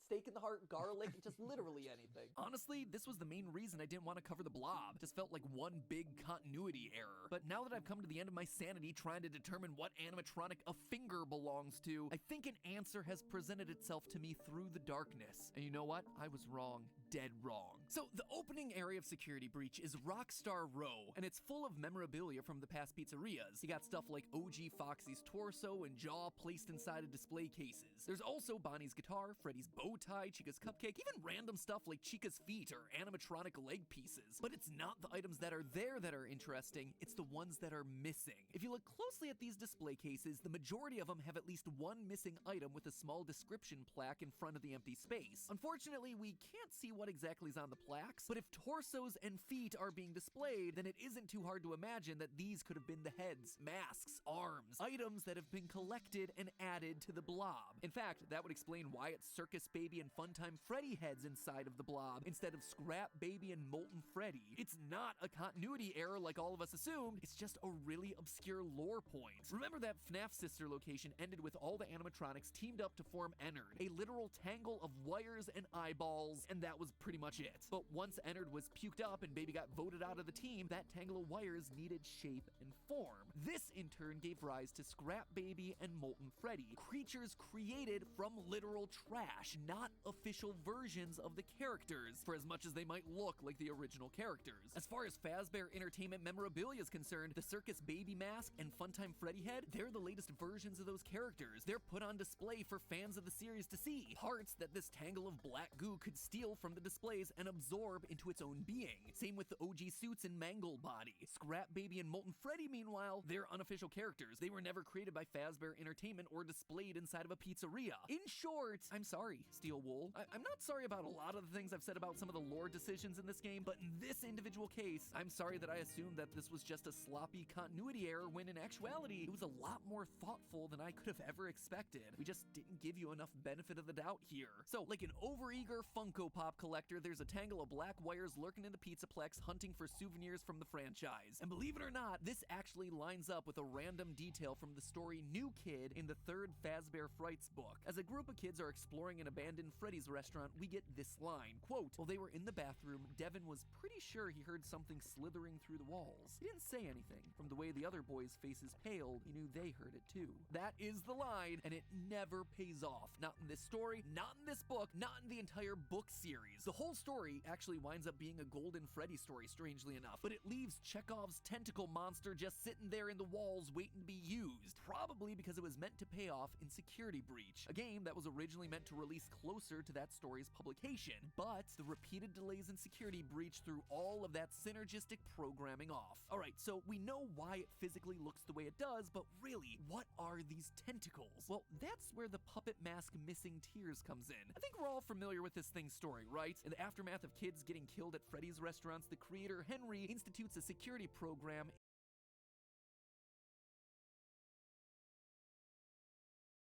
steak in the heart, garlic, just literally anything. Honestly, this was the main reason I didn't want to cover the blob. Just felt like one big continuity error. But now that I've come to the end of my sanity trying to determine what animatronic a finger belongs to, I think an answer has presented itself to me through the darkness. And you know what? I was wrong. Dead wrong. So the opening area of Security Breach is Rockstar Row, and it's full of memorabilia from the past pizzerias. You got stuff like OG Foxy's torso and jaw placed inside of display cases. There's also Bonnie's guitar, Freddy's bow tie, Chica's cupcake, even random stuff like Chica's feet or animatronic leg pieces. But it's not the items that are there that are interesting, it's the ones that are missing. If you look closely at these display cases, the majority of them have at least one missing item with a small description plaque in front of the empty space. Unfortunately, we can't see what exactly is on the plaques, but if torsos and feet are being displayed, then it isn't too hard to imagine that these could have been the heads, masks, arms, items that have been collected and added to the blob. In fact, that would explain why it's Circus Baby and Funtime Freddy heads inside of the blob instead of Scrap Baby and Molten Freddy. It's not a continuity error like all of us assumed, it's just a really obscure lore point. Remember that FNAF sister location ended with all the animatronics teamed up to form Ennard, a literal tangle of wires and eyeballs, and that was pretty much it. But once Ennard was puked up and Baby got voted out of the team, that tangle of wires needed shape and form. This in turn gave rise to Scrap Baby and Molten Freddy, creatures created from literal trash, not official versions of the characters, for as much as they might look like the original characters. As far as Fazbear Entertainment memorabilia is concerned, the Circus Baby mask and Funtime Freddy head, they're the latest versions of those characters. They're put on display for fans of the series to see. Parts that this tangle of black goo could steal from the displays and absorb into its own being. Same with the OG suits and Mangle body. Scrap Baby and Molten Freddy, meanwhile, they're unofficial characters. They were never created by Fazbear Entertainment or displayed inside of a pizzeria. In short, I'm sorry, Steel Wool. I'm not sorry about a lot of the things I've said about some of the lore decisions in this game, but in this individual case, I'm sorry that I assumed that this was just a sloppy continuity error when in actuality, it was a lot more thoughtful than I could have ever expected. We just didn't give you enough benefit of the doubt here. So, like an overeager Funko Pop collector collector, there's a tangle of black wires lurking in the Pizzaplex hunting for souvenirs from the franchise. And believe it or not, this actually lines up with a random detail from the story New Kid in the third Fazbear Frights book. As a group of kids are exploring an abandoned Freddy's restaurant, we get this line, quote, "While they were in the bathroom, Devin was pretty sure he heard something slithering through the walls. He didn't say anything. From the way the other boys' faces paled, he knew they heard it too." That is the line, and it never pays off. Not in this story, not in this book, not in the entire book series. The whole story actually winds up being a Golden Freddy story, strangely enough, but it leaves Chekhov's tentacle monster just sitting there in the walls waiting to be used, probably because it was meant to pay off in Security Breach, a game that was originally meant to release closer to that story's publication, but the repeated delays in Security Breach threw all of that synergistic programming off. Alright, so we know why it physically looks the way it does, but really, what are these tentacles? Well, that's where the puppet mask Missing Tears comes in. I think we're all familiar with this thing's story, right? In the aftermath of kids getting killed at Freddy's restaurants, the creator Henry institutes a security program